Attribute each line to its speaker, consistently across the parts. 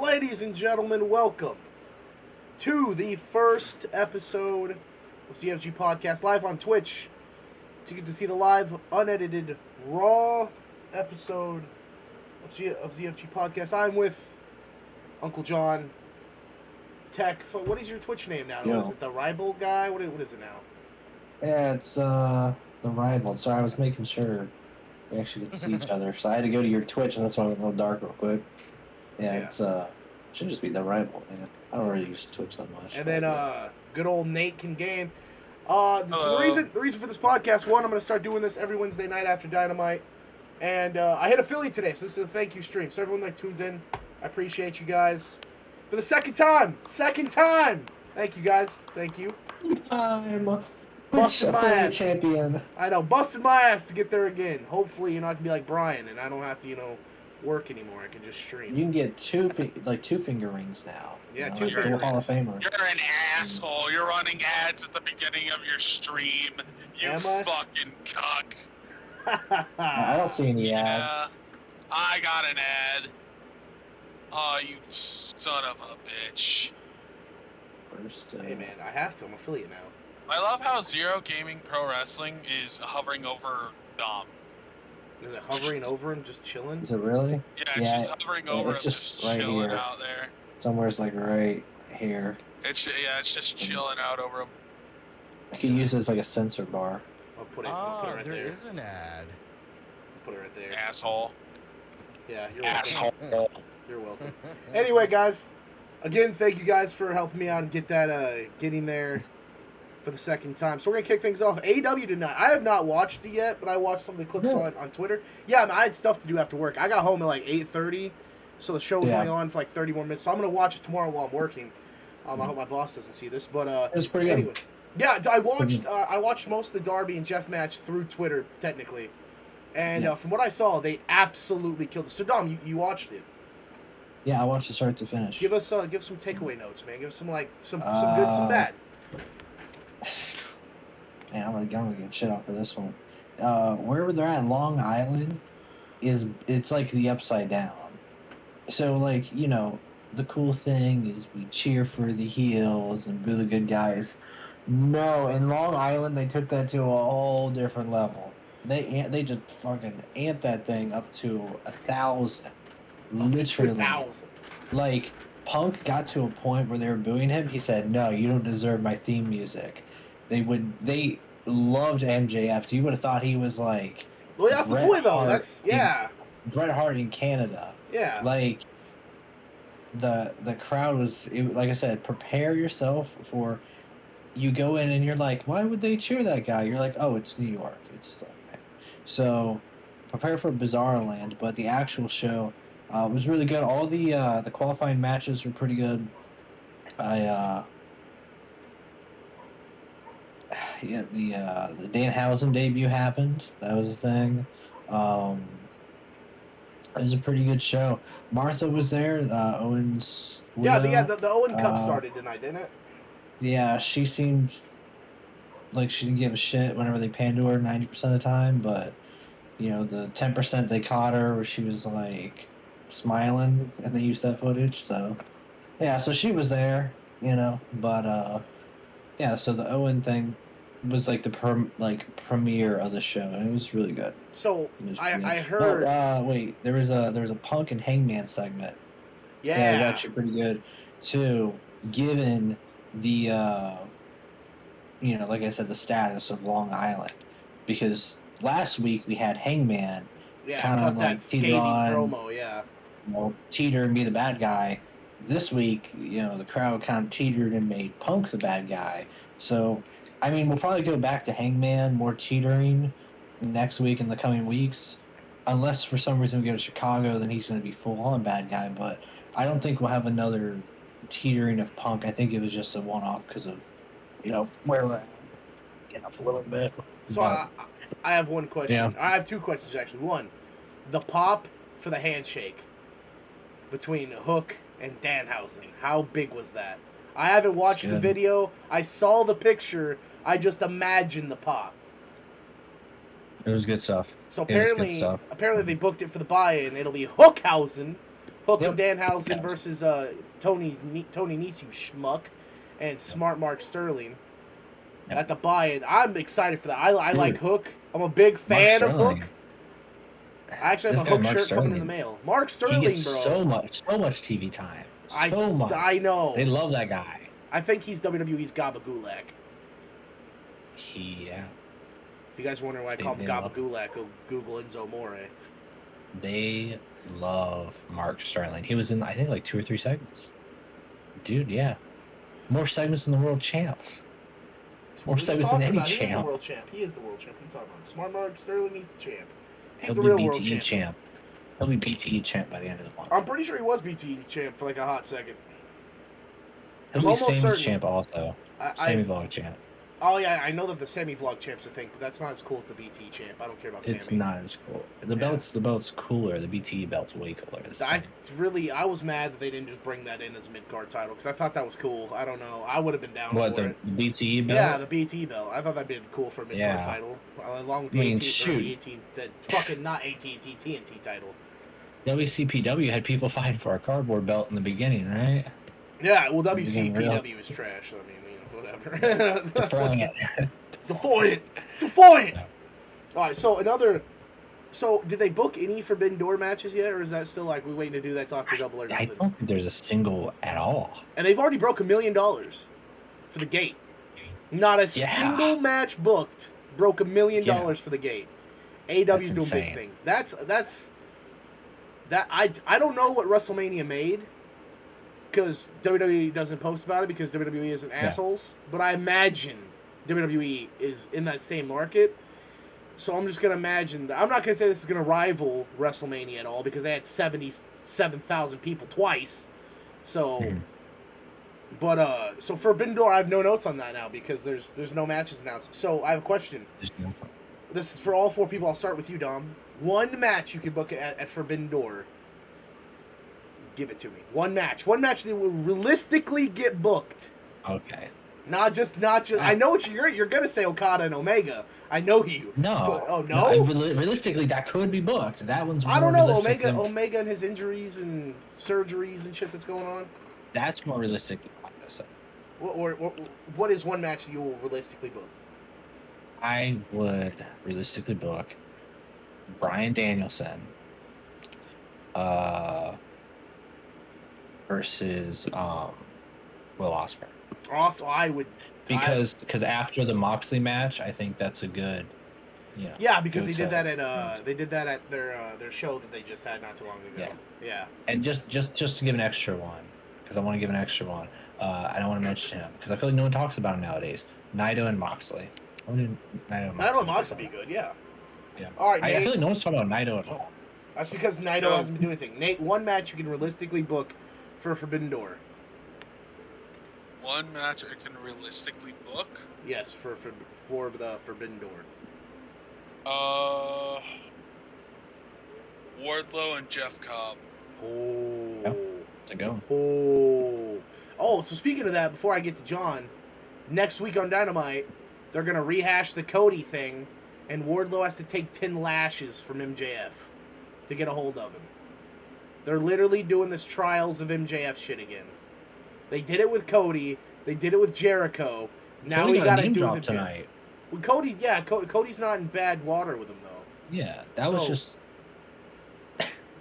Speaker 1: Ladies and gentlemen, welcome to the first episode of ZFG Podcast live on Twitch. So you get to see the live, unedited, raw episode of ZFG Podcast. I'm with Uncle John, Tech. What is your Twitch name now?
Speaker 2: Yo.
Speaker 1: Is it the Rival Guy? What is it now?
Speaker 2: Yeah, it's the Rival. Sorry, I was making sure we actually could see each other. So I had to go to your Twitch, and that's why I went real dark real quick. Yeah, it's should just be the Rival, man. I don't really use Twitch that much.
Speaker 1: And then good old Nate can game. The reason for this podcast, one, I'm going to start doing this every Wednesday night after Dynamite. And I hit affiliate today, so this is a thank you stream. So everyone that tunes in, I appreciate you guys. For the second time! Thank you guys. Thank you. Busted my ass.
Speaker 2: Champion.
Speaker 1: I know, busted my ass to get there again. Hopefully you're not going to be like Bryan, and I don't have to, work anymore. I can just stream.
Speaker 2: You can get two finger rings now.
Speaker 1: Yeah,
Speaker 2: two finger rings. Hall of Famer.
Speaker 3: You're an asshole. You're running ads at the beginning of your stream. You fucking cuck.
Speaker 2: I don't see any ads.
Speaker 3: Yeah, I got an ad. Oh, you son of a bitch.
Speaker 1: Hey man, I have to. I'm affiliate now.
Speaker 3: I love how Zero Gaming Pro Wrestling is hovering over Dom.
Speaker 1: Is it hovering over him, just chilling?
Speaker 2: Is it really?
Speaker 3: Yeah, it's just hovering over him, just
Speaker 2: right
Speaker 3: chilling
Speaker 2: here.
Speaker 3: out there.
Speaker 2: Somewhere's like right here.
Speaker 3: It's just chilling out over him.
Speaker 2: I could use it as like a sensor bar.
Speaker 1: I'll put it right there.
Speaker 4: There is an ad.
Speaker 1: I'll put it right there.
Speaker 3: Asshole.
Speaker 1: Yeah, you're
Speaker 3: asshole.
Speaker 1: welcome. You're welcome. Anyway, guys, again, thank you guys for helping me out and getting there for the second time. So we're gonna kick things off. AEW tonight. I have not watched it yet, but I watched some of the clips on Twitter. Yeah, I had stuff to do after work. I got home at like 8:30, so the show was only on for like 30 more minutes. So I'm gonna watch it tomorrow while I'm working. I hope my boss doesn't see this, but
Speaker 2: it was pretty good.
Speaker 1: Yeah, I watched most of the Darby and Jeff match through Twitter technically, and from what I saw, they absolutely killed it. So Dom, you watched it?
Speaker 2: Yeah, I watched it start to finish.
Speaker 1: Give some takeaway notes, man. Give us some good, some bad.
Speaker 2: Man, I'm gonna get shit off for this one. Wherever they're at, Long Island, it's like the upside down. So like, the cool thing is we cheer for the heels and boo the good guys. No, in Long Island they took that to a whole different level. They just fucking amped that thing up to 1,000. Literally.
Speaker 1: 1,000.
Speaker 2: Like, Punk got to a point where they were booing him. He said, "No, you don't deserve my theme music." They loved MJF. You would have thought he was like.
Speaker 1: Well, that's the point, though.
Speaker 2: Bret Hart in Canada.
Speaker 1: Yeah.
Speaker 2: Like, the crowd was, like I said, prepare yourself for. You go in and you're like, why would they cheer that guy? You're like, oh, it's New York. It's okay. So, prepare for Bizarre Land. But the actual show was really good. All the qualifying matches were pretty good. The Danhausen debut happened. That was a thing. It was a pretty good show. Martha was there. Owens.
Speaker 1: Widow. The Owen Cup started tonight, didn't it?
Speaker 2: Yeah, she seemed like she didn't give a shit whenever they panned to her 90% of the time, but the 10% they caught her where she was like smiling, and they used that footage. So yeah, so she was there, but yeah, so the Owen thing was like the premiere of the show, and it was really good.
Speaker 1: So I heard.
Speaker 2: Wait, there was a Punk and Hangman segment.
Speaker 1: Yeah,
Speaker 2: it was actually pretty good too, given the like I said, the status of Long Island, because last week we had Hangman
Speaker 1: kind of like scathing promo,
Speaker 2: teeter and be the bad guy. This week, the crowd kind of teetered and made Punk the bad guy. So, I mean, we'll probably go back to Hangman, more teetering next week in the coming weeks. Unless for some reason we go to Chicago, then he's going to be full-on bad guy. But I don't think we'll have another teetering of Punk. I think it was just a one-off because of, where we're at. Getting up a little bit.
Speaker 1: So, I have one question.
Speaker 2: Yeah.
Speaker 1: I have two questions, actually. One, the pop for the handshake between Hook and Danhausen. How big was that? I haven't watched the video. I saw the picture. I just imagined the pop.
Speaker 2: It was good stuff.
Speaker 1: So apparently they booked it for the buy-in. It'll be Hookhausen Hook
Speaker 2: Yep.
Speaker 1: and Danhausen
Speaker 2: Yeah.
Speaker 1: versus Tony Nese, you schmuck, and Smart Mark Sterling
Speaker 2: Yep.
Speaker 1: at the buy-in. I'm excited for that. I
Speaker 2: Dude.
Speaker 1: like Hook. I'm a big fan of Hook. I actually have
Speaker 2: This
Speaker 1: a
Speaker 2: guy,
Speaker 1: Hook
Speaker 2: Mark
Speaker 1: shirt coming in
Speaker 2: Sterling,
Speaker 1: the mail. Mark
Speaker 2: he
Speaker 1: Sterling,
Speaker 2: gets
Speaker 1: bro.
Speaker 2: so much TV time. So much.
Speaker 1: I know.
Speaker 2: They love that guy.
Speaker 1: I think he's WWE's Gabagulak.
Speaker 2: Yeah.
Speaker 1: If you guys are wondering why I call him
Speaker 2: They love
Speaker 1: Gabagulak, go Google Enzo More.
Speaker 2: They love Mark Sterling. He was in, I think, like 2 or 3 segments. Dude, yeah. More segments than the world champ. More segments than any
Speaker 1: He is the
Speaker 2: champ.
Speaker 1: world champ. He is the world champ. What are you talking about? Smart Mark Sterling, he's the champ. He's
Speaker 2: He'll
Speaker 1: the
Speaker 2: be
Speaker 1: real
Speaker 2: BTE
Speaker 1: world champ.
Speaker 2: champ. He'll be BTE champ by the end of the month.
Speaker 1: I'm pretty sure he was BTE champ for like a hot second.
Speaker 2: He'll be Sammy's champ also. Sammy Vlog champ.
Speaker 1: Oh yeah, I know that the Sammy Vlog champ's a thing, but that's not as cool as the BT champ. I don't care about Sammy.
Speaker 2: It's not as cool. The belt's cooler. The BTE belt's way cooler.
Speaker 1: I was mad that they didn't just bring that in as a mid card title because I thought that was cool. I don't know. I would have been down for it.
Speaker 2: The BTE belt?
Speaker 1: Yeah, the BT belt. I thought that'd been cool for a mid card title, along with the fucking not AT&T TNT title.
Speaker 2: WCPW had people fighting for a cardboard belt in the beginning, right?
Speaker 1: Yeah, well, WCPW is trash. I mean, whatever.
Speaker 2: Defiant.
Speaker 1: Defiant. All right, so did they book any Forbidden Door matches yet, or is that still like we waiting to do that till after Double or
Speaker 2: I
Speaker 1: Nothing?
Speaker 2: don't think there's a single at all.
Speaker 1: And they've already broke $1 million for the gate. Not a single match booked broke $1 million for the gate. AEW's doing big things. I don't know what WrestleMania made because WWE doesn't post about it because WWE isn't assholes. But I imagine WWE is in that same market. So I'm just going to imagine. I'm not going to say this is going to rival WrestleMania at all because they had 77,000 people twice. So, but so Forbidden Door, I have no notes on that now because there's no matches announced. So I have a question. This is for all 4 people. I'll start with you, Dom. One match you can book at Forbidden Door. Give it to me. One match that will realistically get booked.
Speaker 2: Okay.
Speaker 1: Not just. I know what you're gonna say Okada and Omega. I know you.
Speaker 2: No.
Speaker 1: But, no.
Speaker 2: Realistically, that could be booked. That one's.
Speaker 1: I don't know Omega and his injuries and surgeries and shit that's going on.
Speaker 2: That's more realistic.
Speaker 1: What is one match you will realistically book?
Speaker 2: I would realistically book Bryan Danielson versus Will Ospreay.
Speaker 1: Also, I would
Speaker 2: because after the Moxley match, I think that's a good.
Speaker 1: Yeah, because they did that at their show that they just had not too long ago. Yeah.
Speaker 2: And just to give an extra one, because I want to give an extra one. I don't want to mention him because I feel like no one talks about him nowadays. Naito and Moxley.
Speaker 1: Naito and Moxley would be good. Yeah. All right, Nate.
Speaker 2: I feel like no one's talking about Naito at all.
Speaker 1: That's because Naito hasn't been doing anything. Nate, one match you can realistically book for Forbidden Door.
Speaker 3: One match I can realistically book?
Speaker 1: Yes, for the Forbidden Door.
Speaker 3: Wardlow and Jeff Cobb.
Speaker 1: Oh.
Speaker 2: Yeah, to go.
Speaker 1: Oh, so speaking of that, before I get to John, next week on Dynamite, they're going to rehash the Cody thing, and Wardlow has to take 10 lashes from MJF to get a hold of him. They're literally doing this Trials of MJF shit again. They did it with Cody. They did it with Jericho. Now we got to do it with tonight. Well, Cody's not in bad water with him, though.
Speaker 2: Yeah, that was just...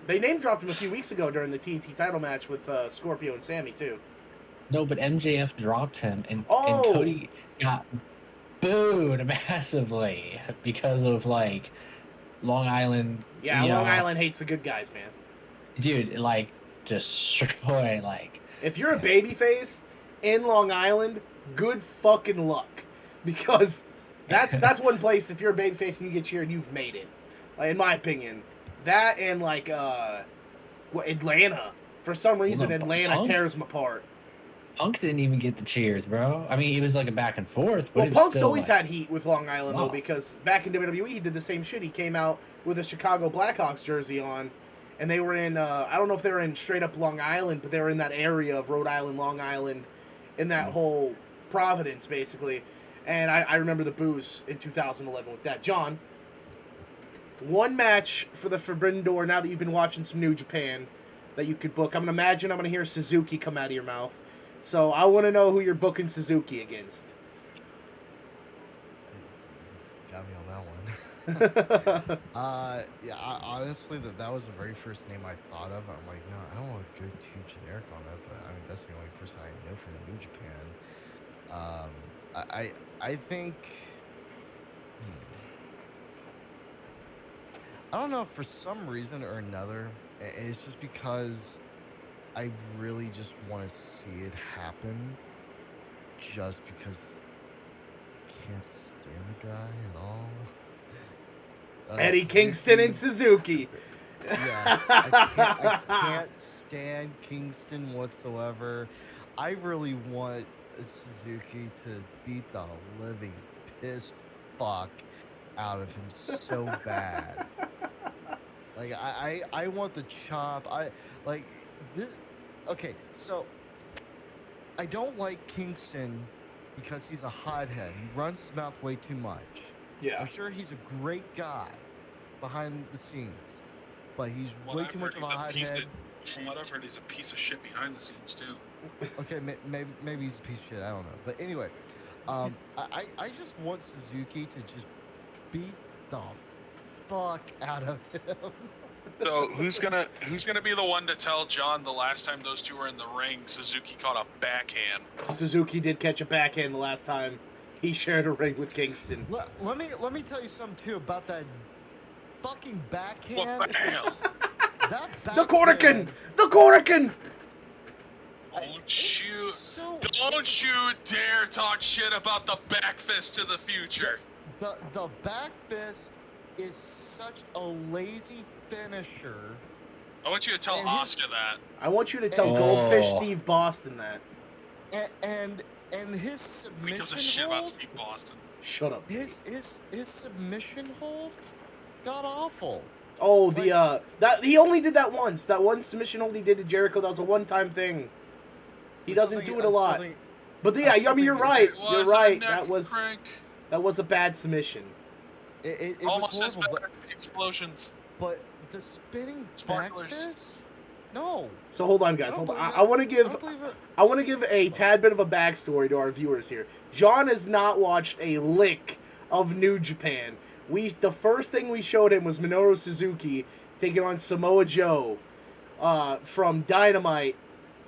Speaker 1: They name-dropped him a few weeks ago during the TNT title match with Scorpio and Sammy, too.
Speaker 2: No, but MJF dropped him, and Cody got booed massively because of, like, Long Island.
Speaker 1: Yeah, Long Island hates the good guys, man.
Speaker 2: Dude, like, destroy, like...
Speaker 1: If you're a babyface in Long Island, good fucking luck. Because that's one place, if you're a babyface and you get cheered, you've made it. Like, in my opinion. That and, like, Atlanta. For some reason, Atlanta tears them apart.
Speaker 2: Punk didn't even get the cheers, bro. I mean, it was like a back and forth. But
Speaker 1: Punk's always had heat with Long Island, though, because back in WWE, he did the same shit. He came out with a Chicago Blackhawks jersey on, and they were in, I don't know if they were in straight up Long Island, but they were in that area of Rhode Island, Long Island, in that whole Providence, basically. And I remember the boos in 2011 with that. John, one match for the Forbidden Door, now that you've been watching some New Japan, that you could book? I'm gonna hear Suzuki come out of your mouth. So I want to know who you're booking Suzuki against.
Speaker 4: Got me on that one. Yeah, honestly, that was the very first name I thought of. I'm like, no, I don't want to go too generic on that, but I mean, that's the only person I know from New Japan. I think, I don't know, for some reason or another, it's just because I really just want to see it happen, just because I can't stand the guy at all.
Speaker 1: Eddie Kingston and Suzuki.
Speaker 4: Yes, I can't stand Kingston whatsoever. I really want Suzuki to beat the living piss fuck out of him so bad. Like I want the chop. I like this. Okay, so I don't like Kingston because he's a hothead. He runs his mouth way too much.
Speaker 1: Yeah.
Speaker 4: I'm sure he's a great guy behind the scenes, but he's way too much of a hothead.
Speaker 3: From what I've heard, he's a piece of shit behind the scenes too.
Speaker 4: Okay, maybe he's a piece of shit. I don't know, but anyway, I just want Suzuki to just beat the fuck out of him.
Speaker 3: So who's gonna be the one to tell John the last time those two were in the ring, Suzuki caught a backhand?
Speaker 1: Suzuki did catch a backhand the last time he shared a ring with Kingston.
Speaker 4: Let me tell you something too about that fucking backhand.
Speaker 3: What the hell?
Speaker 4: That backhand.
Speaker 1: The Corrican!
Speaker 3: Don't you dare talk shit about the back fist to the future.
Speaker 4: The back fist is such a lazy finisher.
Speaker 3: I want you to tell Oscar that.
Speaker 1: I want you to tell Goldfish Steve Boston that.
Speaker 4: And his submission
Speaker 3: He gives a shit about Steve Boston.
Speaker 1: Shut up.
Speaker 4: His submission hold got awful.
Speaker 1: Oh, that he only did that once. That one submission hold he did to Jericho. That was a one-time thing. He doesn't do it a lot. But yeah, I mean, you're right. You're right. That was a bad submission.
Speaker 4: It
Speaker 3: almost
Speaker 4: was horrible,
Speaker 3: as bad as explosions.
Speaker 4: But the spinning back fist? No.
Speaker 1: So hold on, guys. Hold on. I want to give a tad bit of a backstory to our viewers here. John has not watched a lick of New Japan. The first thing we showed him was Minoru Suzuki taking on Samoa Joe from Dynamite.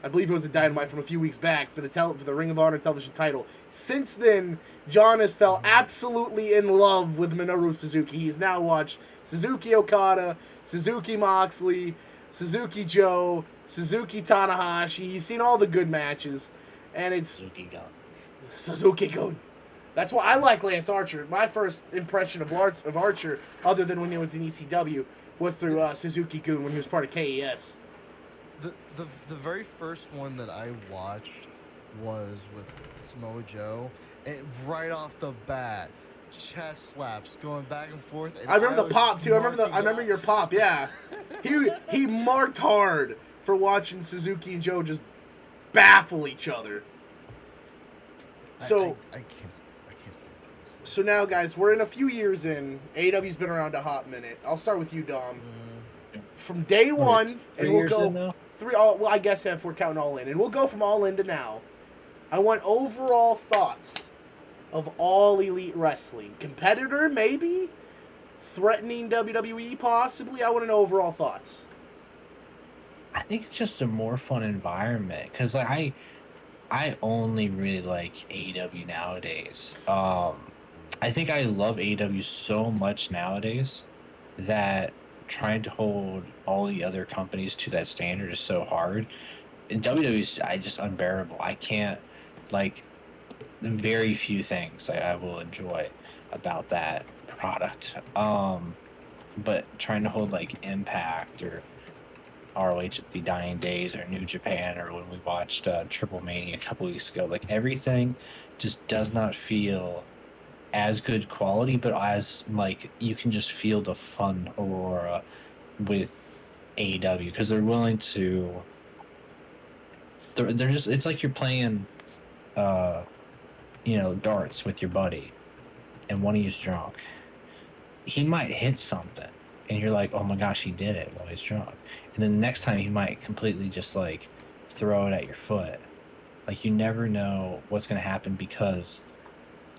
Speaker 1: I believe it was a Dynamite from a few weeks back for the Ring of Honor television title. Since then, John has fell absolutely in love with Minoru Suzuki. He's now watched Suzuki Okada, Suzuki Moxley, Suzuki Joe, Suzuki Tanahashi. He's seen all the good matches, and it's Suzuki Gun. That's why I like Lance Archer. My first impression of Archer, other than when he was in ECW, was through Suzuki Gun when he was part of KES.
Speaker 4: The very first one that I watched was with Samoa Joe, and right off the bat, chest slaps going back and forth. And
Speaker 1: I remember the pop too. I remember your pop. Yeah, he marked hard for watching Suzuki and Joe just baffle each other. So
Speaker 4: I can't see this.
Speaker 1: So now, guys, we're in a few years in. AEW's been around a hot minute. I'll start with you, Dom. From day one, and we'll go well, I guess if we're counting All In, and we'll go from All In to now. I want overall thoughts of All Elite Wrestling. Competitor, maybe? Threatening WWE, possibly? I want to know overall thoughts.
Speaker 2: I think it's just a more fun environment, because I only really like AEW nowadays. I think I love AEW so much nowadays that trying to hold all the other companies to that standard is so hard. In WWE is just unbearable. I can't, very few things I will enjoy about that product. But trying to hold Impact or ROH at the Dying Days or New Japan, or when we watched Triple Mania a couple weeks ago, everything just does not feel as good quality, but as you can just feel the fun aurora with AEW, because they're willing to. They're just, it's like you're playing, darts with your buddy, and one of you's drunk. He might hit something, and you're like, oh my gosh, he did it while he's drunk. And then the next time he might completely just like throw it at your foot. Like you never know what's gonna happen because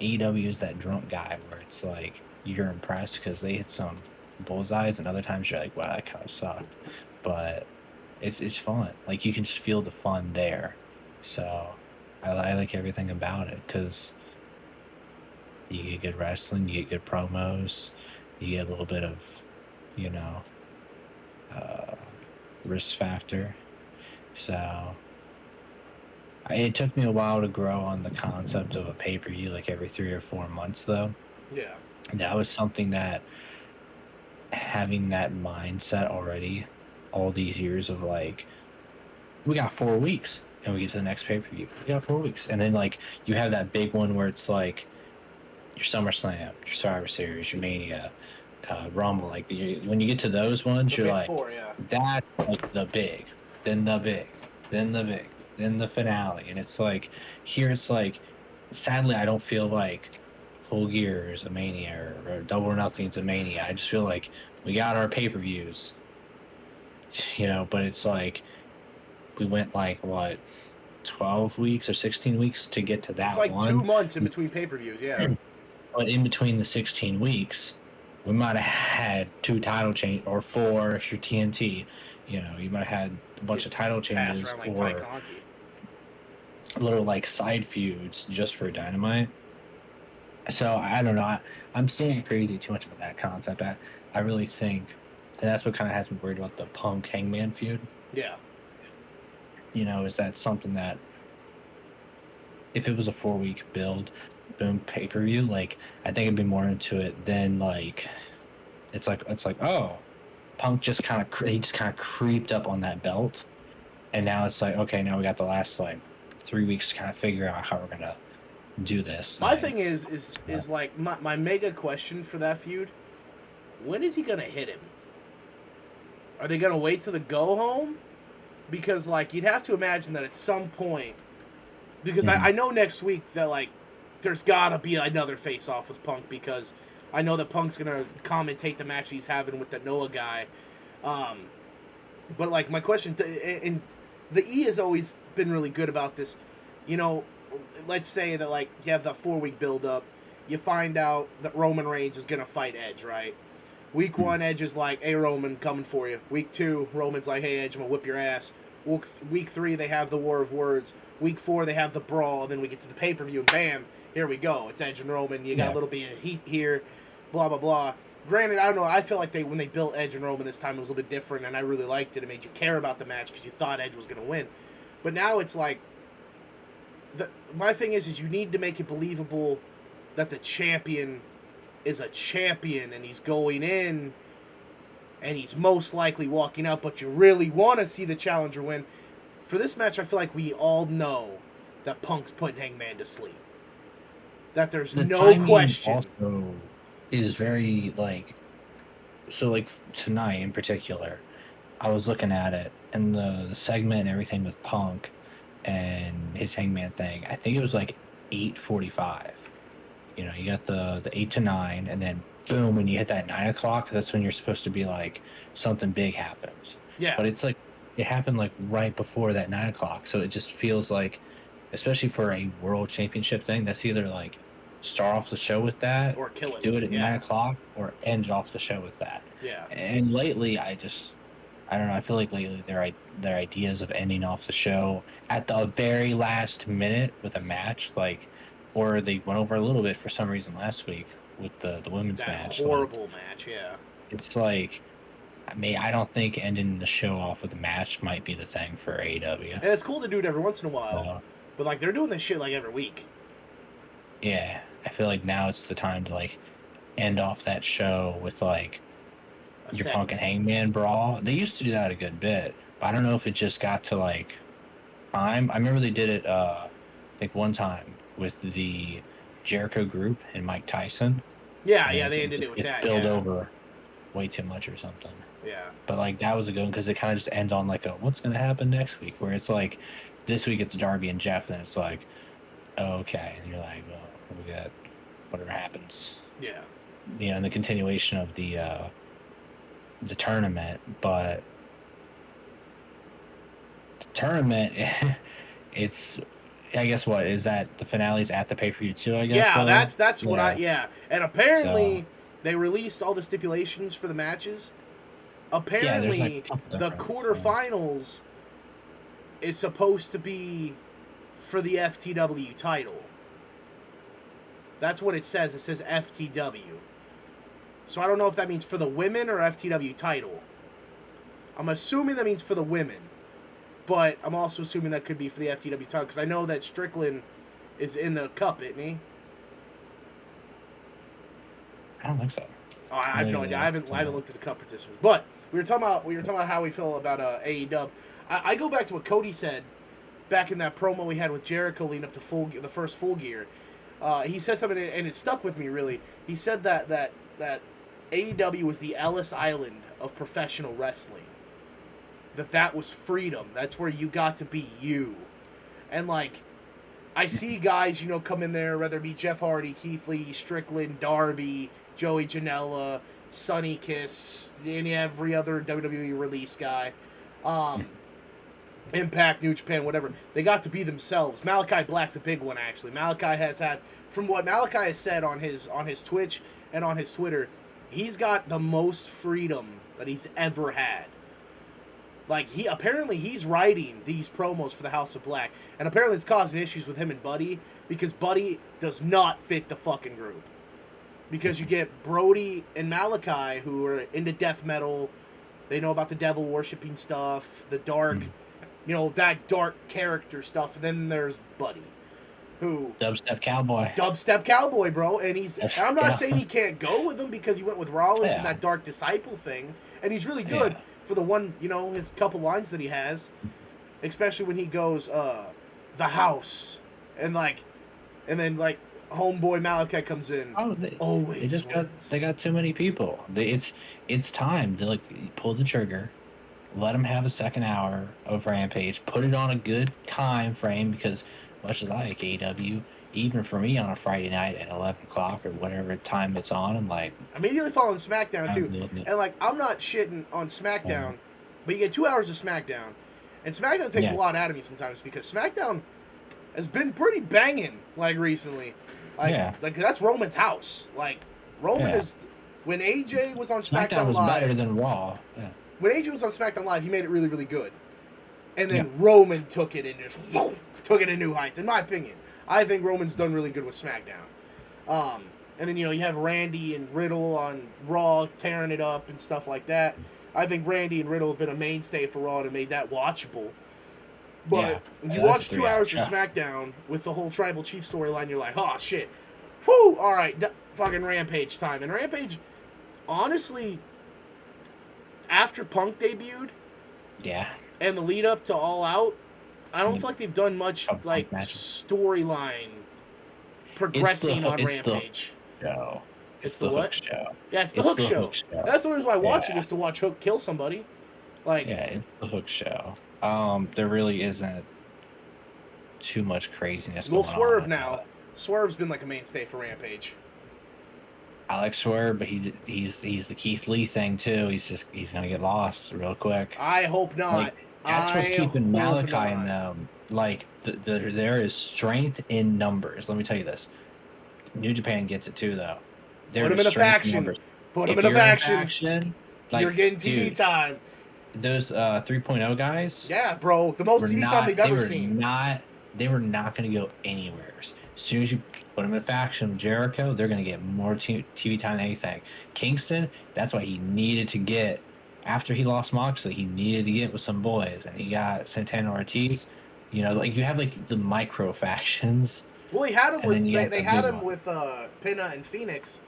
Speaker 2: AEW is that drunk guy where it's like you're impressed because they hit some bullseyes, and other times you're like, wow, that kind of sucked. But it's fun. Like you can just feel the fun there. So I like everything about it because you get good wrestling, you get good promos, you get a little bit of, you know, risk factor. So it took me a while to grow on the concept of a pay-per-view like every 3 or 4 months though.
Speaker 1: Yeah.
Speaker 2: And that was something that having that mindset already all these years of like, we got 4 weeks and we get to the next pay-per-view. We got 4 weeks. And then like you have that big one where it's like your SummerSlam, your Survivor Series, your Mania, Rumble. Like when you get to those ones,
Speaker 1: The
Speaker 2: you're
Speaker 1: big
Speaker 2: like,
Speaker 1: four, yeah.
Speaker 2: that's like the big, then the big, then the big, then the finale. And it's like, here it's like, sadly, I don't feel like Full Gear is a Mania or Double or Nothing is a Mania. I just feel like we got our pay-per-views, you know, but it's like, we went like, what, 12 weeks or 16 weeks to get to that
Speaker 1: It's like
Speaker 2: one.
Speaker 1: 2 months in between pay-per-views, yeah.
Speaker 2: But in between the 16 weeks, we might have had 2 title change or 4 if you're TNT. You know, you might have had a bunch of title changes
Speaker 1: Passed around like
Speaker 2: or
Speaker 1: Ty Conti.
Speaker 2: little like side feuds just for Dynamite. So I don't know. I'm still crazy too much about that concept. I really think, and that's what kind of has me worried about the Punk Hangman feud.
Speaker 1: Yeah.
Speaker 2: You know, is that something that if it was a 4-week build, boom, pay-per-view, like I think I'd be more into it than like it's like oh, Punk just kind of creeped up on that belt, and now it's like, okay, now we got the last like 3 weeks to kind of figure out how we're gonna do this.
Speaker 1: My thing is like my mega question for that feud. When is he gonna hit him? Are they gonna wait till the go home? Because like you'd have to imagine that at some point, because I know next week that like there's gotta be another face off with Punk, because I know that Punk's gonna commentate the match he's having with the Noah guy. But like my question, and the E has always been really good about this. You know, let's say that like you have the 4-week build up, you find out that Roman Reigns is gonna fight Edge, right? Week 1, Edge is like, hey Roman, coming for you. Week 2, Roman's like, hey Edge, I'm gonna whip your ass. Week 3, they have the War of Words. Week 4, they have the Brawl, and then we get to the pay-per-view, and bam, here we go. It's Edge and Roman. You got a little bit of heat here, blah, blah, blah. Granted, I don't know, I feel like when they built Edge and Roman this time, it was a little bit different, and I really liked it. It made you care about the match because you thought Edge was going to win. But now it's like, my thing is you need to make it believable that the champion is a champion, and he's going in, and he's most likely walking out, but you really want to see the challenger win. For this match, I feel like we all know that Punk's putting Hangman to sleep. That there's no question.
Speaker 2: Also is very like, so like tonight in particular, I was looking at it and the segment and everything with Punk and his Hangman thing. I think it was like 8:45. You know, you got the 8 to 9, and then boom, when you hit that 9 o'clock, that's when you're supposed to be like something big happens.
Speaker 1: Yeah.
Speaker 2: But it's like it happened like right before that 9 o'clock, so it just feels like, especially for a world championship thing, that's either like start off the show with that,
Speaker 1: or kill it,
Speaker 2: do it at 9 o'clock, or end it off the show with that.
Speaker 1: Yeah.
Speaker 2: And lately, I don't know. I feel like lately their ideas of ending off the show at the very last minute with a match, like, or they went over a little bit for some reason last week with the women's match.
Speaker 1: Horrible match, yeah.
Speaker 2: It's like, I don't think ending the show off with a match might be the thing for AEW.
Speaker 1: And it's cool to do it every once in a while, but like they're doing this shit like every week.
Speaker 2: Yeah, I feel like now it's the time to like end off that show with like your Punk and Hangman brawl. They used to do that a good bit, but I don't know if it just got to like time. I remember they did it I think one time with the Jericho group and Mike Tyson.
Speaker 1: Yeah, they ended it with that.
Speaker 2: Spilled over way too much or something.
Speaker 1: Yeah.
Speaker 2: But like that was a good one because it kind of just ends on like a what's gonna happen next week, where it's like this week it's Darby and Jeff, and it's like, oh, okay, and you're like, well, we got whatever happens.
Speaker 1: Yeah.
Speaker 2: You know, and the continuation of the the tournament, but the tournament, it's. I guess what is that the finale's at the pay-per-view too? I guess
Speaker 1: Yeah,
Speaker 2: though.
Speaker 1: that's what I and
Speaker 2: So
Speaker 1: apparently they released all the stipulations for the matches.
Speaker 2: yeah, there's like
Speaker 1: Apparently
Speaker 2: a couple
Speaker 1: the
Speaker 2: different ones.
Speaker 1: quarterfinals is supposed to be for the FTW title. That's what it says. It says FTW. So I don't know if that means for the women or FTW title. I'm assuming that means for the women. But I'm also assuming that could be for the FTW title because I know that Strickland is in the cup, isn't he?
Speaker 2: I don't think so.
Speaker 1: Oh, I have no idea. I haven't looked at the cup participants. But we were talking about how we feel about AEW. I go back to what Cody said back in that promo we had with Jericho leading up to the first Full Gear. He said something and it stuck with me really. He said that AEW was the Ellis Island of professional wrestling. That was freedom. That's where you got to be you. And like I see guys, come in there, whether it be Jeff Hardy, Keith Lee, Strickland, Darby, Joey Janela, Sonny Kiss, and every other WWE release guy. Impact, New Japan, whatever. They got to be themselves. Malachi Black's a big one, actually. Malachi has had, from what Malachi has said on his Twitch and on his Twitter, he's got the most freedom that he's ever had. Like, he's writing these promos for the House of Black, and apparently it's causing issues with him and Buddy, because Buddy does not fit the fucking group. Because you get Brody and Malachi, who are into death metal, they know about the devil worshipping stuff, the dark, that dark character stuff, and then there's Buddy, who...
Speaker 2: Dubstep Cowboy,
Speaker 1: bro, and I'm not saying he can't go with him, because he went with Rollins and that Dark Disciple thing, and he's really good. Yeah. For the one, his couple lines that he has, especially when he goes, the house, and then homeboy Malachi comes in.
Speaker 2: Oh, they got too many people. It's time to pull the trigger, let them have a second hour of Rampage, put it on a good time frame, because much as I like AEW, even for me on a Friday night at 11 o'clock or whatever time it's on, I'm like...
Speaker 1: Immediately following SmackDown, too. And, I'm not shitting on SmackDown, but you get 2 hours of SmackDown. And SmackDown takes a lot out of me sometimes, because SmackDown has been pretty banging, recently. That's Roman's house. Roman is... When AJ was on SmackDown
Speaker 2: was
Speaker 1: Live...
Speaker 2: better than Raw. Yeah.
Speaker 1: When AJ was on SmackDown Live, he made it really, really good. And then Roman took it and just... took it to new heights, in my opinion. I think Roman's done really good with SmackDown. And then, you have Randy and Riddle on Raw tearing it up and stuff like that. I think Randy and Riddle have been a mainstay for Raw and made that watchable. But you watch 2 hours of SmackDown with the whole Tribal Chief storyline, you're like, oh, shit. Whew, all right, fucking Rampage time. And Rampage, honestly, after Punk debuted, and the lead up to All Out, I don't feel like they've done much storyline progressing on Rampage.
Speaker 2: It's the Hook show.
Speaker 1: Yeah, it's the Hook show. That's the reason why I watch it, is to watch Hook kill somebody.
Speaker 2: It's the Hook show. There really isn't too much craziness going on.
Speaker 1: Well, Swerve now. Swerve's been a mainstay for Rampage.
Speaker 2: I like Swerve, but he's the Keith Lee thing too. He's gonna get lost real quick.
Speaker 1: I hope not.
Speaker 2: That's what's keeping Malachi in them. There is strength in numbers. Let me tell you this. New Japan gets it too, though.
Speaker 1: Put him in a faction. Put him in a faction. You're getting TV time.
Speaker 2: Those 3.0 guys.
Speaker 1: Yeah, bro. The most TV time they've ever seen.
Speaker 2: They were not going to go anywhere. As soon as you put them in a faction with Jericho, they're going to get more TV time than anything. Kingston, that's why he needed to get... After he lost Moxley, he needed to get with some boys, and he got Santana Ortiz. You have the micro factions.
Speaker 1: Well, he had him with they had him with Pinna and Phoenix,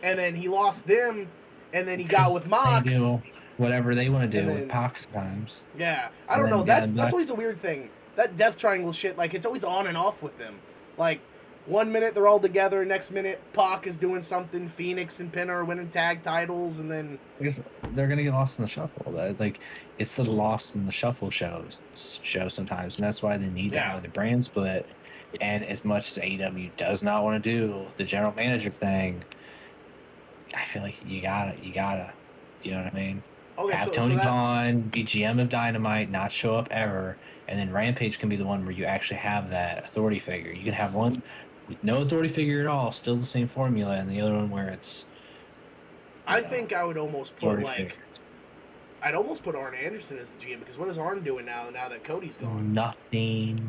Speaker 1: and then he lost them, and then he got with Mox.
Speaker 2: They do whatever they want to do with Pac sometimes.
Speaker 1: Yeah, I don't know. That's always a weird thing. That Death Triangle shit, it's always on and off with them. 1 minute they're all together, next minute Pac is doing something, Phoenix and Pinna are winning tag titles, and then...
Speaker 2: They're going to get lost in the shuffle. It's the lost in the shuffle show sometimes, and that's why they need to have the brand split. And as much as AEW does not want to do the general manager thing, I feel like you gotta You know what I mean?
Speaker 1: Okay,
Speaker 2: Have
Speaker 1: so
Speaker 2: Tony
Speaker 1: that
Speaker 2: Khan be GM of Dynamite, not show up ever, and then Rampage can be the one where you actually have that authority figure. You can have one with no authority figure at all, still the same formula, and the other one where it's.
Speaker 1: I think I would almost put
Speaker 2: authority
Speaker 1: like.
Speaker 2: figure.
Speaker 1: I'd almost put Arn Anderson as the GM because what is Arn doing now that Cody's gone?
Speaker 2: Nothing.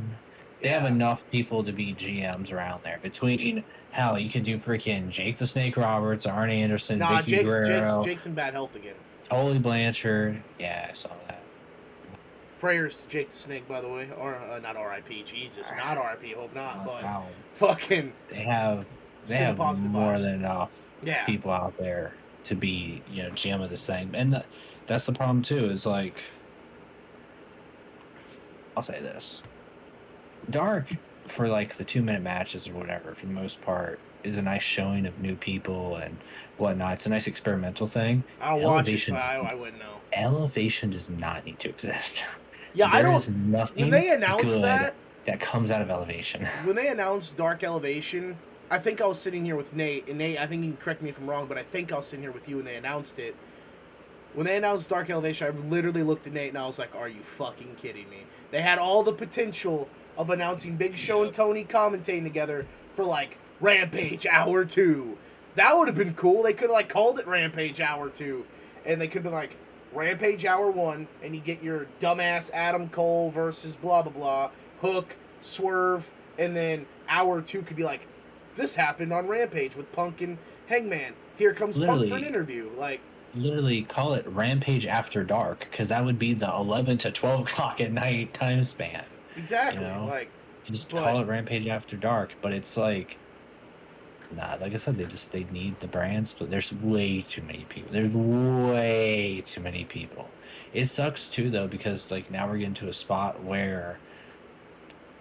Speaker 2: They have enough people to be GMs around there. Between hell, you could do freaking Jake the Snake Roberts, Arn Anderson,
Speaker 1: Nah,
Speaker 2: Vicky Guerrero,
Speaker 1: Jake's in bad health again.
Speaker 2: Tully Blanchard. Yeah, I saw that.
Speaker 1: Prayers to Jake the Snake, by the way, or not R.I.P. Jesus, not R.I.P. Hope not, but
Speaker 2: Wow.
Speaker 1: fucking.
Speaker 2: They have
Speaker 1: positive
Speaker 2: more
Speaker 1: vibes.
Speaker 2: than enough people out there to be GM of this thing, and that's the problem too. Is like, I'll say this: Dark for like the 2-minute matches or whatever, for the most part, is a nice showing of new people and whatnot. It's a nice experimental thing.
Speaker 1: I'll watch it, so I wouldn't know.
Speaker 2: Elevation does not need to exist.
Speaker 1: Yeah,
Speaker 2: there is nothing
Speaker 1: when they announced
Speaker 2: that comes out of Elevation.
Speaker 1: When they announced Dark Elevation, I think I was sitting here with Nate, and Nate, I think you can correct me if I'm wrong, but I think I was sitting here with you when they announced it. When they announced Dark Elevation, I literally looked at Nate and I was like, are you fucking kidding me? They had all the potential of announcing Big Show and Tony commentating together for like Rampage Hour 2. That would have been cool. They could have like called it Rampage Hour 2. And they could have been like Rampage Hour 1, and you get your dumbass Adam Cole versus blah blah blah, Hook, Swerve, and then Hour 2 could be like, this happened on Rampage with Punk and Hangman. Here comes Punk for an interview. Like,
Speaker 2: literally call it Rampage After Dark, because that would be the 11 to 12 o'clock at night time span.
Speaker 1: Exactly.
Speaker 2: Like, just call it Rampage After Dark. But it's like, nah, like I said, they need the brands, but there's way too many people. There's way too many people. It sucks too, though, because like now we're getting to a spot where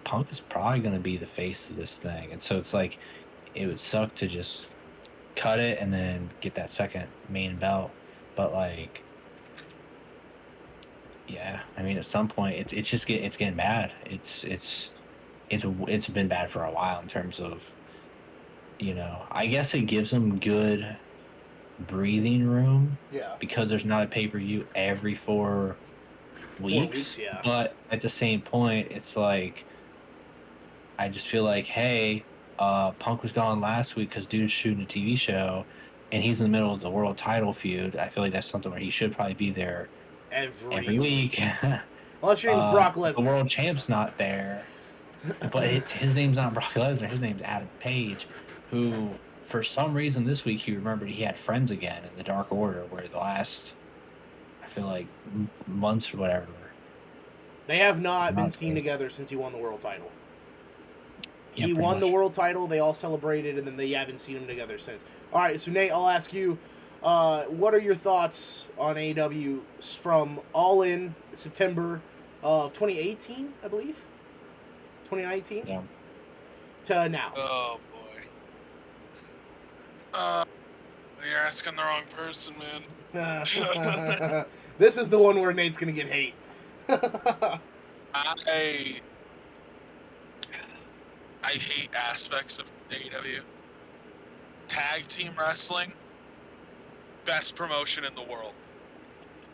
Speaker 2: Punk is probably going to be the face of this thing, and so it's like it would suck to just cut it and then get that second main belt. But like, yeah, I mean, at some point, it's getting bad. It's been bad for a while in terms of, I guess it gives them good breathing room.
Speaker 1: Yeah.
Speaker 2: Because there's not a pay-per-view every 4 weeks.
Speaker 1: Yeah.
Speaker 2: But at the same point, it's like, I just feel like, hey, Punk was gone last week because dude's shooting a TV show, and he's in the middle of the world title feud. I feel like that's something where he should probably be there every week.
Speaker 1: Unless your name's Brock Lesnar.
Speaker 2: The world champ's not there. But his name's not Brock Lesnar. His name's Adam Page, who, for some reason this week, he remembered he had friends again in the Dark Order, where the last, I feel like, months or whatever.
Speaker 1: They have not been seen together since he won the world title.
Speaker 2: Yeah,
Speaker 1: he won the world title, they all celebrated, and then they haven't seen them together since. All right, so Nate, I'll ask you, what are your thoughts on AEW from All In September of 2018, I believe? 2019?
Speaker 2: Yeah.
Speaker 1: To now.
Speaker 3: Oh, boy. You're asking the wrong person, man.
Speaker 1: This is the one where Nate's going to get hate.
Speaker 3: I hate aspects of AEW. Tag team wrestling, best promotion in the world.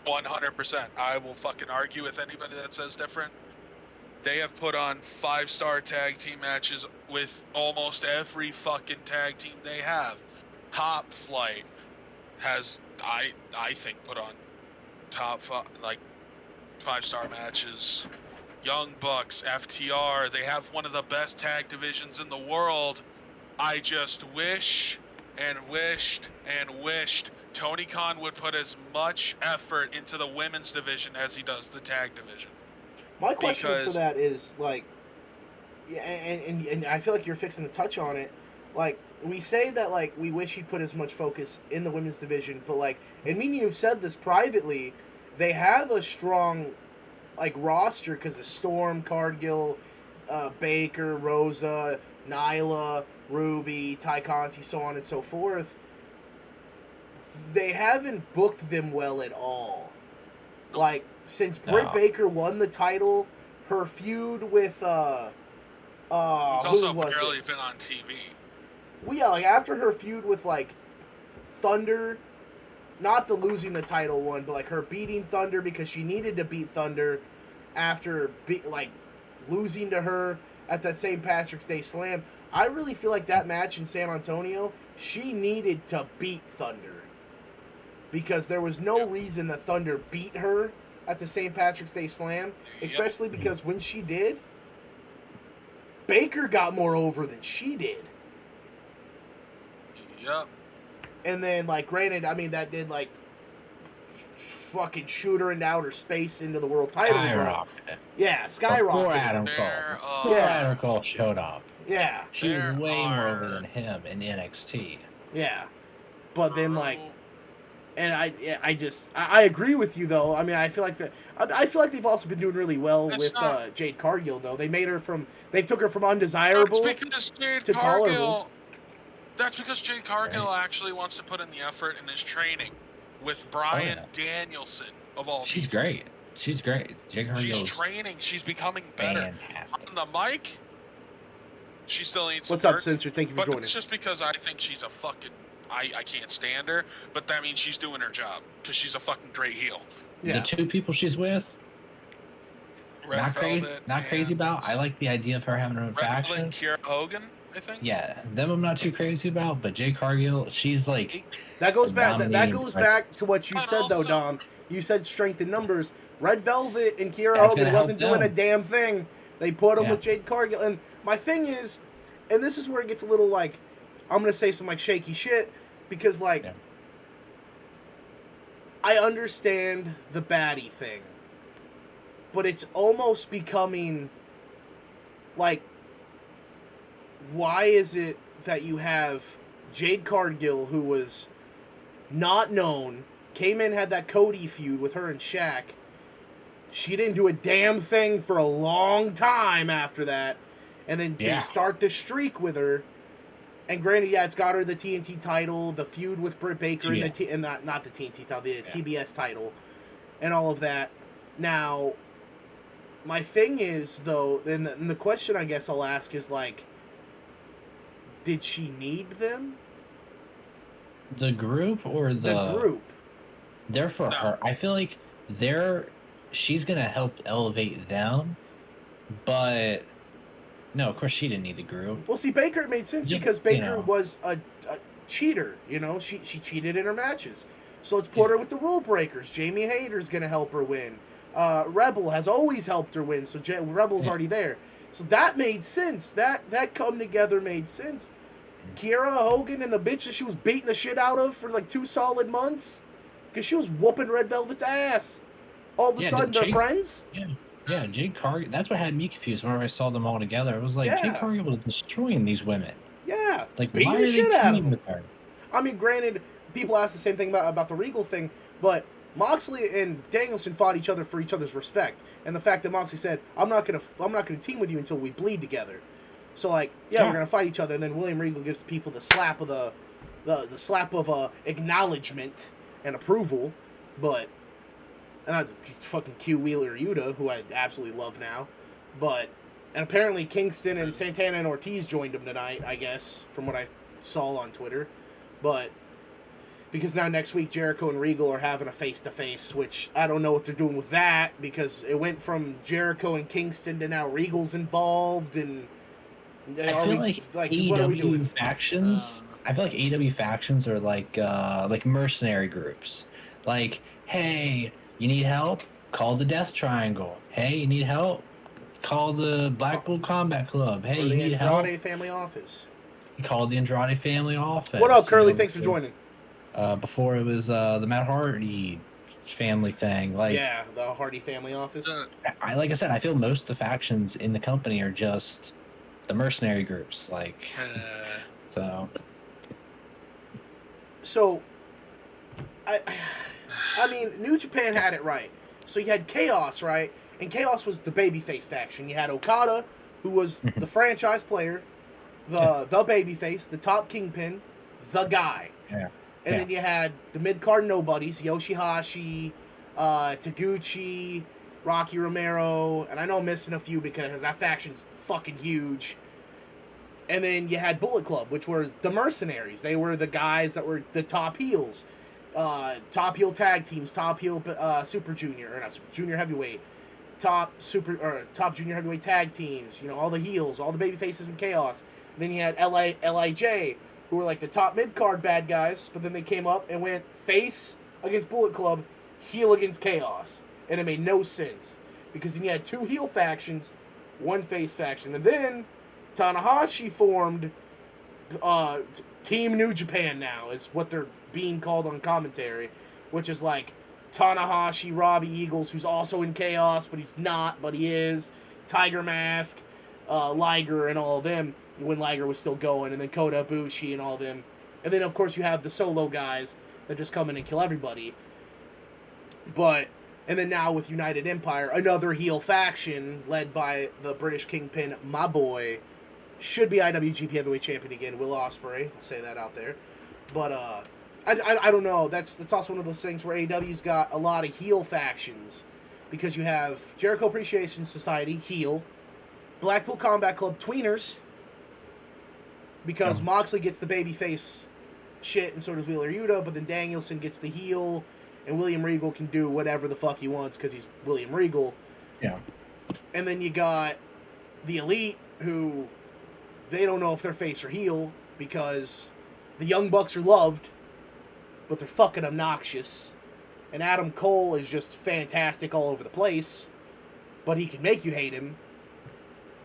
Speaker 3: 100%. I will fucking argue with anybody that says different. They have put on 5-star tag team matches with almost every fucking tag team they have. Top Flight has, I think, put on top 5-star matches. Young Bucks, FTR, they have one of the best tag divisions in the world. I just wished Tony Khan would put as much effort into the women's division as he does the tag division.
Speaker 1: My question for that is, like, and I feel like you're fixing to touch on it. Like, we say that, like, we wish he'd put as much focus in the women's division, but, like, and me and you have said this privately, they have a strong, like, roster because of Storm, Cargill, Baker, Rosa, Nyla, Ruby, Ty Conti, so on and so forth. They haven't booked them well at all. Like, since Britt Baker won the title, her feud with
Speaker 3: it's also barely been on TV.
Speaker 1: Well, yeah, like after her feud with like Thunder, not the losing the title one, but like her beating Thunder because she needed to beat Thunder after losing to her at that St. Patrick's Day Slam. I really feel like that match in San Antonio, she needed to beat Thunder because there was no reason that Thunder beat her at the St. Patrick's Day Slam, especially because when she did, Baker got more over than she did.
Speaker 3: Yep.
Speaker 1: And then, like, granted, I mean, that did, like, fucking shoot her into outer space into the world title.
Speaker 2: Skyrocket.
Speaker 1: Yeah, skyrocket.
Speaker 2: Before Adam Cole. Adam Cole showed up.
Speaker 1: Yeah.
Speaker 2: She was way more over than him in NXT.
Speaker 1: Yeah. But then, like, and I agree with you, though. I mean, I feel like they've also been doing really well with Jade Cargill, though. They took her from undesirable to tolerable.
Speaker 3: That's because Jade Cargill actually wants to put in the effort in his training with Bryan Danielson, of all
Speaker 2: She's
Speaker 3: people.
Speaker 2: great. She's great. Jade Cargill.
Speaker 3: She's training. She's becoming better.
Speaker 2: Fantastic.
Speaker 3: On the mic, she still needs some
Speaker 1: What's up,
Speaker 3: work,
Speaker 1: Censor? Thank you for joining.
Speaker 3: It's just because I think she's a fucking... I can't stand her, but that means she's doing her job because she's a fucking great heel.
Speaker 2: Yeah. The two people she's with, not crazy about. I like the idea of her having her own faction.
Speaker 3: And Kiera Hogan, I think.
Speaker 2: Yeah, them I'm not too crazy about, but Jade Cargill, she's like...
Speaker 1: That goes back to what you said, though, Dom. You said strength in numbers. Red Velvet and Kiera Hogan wasn't doing a damn thing. They put them with Jade Cargill. And my thing is, and this is where it gets a little, like, I'm going to say some, like, shaky shit, because, like, I understand the baddie thing, but it's almost becoming, like, why is it that you have Jade Cargill, who was not known, came in, had that Cody feud with her and Shaq. She didn't do a damn thing for a long time after that, and then they start the streak with her. And granted, it's got her the TNT title, the feud with Britt Baker, and not the TNT title, the TBS title, and all of that. Now, my thing is, though, and the question I guess I'll ask is, like, did she need them?
Speaker 2: The group or
Speaker 1: the group?
Speaker 2: They're for her. I feel like she's going to help elevate them, but... No, of course she didn't need the group.
Speaker 1: Well, see, Baker made sense because Baker was a cheater, you know? She cheated in her matches. So let's put her with the rule breakers. Jamie Hayter's going to help her win. Rebel has always helped her win, so Rebel's already there. So that made sense. That come together made sense. Kiera Hogan and the bitch that she was beating the shit out of for like 2 solid months because she was whooping Red Velvet's ass. All of a sudden, they're friends?
Speaker 2: Yeah, Jade Cargill. That's what had me confused whenever I saw them all together. It was like, Jade Cargill was destroying these women.
Speaker 1: Yeah.
Speaker 2: Like,
Speaker 1: beating the shit out of them. I mean, granted, people ask the same thing about the Regal thing, but Moxley and Danielson fought each other for each other's respect. And the fact that Moxley said, I'm not gonna team with you until we bleed together. So, like, we're going to fight each other. And then William Regal gives the people the slap of the slap of acknowledgement and approval. But... And fucking Q Wheeler Yuta, who I absolutely love now. And apparently Kingston and Santana and Ortiz joined him tonight, I guess, from what I saw on Twitter. But because now next week Jericho and Regal are having a face-to-face, which I don't know what they're doing with that, because it went from Jericho and Kingston to now Regal's involved, and
Speaker 2: I feel like AEW factions. I feel like AEW factions are like mercenary groups. Like, hey, you need help? Call the Death Triangle. Hey, you need help? Call the Blackpool Combat Club. Hey, you need help?
Speaker 1: The Andrade Family Office.
Speaker 2: Call the Andrade Family Office.
Speaker 1: What up, Curly? Thanks for joining.
Speaker 2: Before it was the Matt Hardy family thing.
Speaker 1: The Hardy Family Office.
Speaker 2: Like I said, I feel most of the factions in the company are just the mercenary groups.
Speaker 1: So, I mean, New Japan had it right. So you had Chaos, right? And Chaos was the babyface faction. You had Okada, who was the franchise player, the babyface, the top kingpin, the guy.
Speaker 2: Yeah.
Speaker 1: And then you had the mid-card nobodies, Yoshihashi, Taguchi, Rocky Romero, and I know I'm missing a few because that faction's fucking huge. And then you had Bullet Club, which were the mercenaries. They were the guys that were the top heels. top heel tag teams, top heel super junior, or not super junior heavyweight, top junior heavyweight tag teams. You know, all the heels, all the baby faces in Chaos. And then you had LIJ, who were like the top mid card bad guys, but then they came up and went face against Bullet Club, heel against Chaos, and it made no sense because then you had two heel factions, one face faction, and then Tanahashi formed Team New Japan now is what they're being called on commentary, which is like Tanahashi, Robbie Eagles, who's also in Chaos, but he's not, but he is, Tiger Mask, Liger, and all of them when Liger was still going, and then Kota Ibushi and all of them. And then, of course, you have the solo guys that just come in and kill everybody. And then now with United Empire, another heel faction led by the British Kingpin, my boy, should be IWGP Heavyweight Champion again, Will Ospreay. I'll say that out there. But I don't know. That's also one of those things where AEW's got a lot of heel factions because you have Jericho Appreciation Society, heel, Blackpool Combat Club, tweeners, because Moxley gets the babyface shit and so does Wheeler Yuta, but then Danielson gets the heel, and William Regal can do whatever the fuck he wants because he's William Regal.
Speaker 2: Yeah.
Speaker 1: And then you got the Elite, who they don't know if they're face or heel because the Young Bucks are loved, but they're fucking obnoxious. And Adam Cole is just fantastic all over the place, but he can make you hate him.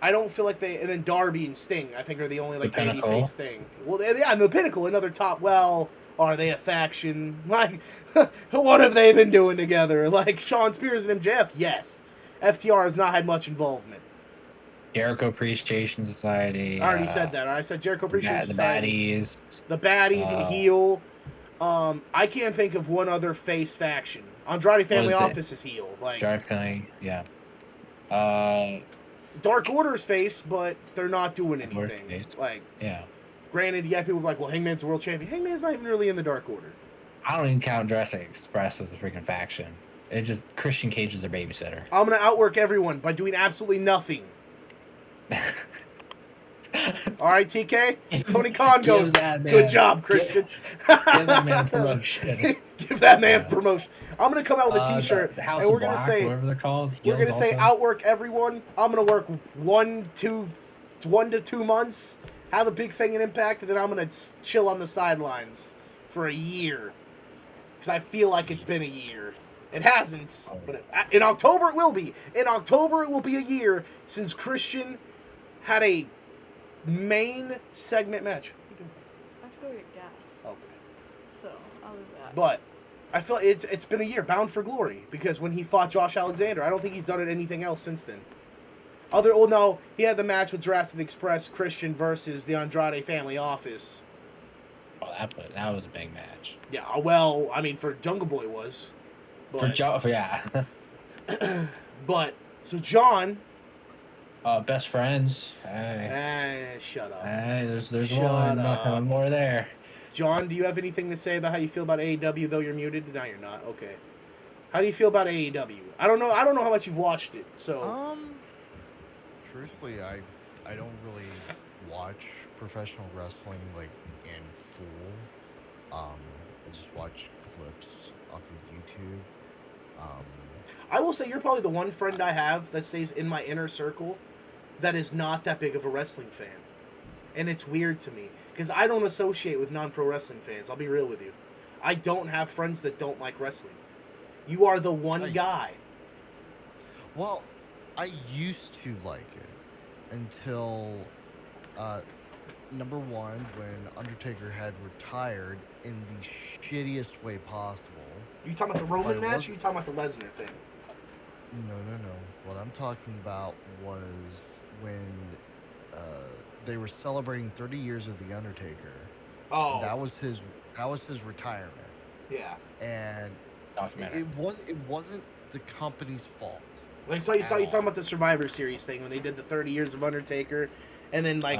Speaker 1: I don't feel like they... And then Darby and Sting, I think, are the only, like, babyface thing. Well, yeah, and the Pinnacle, another top... Well, are they a faction? Like, what have they been doing together? Like, Shawn Spears and MJF? Yes. FTR has not had much involvement.
Speaker 2: Jericho Appreciation Society.
Speaker 1: I already said that. I said Jericho Appreciation Society.
Speaker 2: The baddies.
Speaker 1: The baddies and heel. I can't think of one other face faction. Andrade Family Office is heel. Like,
Speaker 2: yeah.
Speaker 1: Dark Order's face, but they're not doing anything. Like,
Speaker 2: yeah.
Speaker 1: Granted, yeah, people are like, well, Hangman's the world champion. Hangman's not even really in the Dark Order.
Speaker 2: I don't even count Jurassic Express as a freaking faction. It's just Christian Cage is their babysitter.
Speaker 1: I'm going to outwork everyone by doing absolutely nothing. All right, TK? Tony Khan goes, good job, Christian.
Speaker 2: Give that man promotion.
Speaker 1: Give that man promotion. I'm going to come out with a t-shirt,
Speaker 2: the House
Speaker 1: and we're
Speaker 2: of
Speaker 1: going to
Speaker 2: Black,
Speaker 1: say,
Speaker 2: whatever they're called.
Speaker 1: We're going to say outwork everyone. I'm going to work 1 to 2 months, have a big thing in Impact, and then I'm going to chill on the sidelines for a year. Because I feel like it's been a year. It hasn't, but in October it will be. In October it will be a year since Christian had a main segment match.
Speaker 5: I have to go get gas.
Speaker 1: Okay.
Speaker 5: So, I'll be back.
Speaker 1: But I feel it's been a year, bound for glory, because when he fought Josh Alexander, I don't think he's done anything else since then. No, he had the match with Jurassic Express, Christian versus the Andrade Family Office.
Speaker 2: Oh, that was a big match.
Speaker 1: Yeah, well, I mean, for Jungle Boy was. But,
Speaker 2: yeah.
Speaker 1: But, so John...
Speaker 2: best friends. Hey.
Speaker 1: Shut up.
Speaker 2: Hey, there's one more there.
Speaker 1: John, do you have anything to say about how you feel about AEW, though you're muted? No, you're not. Okay. How do you feel about AEW? I don't know how much you've watched it, so...
Speaker 4: Truthfully, I don't really watch professional wrestling, like, in full. I just watch clips off of YouTube.
Speaker 1: I will say you're probably the one friend I have that stays in my inner circle that is not that big of a wrestling fan. And it's weird to me, because I don't associate with non-pro wrestling fans. I'll be real with you. I don't have friends that don't like wrestling. You are the one guy.
Speaker 4: Well, I used to like it until, number one, when Undertaker had retired in the shittiest way possible.
Speaker 1: You talking about the Roman match, or you talking about the Lesnar thing?
Speaker 4: No. What I'm talking about was when they were celebrating 30 years of the Undertaker.
Speaker 1: Oh,
Speaker 4: that was his retirement.
Speaker 1: Yeah,
Speaker 4: and it wasn't the company's fault.
Speaker 1: Like, you talking about the Survivor Series thing when they did the 30 years of Undertaker, and then like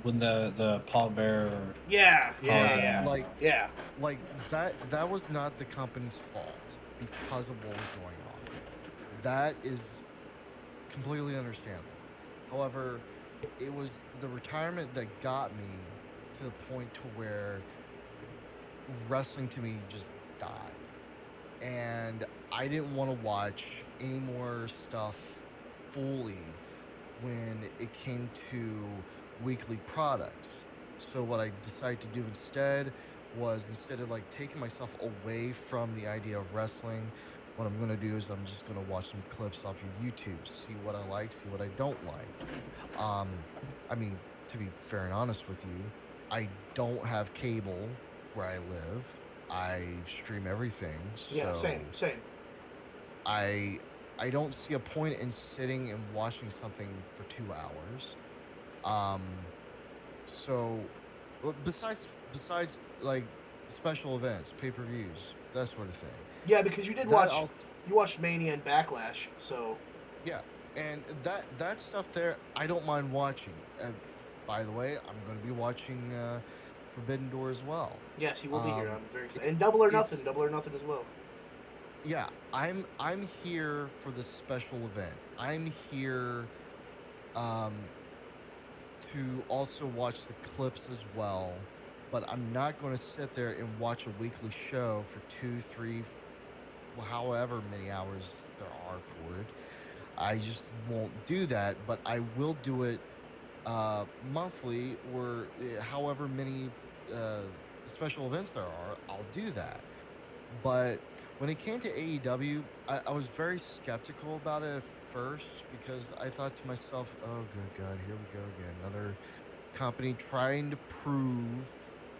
Speaker 2: when the Paul Bearer.
Speaker 1: Yeah.
Speaker 4: Like that was not the company's fault because of what was going on. That is completely understandable. However, it was the retirement that got me to the point to where wrestling to me just died. And I didn't want to watch any more stuff fully when it came to weekly products. So what I decided to do instead was, instead of like taking myself away from the idea of wrestling, what I'm going to do is I'm just going to watch some clips off of YouTube, see what I like, see what I don't like. I mean, to be fair and honest with you, I don't have cable where I live. I stream everything.
Speaker 1: Yeah,
Speaker 4: So
Speaker 1: same.
Speaker 4: I don't see a point in sitting and watching something for 2 hours. So well, besides like special events, pay-per-views, that sort of thing.
Speaker 1: Yeah, because you did
Speaker 4: That
Speaker 1: watch.
Speaker 4: I'll-
Speaker 1: You watched Mania and Backlash, so
Speaker 4: yeah, and that stuff there, I don't mind watching. By the way, I'm going to be watching Forbidden Door as well.
Speaker 1: yes, he will be here.
Speaker 4: Um,
Speaker 1: I'm very excited. And Double or Nothing,
Speaker 4: it's-
Speaker 1: Double or Nothing as well.
Speaker 4: Yeah, I'm here for this special event. I'm here to also watch the clips as well, but I'm not going to sit there and watch a weekly show for 2, 3, however many hours there are for it. I just won't do that, but I will do it monthly, or however many special events there are. I'll do that. But when it came to AEW, I was very skeptical about it at first, because I thought to myself, oh, good God, here we go again. Another company trying to prove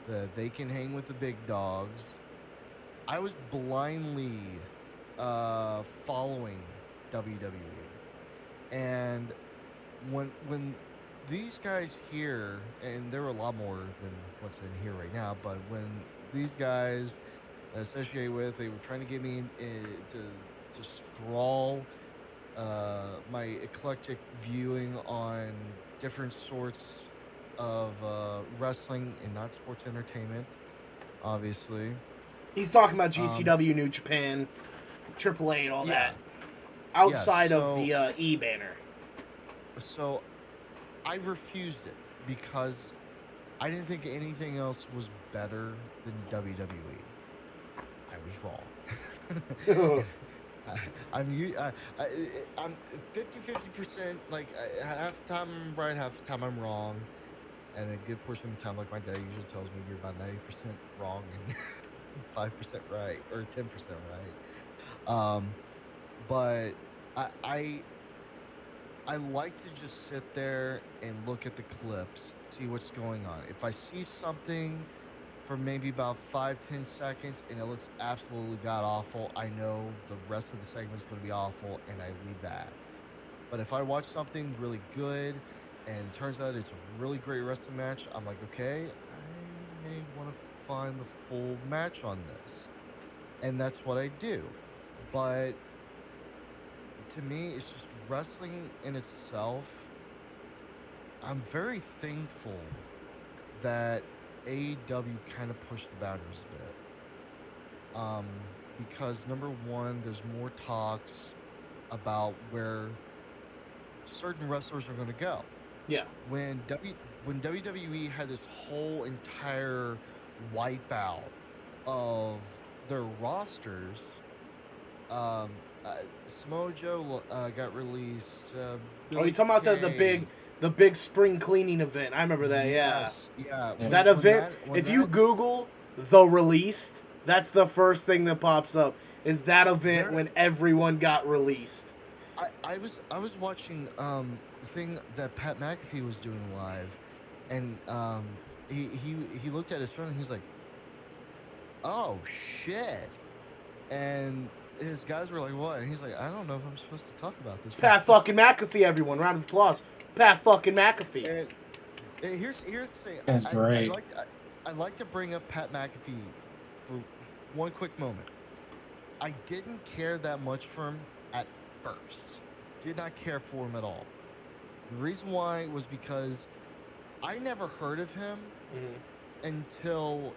Speaker 4: that they can hang with the big dogs. I was blindly following WWE. And when these guys here, and there were a lot more than what's in here right now, but when these guys I associate with, they were trying to get me to sprawl my eclectic viewing on different sorts of wrestling and not sports entertainment, obviously.
Speaker 1: He's talking about GCW, New Japan, AAA, and all
Speaker 4: Yeah.
Speaker 1: that. Outside
Speaker 4: so-
Speaker 1: of the E banner.
Speaker 4: So I refused it because I didn't think anything else was better than WWE. I was wrong. I'm 50-50%. Like half the time I'm right, half the time I'm wrong, and a good portion of the time, like my dad usually tells me, you're about 90% wrong and 5% right, or 10% right. But I like to just sit there and look at the clips, see what's going on. If I see something for maybe about 5-10 seconds and it looks absolutely god awful, I know the rest of the segment is going to be awful, and I leave that. But if I watch something really good and it turns out it's a really great wrestling match, I'm like, okay, I may want to find the full match on this. And that's what I do. But to me, it's just wrestling in itself. I'm very thankful that AEW kind of pushed the boundaries a bit. Because number one, there's more talks about where certain wrestlers are going to go.
Speaker 1: Yeah.
Speaker 4: When WWE had this whole entire wipeout of their rosters, Samoa Joe got released.
Speaker 1: Oh,
Speaker 4: Billy
Speaker 1: you talking about
Speaker 4: Kay.
Speaker 1: the big spring cleaning event? I remember that.
Speaker 4: Yes, yeah.
Speaker 2: Yeah.
Speaker 4: When-
Speaker 1: That
Speaker 4: when
Speaker 1: event.
Speaker 4: when
Speaker 1: If you Google the released, that's the first thing that pops up. Is that event
Speaker 4: There-
Speaker 1: when everyone got released?
Speaker 4: I was watching the thing that Pat McAfee was doing live, and he looked at his phone and he's like, "Oh shit!" And his guys were like, "What?" And he's like, "I don't know if I'm supposed to talk about this."
Speaker 1: Pat fucking McAfee, everyone. Round of applause. Pat fucking McAfee.
Speaker 4: And here's the thing.
Speaker 2: That's great.
Speaker 4: I'd like to bring up Pat McAfee for one quick moment. I didn't care that much for him at first. Did not care for him at all. The reason why was because I never heard of him until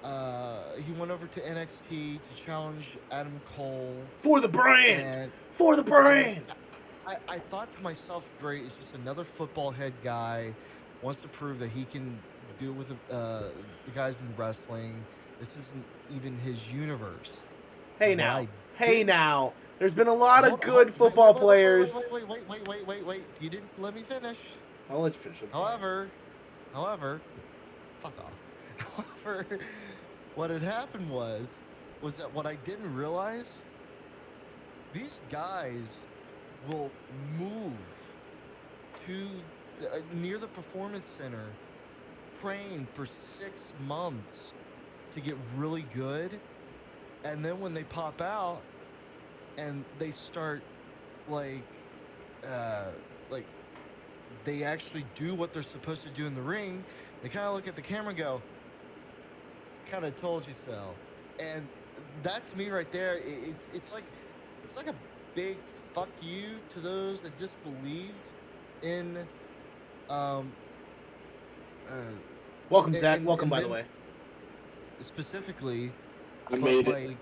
Speaker 4: he went over to NXT to challenge Adam Cole.
Speaker 1: For the brand.
Speaker 4: And
Speaker 1: For the brand.
Speaker 4: I thought to myself, great, it's just another football head guy, wants to prove that he can do it with the guys in wrestling. This isn't even his universe.
Speaker 1: Hey
Speaker 4: What
Speaker 1: now.
Speaker 4: I
Speaker 1: Hey
Speaker 4: did-
Speaker 1: now. There's been a lot of
Speaker 4: Hold-
Speaker 1: good
Speaker 4: hold- wait,
Speaker 1: football
Speaker 4: wait,
Speaker 1: players.
Speaker 4: Wait. You didn't let me finish.
Speaker 1: I'll let you finish. I'm sorry.
Speaker 4: However, fuck off. However, what had happened was that what I didn't realize, these guys will move to near the performance center, train for 6 months to get really good, and then when they pop out and they start like they actually do what they're supposed to do in the ring, they kind of look at the camera and go, kind of told you so. And that to me right there, it's like a big fuck you to those that disbelieved in
Speaker 1: Welcome, Zach.
Speaker 4: and-
Speaker 1: Welcome,
Speaker 4: and
Speaker 1: by the
Speaker 4: then
Speaker 1: way.
Speaker 4: specifically,
Speaker 2: I
Speaker 4: but
Speaker 2: made it.
Speaker 4: like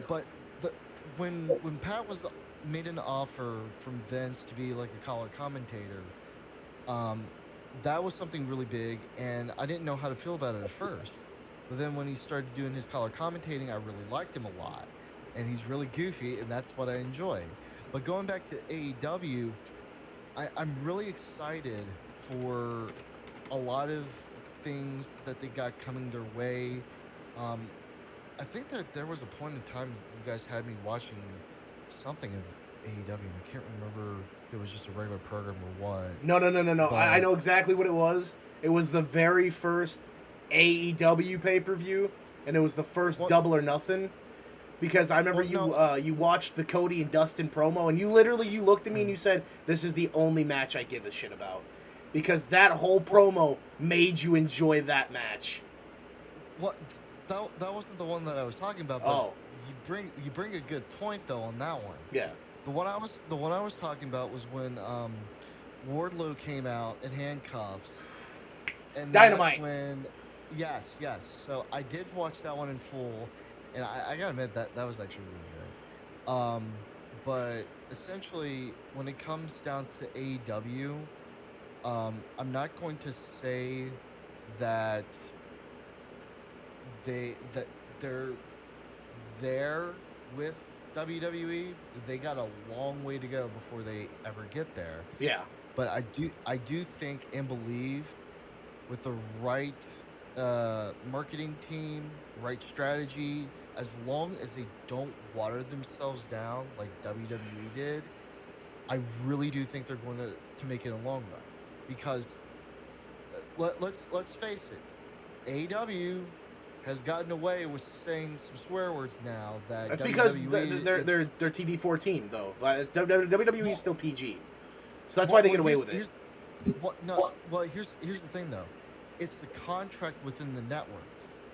Speaker 4: but when Pat was made an offer from Vince to be like a color commentator, that was something really big, and I didn't know how to feel about it at first. But then when he started doing his color commentating, I really liked him a lot, and he's really goofy, and that's what I enjoy. But going back to AEW, I'm really excited for a lot of things that they got coming their way. I think that there was a point in time you guys had me watching something of AEW, and I can't remember if it was just a regular program or what.
Speaker 1: No. I
Speaker 4: But-
Speaker 1: know exactly what it was. It was the very first AEW pay-per-view, and it was the first
Speaker 4: What-
Speaker 1: Double or Nothing. Because I remember
Speaker 4: Well,
Speaker 1: you watched the Cody and Dustin promo, and you looked at me and
Speaker 4: Mm.
Speaker 1: you said, "This is the only match I give a shit about," because that whole promo made you enjoy that match.
Speaker 4: What? That wasn't the one that I was talking about. But
Speaker 1: Oh.
Speaker 4: you bring a good point though on that one.
Speaker 1: Yeah.
Speaker 4: The one I was talking about was when Wardlow came out in handcuffs, and
Speaker 1: Dynamite.
Speaker 4: That's when, yes. So I did watch that one in full, and I gotta admit that was actually really good. But essentially, when it comes down to AEW, I'm not going to say that they're there with WWE. They got a long way to go before they ever get there.
Speaker 1: Yeah.
Speaker 4: But I do think and believe with the right marketing team, right strategy, as long as they don't water themselves down like WWE did, I really do think they're going to make it a long run. Because let's face it, AEW has gotten away with saying some swear words now that
Speaker 1: That's because
Speaker 4: WWE
Speaker 1: they're TV-14 though. WWE is still PG, so that's why they get away with it.
Speaker 4: Here's the thing though, it's the contract within the network.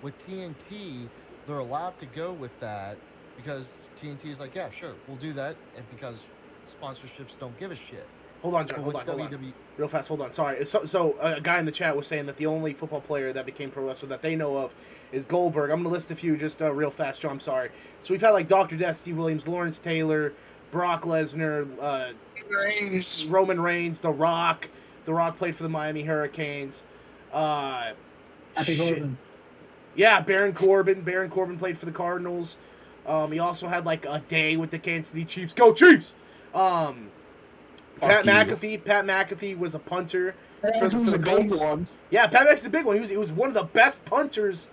Speaker 4: With TNT, they're allowed to go with that because TNT is like, yeah, sure, we'll do that, and because sponsorships don't give a shit.
Speaker 1: Hold on, John.
Speaker 4: But
Speaker 1: Hold
Speaker 4: with
Speaker 1: on.
Speaker 4: WWE
Speaker 1: Real fast. Hold on. Sorry. So a guy in the chat was saying that the only football player that became pro wrestler that they know of is Goldberg. I'm gonna list a few just real fast, John. I'm sorry. So we've had like Dr. Death, Steve Williams, Lawrence Taylor, Brock Lesnar, Roman Reigns, The Rock. The Rock played for the Miami Hurricanes.
Speaker 2: Happy
Speaker 1: shit.
Speaker 2: Corbin.
Speaker 1: Yeah, Baron Corbin. Baron Corbin played for the Cardinals. He also had like a day with the Kansas City Chiefs. Go Chiefs! Pat McAfee was a punter for the Colts.
Speaker 2: one.
Speaker 1: Yeah, Pat McAfee's a big one. He was one of the best punters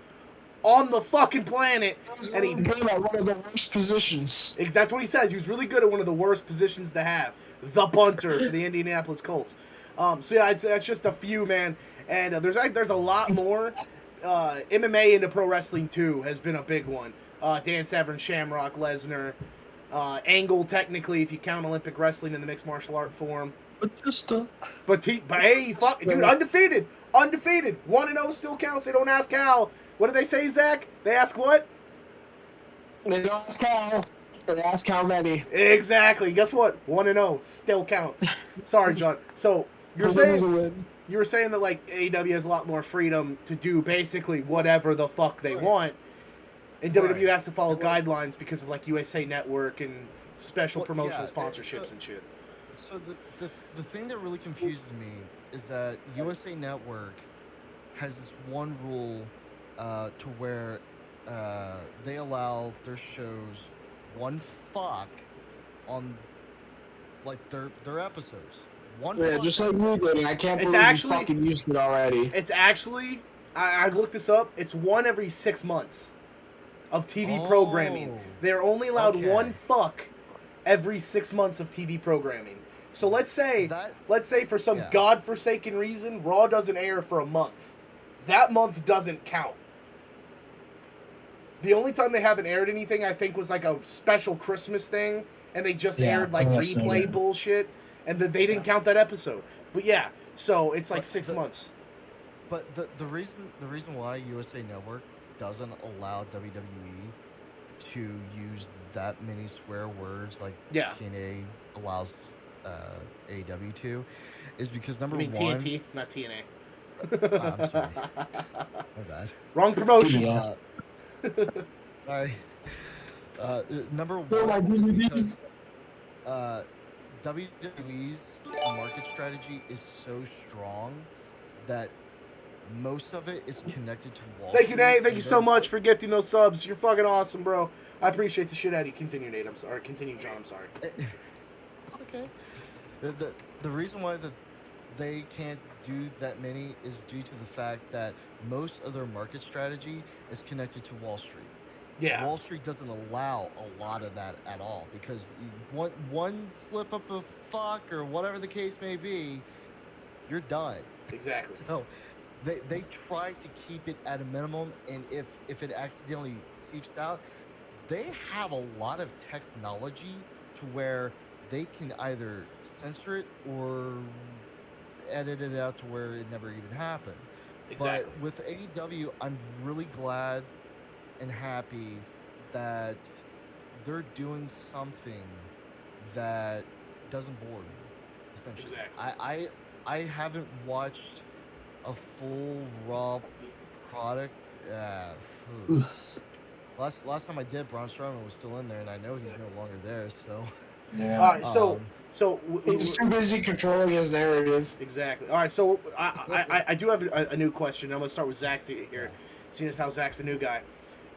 Speaker 1: on the fucking planet, and he
Speaker 2: good at one of the worst positions.
Speaker 1: that's what he says. He was really good at one of the worst positions to have, the punter for the Indianapolis Colts. So yeah, it's just a few, man, and there's a lot more. MMA into pro wrestling too has been a big one. Dan Severn, Shamrock, Lesnar, Angle technically if you count Olympic wrestling in the mixed martial art form.
Speaker 2: But just
Speaker 1: But hey, fuck, dude, undefeated. 1-0 still counts. They don't ask how. What do they say, Zach? They ask what?
Speaker 2: they don't ask how. They ask how many.
Speaker 1: Exactly. Guess what? 1-0 still counts. Sorry, John. So you were saying that like AEW has a lot more freedom to do basically whatever the fuck they want, and WWE has to follow guidelines because of like USA Network and special promotional sponsorships and shit.
Speaker 4: So the thing that really confuses me is that USA Network has this one rule to where they allow their shows one fuck on like their episodes. One
Speaker 6: Yeah,
Speaker 4: fuck.
Speaker 6: just like
Speaker 4: That's
Speaker 6: you
Speaker 4: it.
Speaker 6: did. And I can't
Speaker 1: It's
Speaker 6: believe
Speaker 1: actually-
Speaker 6: you fucking used it already.
Speaker 1: It's actually, I looked this up. It's one every 6 months of TV programming.
Speaker 4: Oh,
Speaker 1: They're only allowed
Speaker 4: okay.
Speaker 1: one fuck every 6 months of TV programming. So let's say for some
Speaker 4: yeah.
Speaker 1: godforsaken reason, Raw doesn't air for a month. That month doesn't count. The only time they haven't aired anything, I think, was like a special Christmas thing, and they just
Speaker 2: Yeah,
Speaker 1: aired like
Speaker 2: I think that's
Speaker 1: replay
Speaker 2: right.
Speaker 1: bullshit, and they didn't count that episode. But yeah, so it's like
Speaker 4: But
Speaker 1: 6 months.
Speaker 4: But the reason why USA Network doesn't allow WWE to use that many swear words like
Speaker 1: Yeah.
Speaker 4: TNA allows AEW to is because
Speaker 1: I
Speaker 4: number
Speaker 1: mean
Speaker 4: one.
Speaker 1: TNT, not TNA.
Speaker 4: I'm sorry. My bad.
Speaker 1: Wrong promotion.
Speaker 2: Yeah.
Speaker 4: Sorry. Number
Speaker 6: Oh, my
Speaker 4: one is
Speaker 6: DVDs.
Speaker 4: because WWE's market strategy is so strong that most of it is connected to Wall
Speaker 1: Thank you,
Speaker 4: Street,
Speaker 1: Nate. Thank
Speaker 4: and
Speaker 1: you so much for gifting those subs. You're fucking awesome, bro. I appreciate the shit out of you. Continue, Nate. I'm sorry. Continue, John. I'm sorry.
Speaker 4: It's okay. The reason why they can't do that many is due to the fact that most of their market strategy is connected to Wall Street.
Speaker 1: Yeah.
Speaker 4: Wall Street doesn't allow a lot of that at all because one slip up of fuck or whatever the case may be, you're done.
Speaker 1: Exactly.
Speaker 4: So they try to keep it at a minimum, and if it accidentally seeps out, they have a lot of technology to where they can either censor it or edit it out to where it never even happened.
Speaker 1: Exactly.
Speaker 4: But with AEW, I'm really glad and happy that they're doing something that doesn't bore me. Essentially,
Speaker 1: Exactly.
Speaker 4: I haven't watched a full Raw product. Last time I did, Braun Strowman was still in there, and I know he's no longer there. So
Speaker 2: Yeah.
Speaker 1: All right. So
Speaker 6: He's too busy controlling his narrative.
Speaker 1: exactly. All right. So I do have a new question. I'm gonna start with Zach here, seeing as how Zach's the new guy.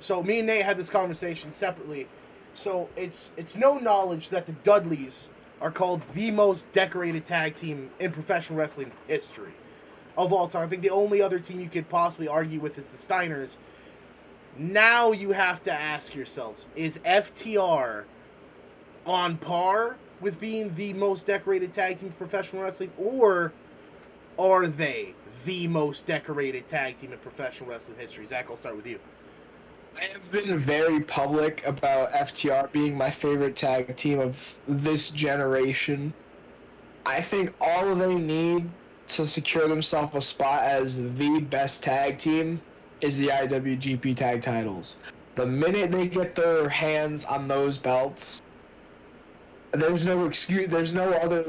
Speaker 1: So me and Nate had this conversation separately. So it's no knowledge that the Dudleys are called the most decorated tag team in professional wrestling history of all time. I think the only other team you could possibly argue with is the Steiners. Now you have to ask yourselves, is FTR on par with being the most decorated tag team in professional wrestling, or are they the most decorated tag team in professional wrestling history? Zach, I'll start with you.
Speaker 6: I have been very public about FTR being my favorite tag team of this generation. I think all they need to secure themselves a spot as the best tag team is the IWGP tag titles. The minute they get their hands on those belts, there's no excuse, there's no other,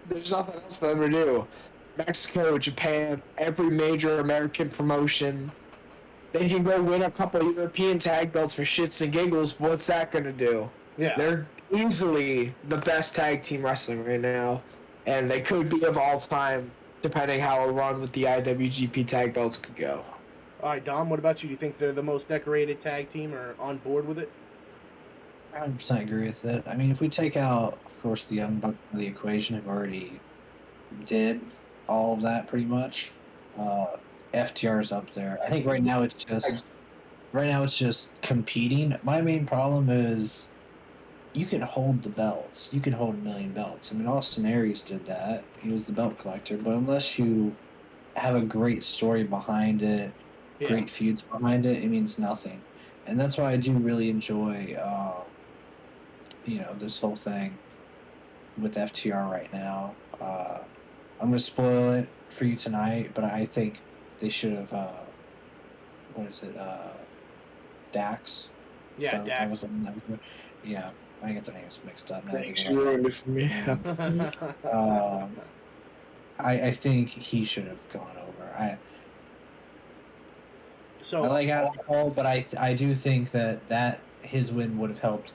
Speaker 6: there's nothing else for them to do. Mexico, Japan, every major American promotion, they can go win a couple European tag belts for shits and giggles. What's that going to do?
Speaker 1: Yeah.
Speaker 6: They're easily the best tag team wrestling right now, and they could be of all time, depending how a run with the IWGP tag belts could go.
Speaker 1: All right, Dom, what about you? Do you think they're the most decorated tag team or on board with it?
Speaker 2: 100% agree with it. I mean, if we take out, of course, the Young Bucks of the equation, have already did all of that pretty much. FTR is up there. I think right now it's just competing. My main problem is you can hold the belts. You can hold 1 million belts. I mean, Austin Aries did that. He was the belt collector. But unless you have a great story behind it, great feuds behind it, it means nothing. And that's why I do really enjoy, this whole thing with FTR right now. I'm going to spoil it for you tonight, but I think they should have, Dax?
Speaker 1: Yeah, Dax.
Speaker 2: Yeah, I get the names mixed up now.
Speaker 6: Thanks, you ruined it for me.
Speaker 2: I think he should have gone over. I like Adam Cole, but I do think that his win would have helped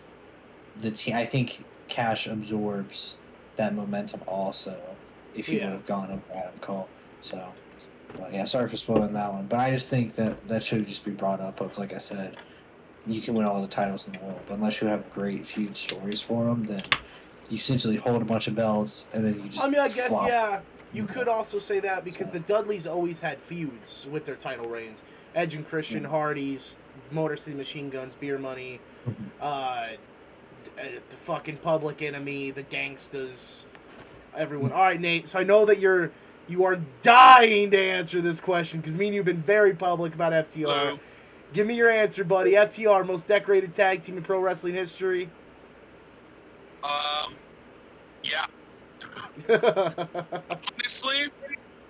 Speaker 2: the team. I think Cash absorbs that momentum also if he would have gone over Adam Cole. So Well, yeah, sorry for spoiling that one, but I just think that should just be brought up. Of like I said, you can win all the titles in the world, but unless you have great feud stories for them, then you essentially hold a bunch of belts and then you just.
Speaker 1: I mean, I guess
Speaker 2: flop.
Speaker 1: yeah. You could also say that because the Dudleys always had feuds with their title reigns. Edge and Christian,
Speaker 2: Yeah.
Speaker 1: Hardy's, Motor City Machine Guns, Beer Money,
Speaker 2: Mhm.
Speaker 1: the fucking Public Enemy, the Gangstas, everyone. All right, Nate. So I know that you are dying to answer this question because me and you've been very public about FTR.
Speaker 3: Lou.
Speaker 1: Give me your answer, buddy. FTR, most decorated tag team in pro wrestling history.
Speaker 3: Yeah. Honestly,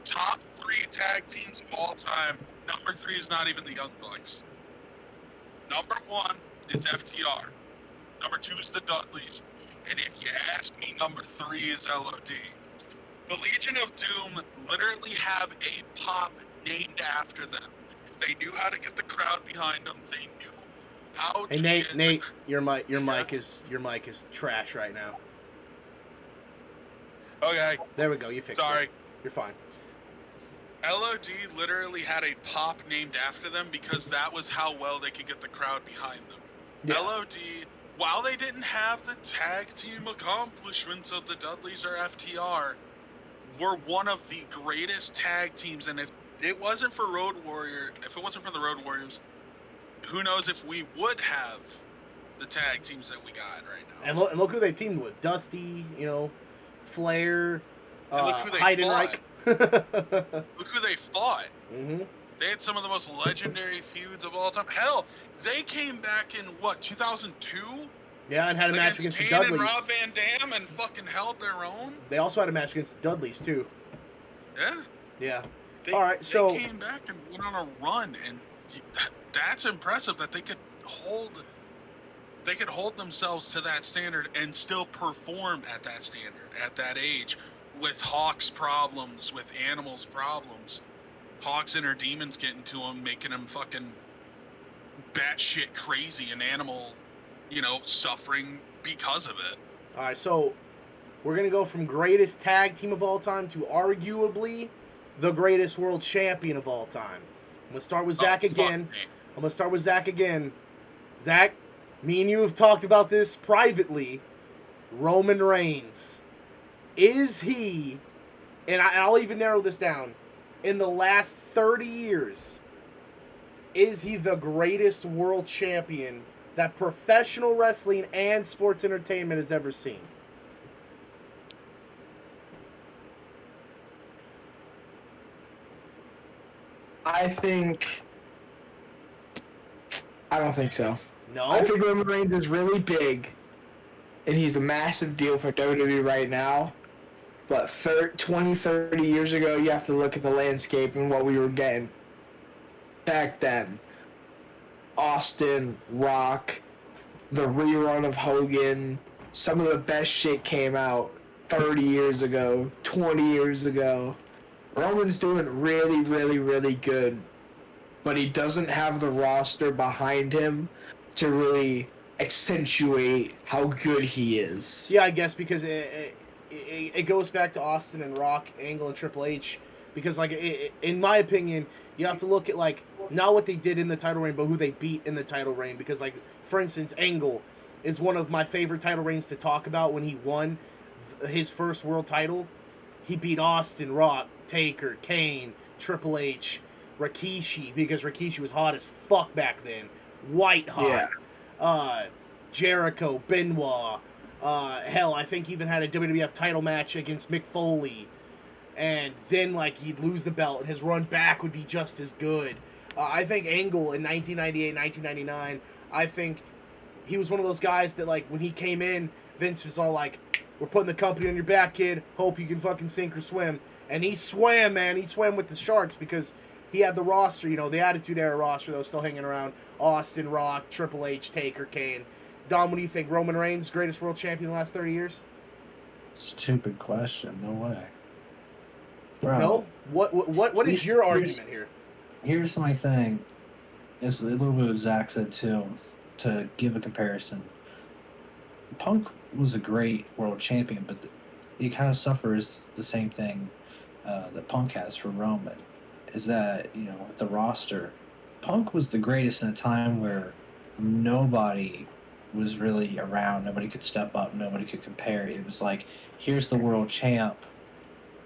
Speaker 3: top 3 tag teams of all time. Number 3 is not even the Young Bucks. Number 1 is FTR. Number 2 is the Dudleys. And if you ask me, number 3 is LOD. The Legion of Doom literally have a pop named after them. They knew how to get the crowd behind them. They knew how
Speaker 1: Hey
Speaker 3: to
Speaker 1: Nate,
Speaker 3: get
Speaker 1: Nate, your mic
Speaker 3: Yeah.
Speaker 1: your mic is trash right now.
Speaker 3: Okay,
Speaker 1: There we go. You fixed
Speaker 3: sorry.
Speaker 1: it. You're fine.
Speaker 3: LOD literally had a pop named after them because that was how well they could get the crowd behind them.
Speaker 1: Yeah.
Speaker 3: LOD, while they didn't have the tag team accomplishments of the Dudleys or FTR, were one of the greatest tag teams. And if it wasn't for the Road Warriors, who knows if we would have the tag teams that we got right now.
Speaker 1: And look who they've teamed with: Dusty, Flair,
Speaker 3: And look who they
Speaker 1: Heidenreich.
Speaker 3: Look who they fought.
Speaker 1: Mm-hmm.
Speaker 3: They had some of the most legendary feuds of all time. Hell, they came back in 2002
Speaker 1: Yeah, and had a match against the
Speaker 3: Kane and
Speaker 1: Dudleys.
Speaker 3: Rob Van Dam and fucking held their own.
Speaker 1: They also had a match against the Dudleys too.
Speaker 3: Yeah.
Speaker 1: Yeah.
Speaker 3: They,
Speaker 1: All right, so-
Speaker 3: they came back and went on a run, and that's impressive that they could hold themselves to that standard and still perform at that standard at that age, with Hawk's problems, with Animal's problems, Hawk's inner demons getting to him, making him fucking batshit crazy, and Animal, suffering because of it.
Speaker 1: All right, so we're gonna go from greatest tag team of all time to arguably the greatest world champion of all time. I'm gonna start with Zach
Speaker 3: Oh, fuck
Speaker 1: again.
Speaker 3: me.
Speaker 1: I'm gonna start with Zach again. Zach, me and you have talked about this privately. Roman Reigns. Is he, and I'll even narrow this down, in the last 30 years, is he the greatest world champion that professional wrestling and sports entertainment has ever seen?
Speaker 6: I don't think so.
Speaker 1: No?
Speaker 6: I think Roman Reigns is really big, and he's a massive deal for WWE right now. But 20, 30 years ago, you have to look at the landscape and what we were getting back then. Austin, Rock, the rerun of Hogan, some of the best shit came out 30 years ago, 20 years ago. Roman's doing really, really, really good, but he doesn't have the roster behind him to really accentuate how good he is.
Speaker 1: Yeah, I guess because it goes back to Austin and Rock, Angle and Triple H. Because, in my opinion, you have to look at, not what they did in the title reign, but who they beat in the title reign. Because, for instance, Angle is one of my favorite title reigns to talk about. When he won his first world title, he beat Austin, Rock, Taker, Kane, Triple H, Rikishi, because Rikishi was hot as fuck back then. White hot.
Speaker 6: Yeah.
Speaker 1: Jericho, Benoit. Hell, I think he even had a WWF title match against Mick Foley. And then, he'd lose the belt, and his run back would be just as good. I think Angle in 1998, 1999, I think he was one of those guys that, when he came in, Vince was all like, we're putting the company on your back, kid. Hope you can fucking sink or swim. And he swam, man. He swam with the Sharks because he had the roster, the Attitude Era roster that was still hanging around. Austin, Rock, Triple H, Taker, Kane. Dom, what do you think? Roman Reigns, greatest world champion in the last 30 years?
Speaker 2: Stupid question. No way. Bro,
Speaker 1: No? What is your
Speaker 2: Here's-
Speaker 1: argument here?
Speaker 2: Here's my thing. It's a little bit what Zach said too, to give a comparison. Punk was a great world champion, but he kind of suffers the same thing that Punk has for Roman. is that, the roster, Punk was the greatest in a time where nobody was really around. Nobody could step up. Nobody could compare. It was like, here's the world champ,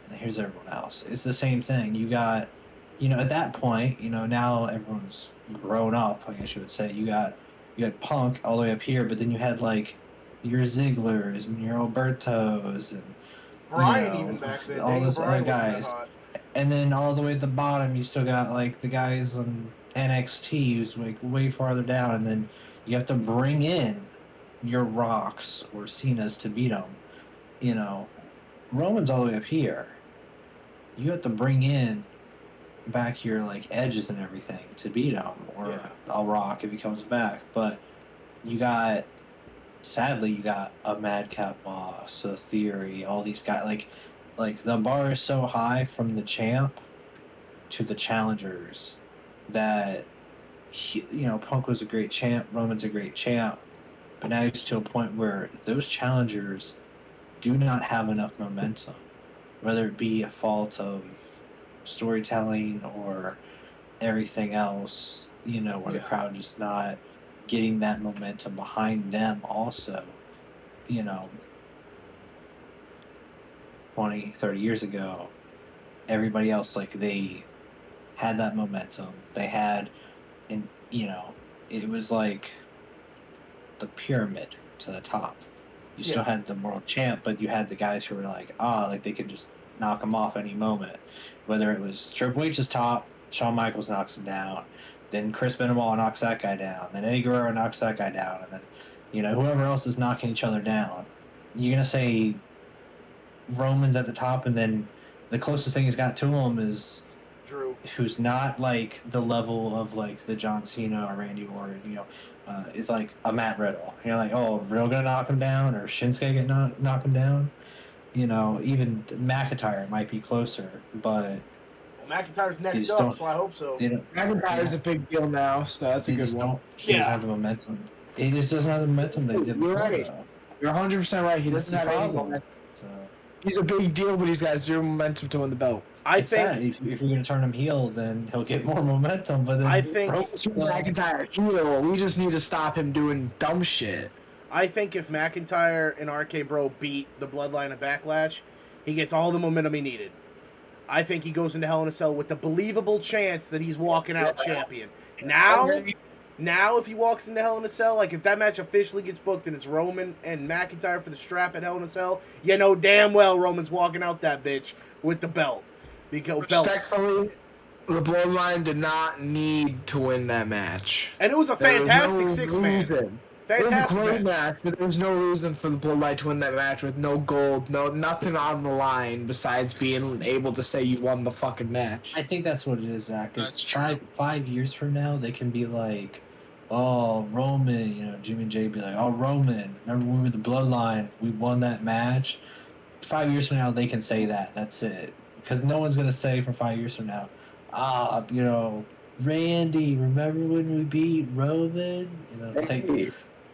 Speaker 2: and here's everyone else. It's the same thing. You got, at that point, now everyone's grown up, I guess you would say. You had Punk all the way up here, but then you had like your Ziglers and your Albertos and
Speaker 1: Bryan even back then.
Speaker 2: all
Speaker 1: Daniel
Speaker 2: those other
Speaker 1: Bryan wasn't that
Speaker 2: guys.
Speaker 1: hot.
Speaker 2: And then all the way at the bottom, you still got like the guys on NXT who's like way farther down, and then you have to bring in your Rocks or Cenas to beat them. Roman's all the way up here. You have to bring in back your like edges and everything to beat him, or a Rock if he comes back. But sadly, you got a Madcap Moss, a Theory, all these guys. Like the bar is so high from the champ to the challengers that Punk was a great champ, Roman's a great champ, but now he's to a point where those challengers do not have enough momentum, whether it be a fault of storytelling or everything else, where the crowd just not getting that momentum behind them also. 20, 30 years ago, everybody else, like, they had that momentum. They had, and it was like the pyramid to the top. You still had the world champ, but you had the guys who were like, they could just knock him off any moment. Whether it was Triple H's top, Shawn Michaels knocks him down, then Chris Benoit knocks that guy down, then Eddie Guerrero knocks that guy down, and then, whoever else is knocking each other down. You're going to say Roman's at the top, and then the closest thing he's got to him is
Speaker 1: Drew,
Speaker 2: who's not like the level of like the John Cena or Randy Orton, is like a Matt Riddle. Like, Riddle gonna knock him down, or Shinsuke knock him down. Even McIntyre might be closer, but
Speaker 1: McIntyre's next up, so I hope so.
Speaker 6: McIntyre's a big deal now, so that's a good one.
Speaker 2: He doesn't have the momentum. He just doesn't have the momentum they did before.
Speaker 6: Right.
Speaker 2: Though.
Speaker 6: You're 100% right. He doesn't have any momentum.
Speaker 2: So.
Speaker 6: He's a big deal, but he's got zero momentum to win the belt.
Speaker 1: I think
Speaker 2: if you're going to turn him heel, then he'll get more momentum. But then
Speaker 1: I think
Speaker 6: McIntyre heel. We just need to stop him doing dumb shit.
Speaker 1: I think if McIntyre and RK Bro beat the Bloodline of Backlash, he gets all the momentum he needed. I think he goes into Hell in a Cell with the believable chance that he's walking out champion. Now, if he walks into Hell in a Cell, like if that match officially gets booked and it's Roman and McIntyre for the strap at Hell in a Cell, you know damn well Roman's walking out that bitch with the belt. Because
Speaker 6: respectfully, the Bloodline did not need to win that match.
Speaker 1: And it was a fantastic six-man. Fantastic
Speaker 6: it was a great match, but there was no reason for the Bloodline to win that match with no gold, nothing on the line besides being able to say you won the fucking match.
Speaker 2: I think that's what it is, Zach. Because 5 years from now, they can be like, Roman, Jimmy and Jay be like, Roman, remember when we were the Bloodline, we won that match? 5 years from now, they can say that. That's it. Because no one's going to say from 5 years from now, Randy, remember when we beat Roman?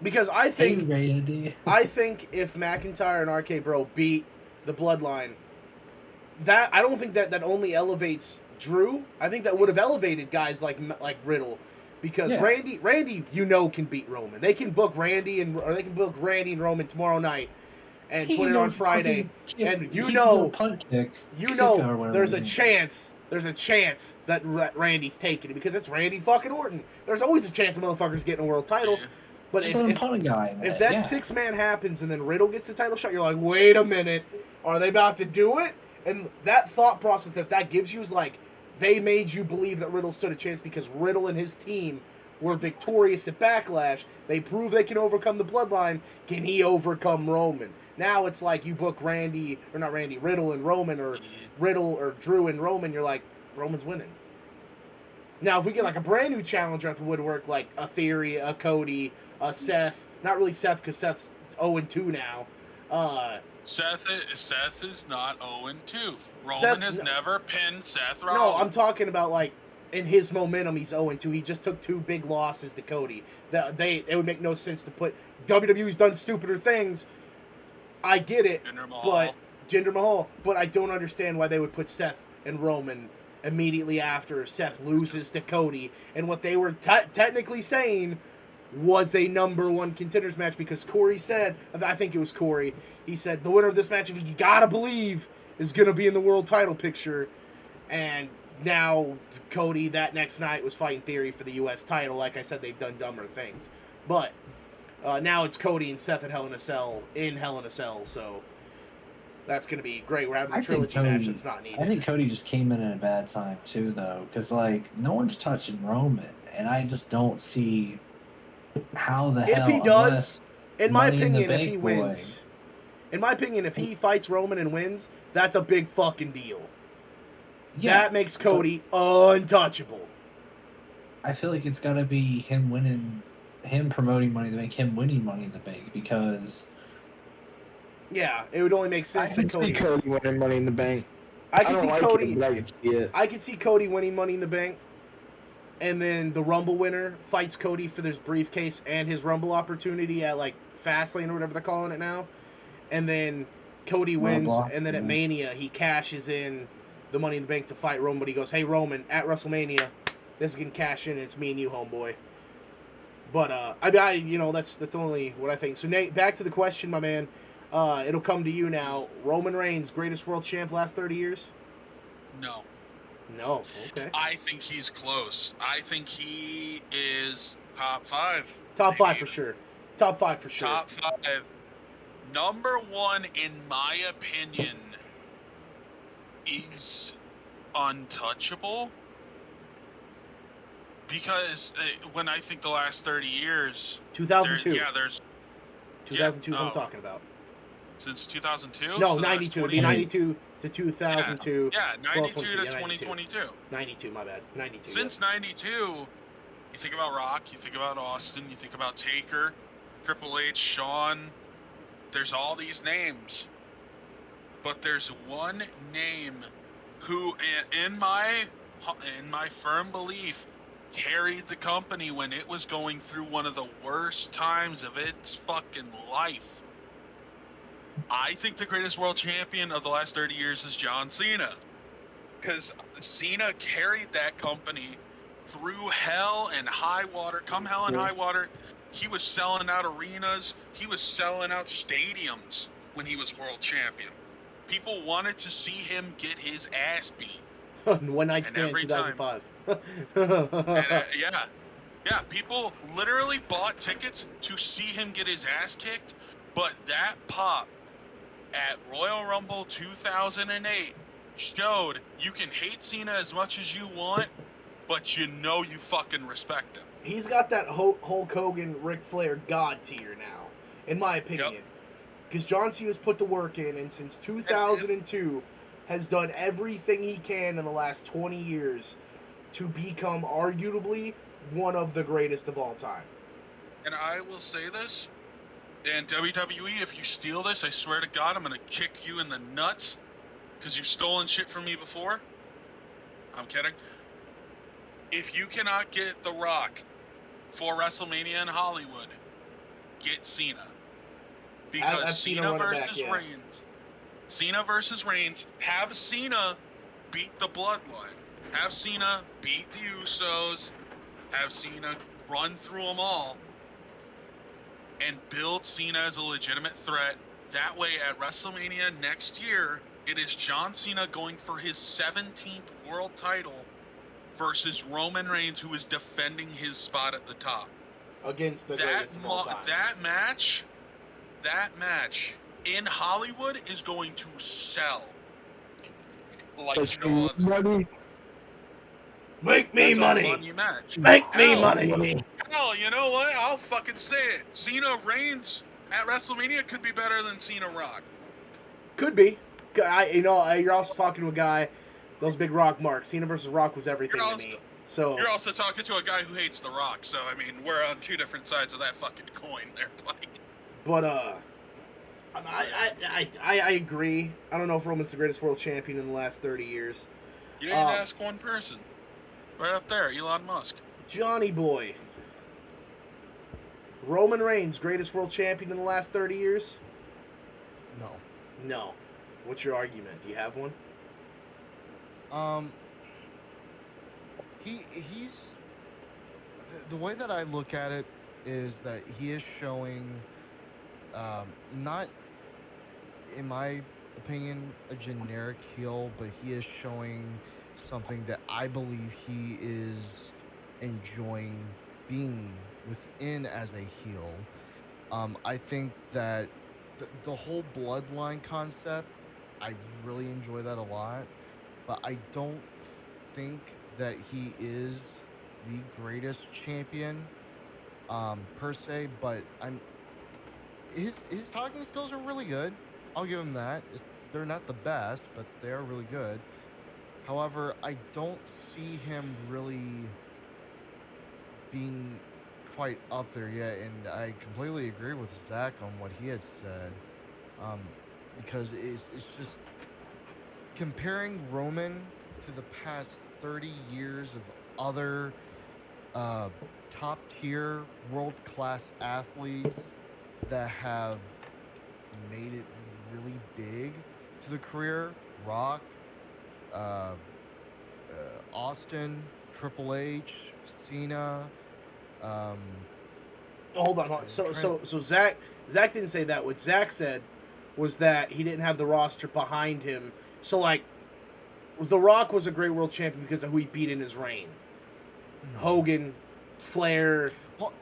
Speaker 1: Because I think,
Speaker 2: Randy.
Speaker 1: I think if McIntyre and RK Bro beat the Bloodline, I don't think that only elevates Drew. I think that would have elevated guys like Riddle, because Randy, can beat Roman. They can book Randy and Roman tomorrow night, and put it on Friday, and there's a chance. There's a chance that Randy's taking it because it's Randy fucking Orton. There's always a chance the motherfucker's getting a world title. But if that 6-man happens and then Riddle gets the title shot, you're like, wait a minute, are they about to do it? And that thought process that gives you is like, they made you believe that Riddle stood a chance because Riddle and his team were victorious at Backlash. They prove they can overcome the Bloodline. Can he overcome Roman? Now it's like you book Riddle and Roman, or Riddle or Drew and Roman, you're like, Roman's winning. Now, if we get like a brand new challenger at the woodwork, like a Theory, a Cody, a Seth, not really Seth because Seth's 0-2 now.
Speaker 3: Seth is not 0-2. Roman has never pinned Seth Rollins.
Speaker 1: No, I'm talking about like in his momentum, he's 0-2. He just took 2 big losses to Cody. It would make no sense to put WWE's done stupider things. I get it, but Jinder Mahal. But I don't understand why they would put Seth and Roman immediately after Seth loses to Cody, and what they were technically saying was a number one contenders match, because Corey said, I think it was Corey, he said the winner of this match, if you gotta believe, is gonna be in the world title picture. And now Cody that next night was fighting Theory for the U.S. title. Like I said, they've done dumber things, but now it's Cody and Seth at Hell in a Cell, so that's going to be great. We're having a trilogy match that's not needed.
Speaker 2: I think Cody just came in at a bad time too, though, because like no one's touching Roman, and I just don't see how the hell.
Speaker 1: If he does, in my opinion, if he wins, in my opinion, if he fights Roman and wins, that's a big fucking deal. Yeah, that makes Cody untouchable.
Speaker 2: I feel like it's got to be him winning, him promoting Money in the Bank, him winning Money in the Bank, because.
Speaker 1: Yeah, it would only make sense.
Speaker 6: I could see Cody winning Money in the Bank.
Speaker 1: I could see Cody.
Speaker 6: I could see it.
Speaker 1: I could see Cody winning Money in the Bank, and then the Rumble winner fights Cody for this briefcase and his Rumble opportunity at like Fastlane or whatever they're calling it now, and then Cody wins, and then at Mania he cashes in the Money in the Bank to fight Roman. But he goes, "Hey Roman, at WrestleMania, this is gonna cash in. It's me and you, homeboy." But that's only what I think. So Nate, back to the question, my man. It'll come to you now. Roman Reigns, greatest world champ last 30 years?
Speaker 3: No.
Speaker 1: No, okay.
Speaker 3: I think he's close. I think he is top 5.
Speaker 1: Top 5 for sure. Top 5 for sure.
Speaker 3: Top 5. Number 1, in my opinion, is untouchable. Because when I think the last 30 years...
Speaker 1: 2002.
Speaker 3: There's...
Speaker 1: 2002 is what I'm talking about.
Speaker 3: Since 2002?
Speaker 1: No, so 92. It'd be 92 to 2002.
Speaker 3: Yeah, 92 to 2022.
Speaker 1: 92, my bad. 92.
Speaker 3: Since 92, you think about Rock, you think about Austin, you think about Taker, Triple H, Shawn. There's all these names. But there's one name who, in my firm belief, carried the company when it was going through one of the worst times of its fucking life. I think the greatest world champion of the last 30 years is John Cena. Because Cena carried that company through hell and high water. Come hell and high water, he was selling out arenas. He was selling out stadiums when he was world champion. People wanted to see him get his ass beat.
Speaker 1: One night stand, 2005.
Speaker 3: Yeah, people literally bought tickets to see him get his ass kicked. But that pop at Royal Rumble 2008 showed you can hate Cena as much as you want, but you know you fucking respect him.
Speaker 1: He's got that Hulk Hogan, Ric Flair god tier now, in my opinion. Because John Cena's put the work in, and since 2002 has done everything he can in the last 20 years to become arguably one of the greatest of all time.
Speaker 3: And I will say this, and WWE, if you steal this, I swear to God, I'm going to kick you in the nuts because you've stolen shit from me before. I'm kidding. If you cannot get The Rock for WrestleMania in Hollywood, get Cena. Because Cena versus Reigns. Cena versus Reigns. Have Cena beat the Bloodline. Have Cena beat the Usos. Have Cena run through them all. And build Cena as a legitimate threat. That way, at WrestleMania next year, it is John Cena going for his 17th world title versus Roman Reigns, who is defending his spot at the top.
Speaker 1: Against the greatest of all time.
Speaker 3: That match in Hollywood is going to sell like no other.
Speaker 6: Money.
Speaker 1: Make me money.
Speaker 3: Make
Speaker 1: me money.
Speaker 3: Hell, you know what? I'll fucking say it. Cena Reigns at WrestleMania could be better than Cena Rock.
Speaker 1: Could be. You're also talking to a guy. Those big Rock marks. Cena versus Rock was everything to me. So
Speaker 3: you're also talking to a guy who hates The Rock. So I mean, we're on two different sides of that fucking coin there, buddy.
Speaker 1: But I agree. I don't know if Roman's the greatest world champion in the last 30 years.
Speaker 3: You didn't ask one person. Right up there, Elon Musk.
Speaker 1: Johnny boy. Roman Reigns, greatest world champion in the last 30 years?
Speaker 4: No.
Speaker 1: What's your argument? Do you have one?
Speaker 4: he's the way that I look at it is that he is showing, not in my opinion a generic heel, but he is showing something that I believe he is enjoying being within as a heel. I think that the whole bloodline concept, I really enjoy that a lot, but I don't think that he is the greatest champion, per se. But his talking skills are really good. I'll give him that. They're not the best, but they are really good. However, I don't see him really being quite up there yet, and I completely agree with Zach on what he had said, because it's just comparing Roman to the past 30 years of other top tier world class athletes that have made it really big to the career. Rock, Austin, Triple H, Cena.
Speaker 1: Hold on. So Zach didn't say that. What Zach said was that he didn't have the roster behind him. So like, The Rock was a great world champion because of who he beat in his reign. Hogan, Flair,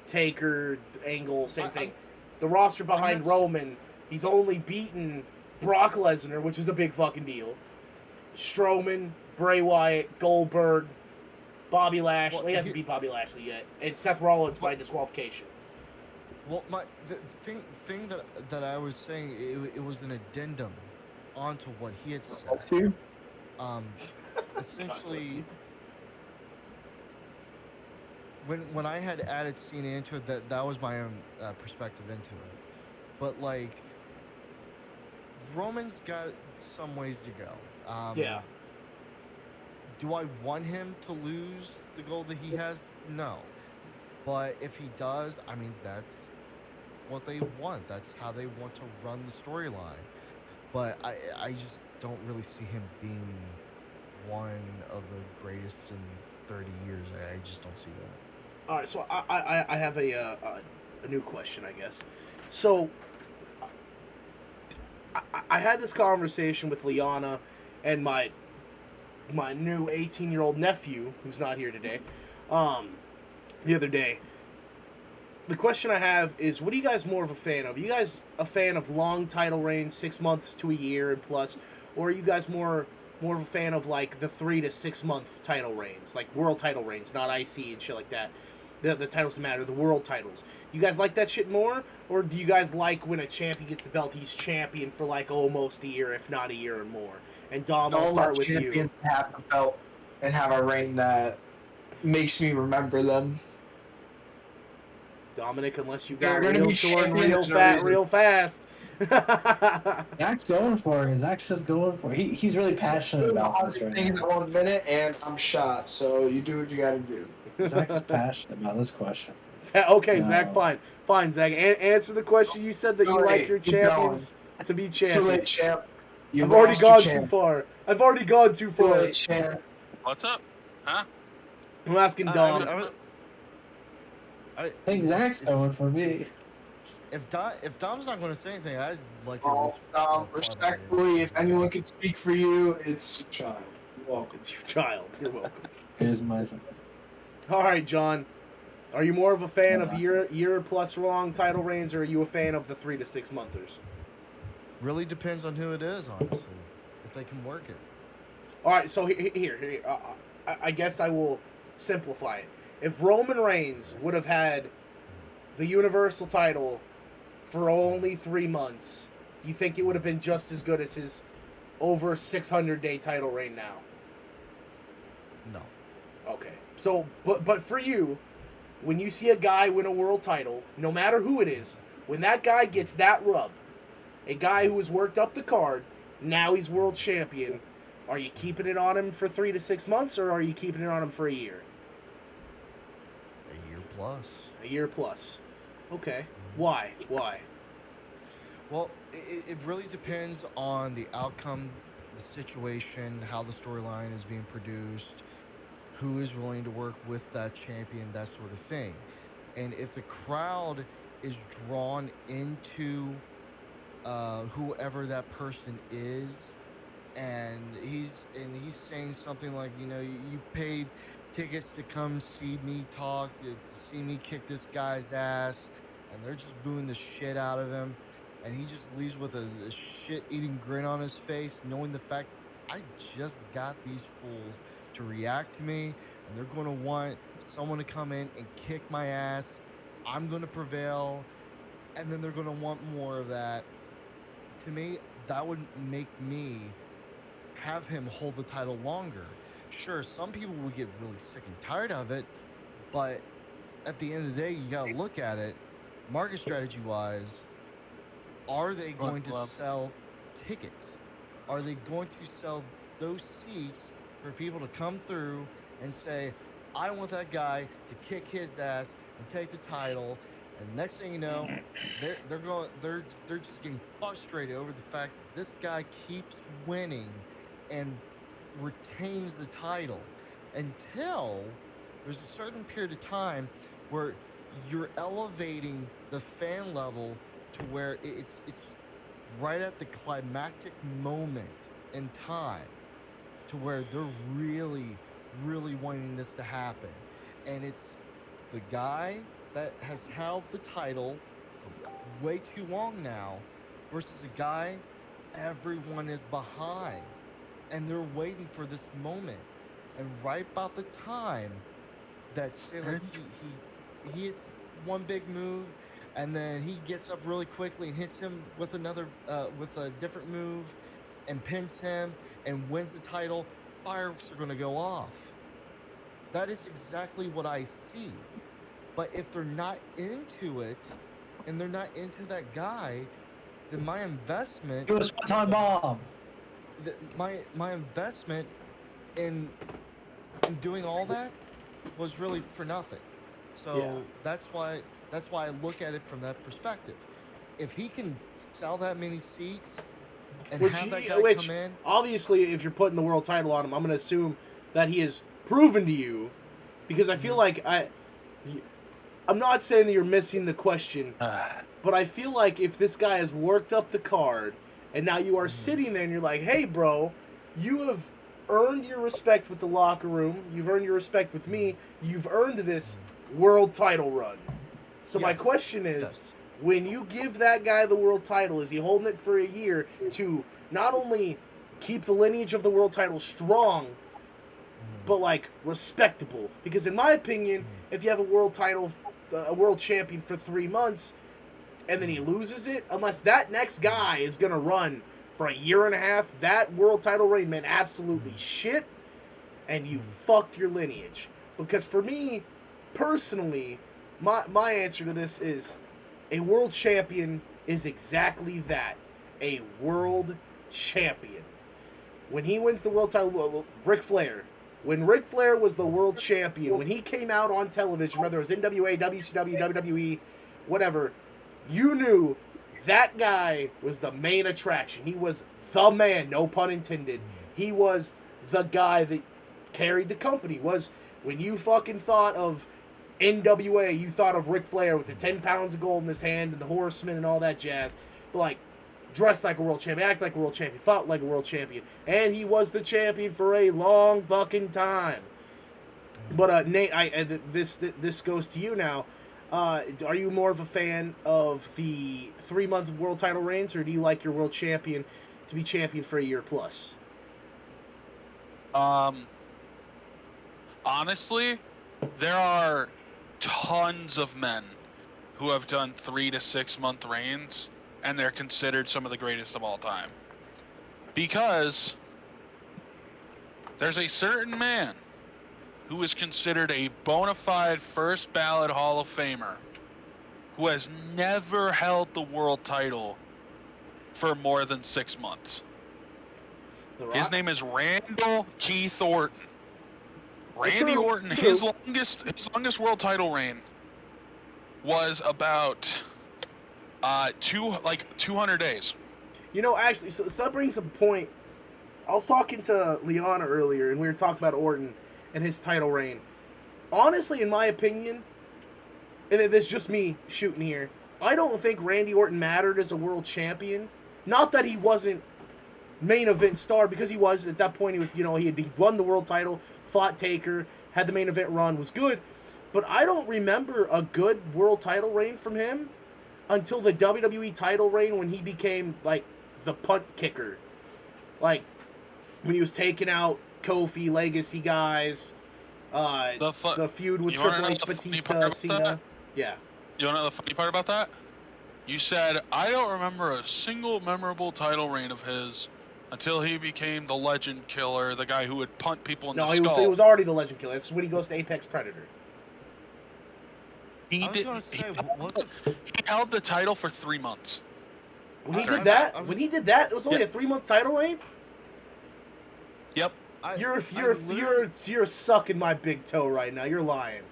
Speaker 1: Taker, Angle, same thing. The roster behind Roman, he's only beaten Brock Lesnar, which is a big fucking deal. Strowman, Bray Wyatt, Goldberg, Bobby Lashley. He hasn't beat Bobby Lashley yet. And Seth Rollins by disqualification.
Speaker 4: Well, the thing that I was saying, it was an addendum onto what he had said. Essentially, when I had added Cena into it, that was my own perspective into it. But like, Roman's got some ways to go.
Speaker 1: Yeah.
Speaker 4: Do I want him to lose the gold that he has? No. But if he does, I mean, that's what they want. That's how they want to run the storyline. But I just don't really see him being one of the greatest in 30 years. I just don't see that.
Speaker 1: All right, so I have a new question, I guess. So I had this conversation with Liana and my new 18-year-old nephew, who's not here today, the other day. The question I have is, what are you guys more of a fan of? Are you guys a fan of long title reigns, 6 months to a year and plus, or are you guys more of a fan of like the 3 to 6 month title reigns, like world title reigns, not IC and shit like that? The titles that matter, the world titles. You guys like that shit more, or do you guys like when a champion gets the belt, he's champion for like almost a year, if not a year or more? And Dom, I'll start with you.
Speaker 6: Champions have the belt and have a reign that makes me remember them.
Speaker 1: Dominic, unless you got real short and real fat, real fast.
Speaker 2: Zach's going for it. Zach's just going for it. He's really passionate about this right
Speaker 6: things
Speaker 2: now.
Speaker 6: in 1 minute, and I'm shot. So you do what you got to do.
Speaker 2: Zach is passionate about this question.
Speaker 1: Okay, no. Zach, fine, Zach. Answer the question. You said that you like your champions to be champions.
Speaker 6: Champ.
Speaker 1: I've already gone too far.
Speaker 3: What's up? Huh?
Speaker 1: I'm asking Dom.
Speaker 2: I think Zach's going for me.
Speaker 4: If Dom's not going to say anything, I'd like to.
Speaker 6: Respectfully, if anyone can speak for you, it's your child. You're welcome.
Speaker 1: It's your child. You're welcome.
Speaker 2: Here's my son.
Speaker 1: All right, John. Are you more of a fan of year plus long title reigns, or are you a fan of the 3 to 6 monthers?
Speaker 4: Really depends on who it is, honestly. If they can work it.
Speaker 1: All right, so here. I guess I will simplify it. If Roman Reigns would have had the Universal title for only 3 months, you think it would have been just as good as his over 600-day title reign now?
Speaker 4: No.
Speaker 1: Okay. So, but for you, when you see a guy win a world title, no matter who it is, when that guy gets that rub, a guy who has worked up the card, now he's world champion, are you keeping it on him for 3 to 6 months, or are you keeping it on him for a year?
Speaker 4: A year plus.
Speaker 1: A year plus. Okay. Why?
Speaker 4: Well, it really depends on the outcome, the situation, how the storyline is being produced, who is willing to work with that champion, that sort of thing. And if the crowd is drawn into whoever that person is, and he's saying something like, you paid tickets to come see me talk, to see me kick this guy's ass, and they're just booing the shit out of him, and he just leaves with a shit-eating grin on his face, knowing the fact I just got these fools to react to me, and they're going to want someone to come in and kick my ass. I'm going to prevail, and then they're going to want more of that. To me, that would make me have him hold the title longer. Sure, some people would get really sick and tired of it, but at the end of the day, you gotta look at it, market strategy wise. Are they going to sell tickets? Are they going to sell those seats for people to come through and say, I want that guy to kick his ass and take the title? And next thing you know, they're just getting frustrated over the fact that this guy keeps winning and retains the title until there's a certain period of time where you're elevating the fan level to where it's right at the climactic moment in time to where they're really, really wanting this to happen. And it's the guy that has held the title for way too long now versus a guy everyone is behind. And they're waiting for this moment. And right about the time that, say, like, he hits one big move, and then he gets up really quickly and hits him with another, with a different move, and pins him and wins the title, fireworks are going to go off. That is exactly what I see. But if they're not into it, and they're not into that guy, then my investment...
Speaker 2: It was one-time bomb.
Speaker 4: My investment in doing all that was really for nothing. So that's why I look at it from that perspective. If he can sell that many seats and have that guy come in,
Speaker 1: obviously, if you're putting the world title on him, I'm going to assume that he has proven to you, because I feel like I'm not saying that you're missing the question, but I feel like if this guy has worked up the card, and now you are sitting there and you're like, hey, bro, you have earned your respect with the locker room. You've earned your respect with me. You've earned this world title run. So my question is, when you give that guy the world title, is he holding it for a year to not only keep the lineage of the world title strong, but, like, respectable? Because in my opinion, if you have a world title, a world champion for 3 months, and then he loses it, unless that next guy is going to run for a year and a half, that world title reign meant absolutely shit, and you fucked your lineage. Because for me, personally, my answer to this is a world champion is exactly that, a world champion. When he wins the world title, Ric Flair, when Ric Flair was the world champion, when he came out on television, whether it was NWA, WCW, WWE, whatever, you knew that guy was the main attraction. He was the man, no pun intended. He was the guy that carried the company. Was when you fucking thought of NWA, you thought of Ric Flair with the 10 pounds of gold in his hand and the Horseman and all that jazz. But, like, dressed like a world champion, act like a world champion, fought like a world champion. And he was the champion for a long fucking time. But, Nate, this goes to you now. Are you more of a fan of the 3-month world title reigns, or do you like your world champion to be champion for a year plus?
Speaker 3: Honestly, there are tons of men who have done 3 to 6 month reigns, and they're considered some of the greatest of all time. Because there's a certain man who is considered a bona fide first ballot Hall of Famer who has never held the world title for more than 6 months. His name is Randall Keith Orton. Randy Orton, his longest world title reign was about 200 days.
Speaker 1: You know, actually, so that brings up a point. I was talking to Liana earlier, and we were talking about Orton, and his title reign. Honestly, in my opinion, and it's just me shooting here, I don't think Randy Orton mattered as a world champion. Not that he wasn't main event star, because he was at that point. He was, he won the world title, fought Taker, had the main event run, was good. But I don't remember a good world title reign from him until the WWE title reign, when he became like the punt kicker, like when he was taking out Kofi, Legacy guys, the feud with Triple H, Batista, Cena. Yeah.
Speaker 3: You want to know the funny part about that? You said, I don't remember a single memorable title reign of his until he became the Legend Killer, the guy who would punt people in the skull.
Speaker 1: No, he was already the Legend Killer. That's when he goes to Apex Predator.
Speaker 3: He held the title for 3 months.
Speaker 1: When he did that, it was only a 3-month title reign.
Speaker 3: Yep.
Speaker 1: You're sucking my big toe right now. You're lying.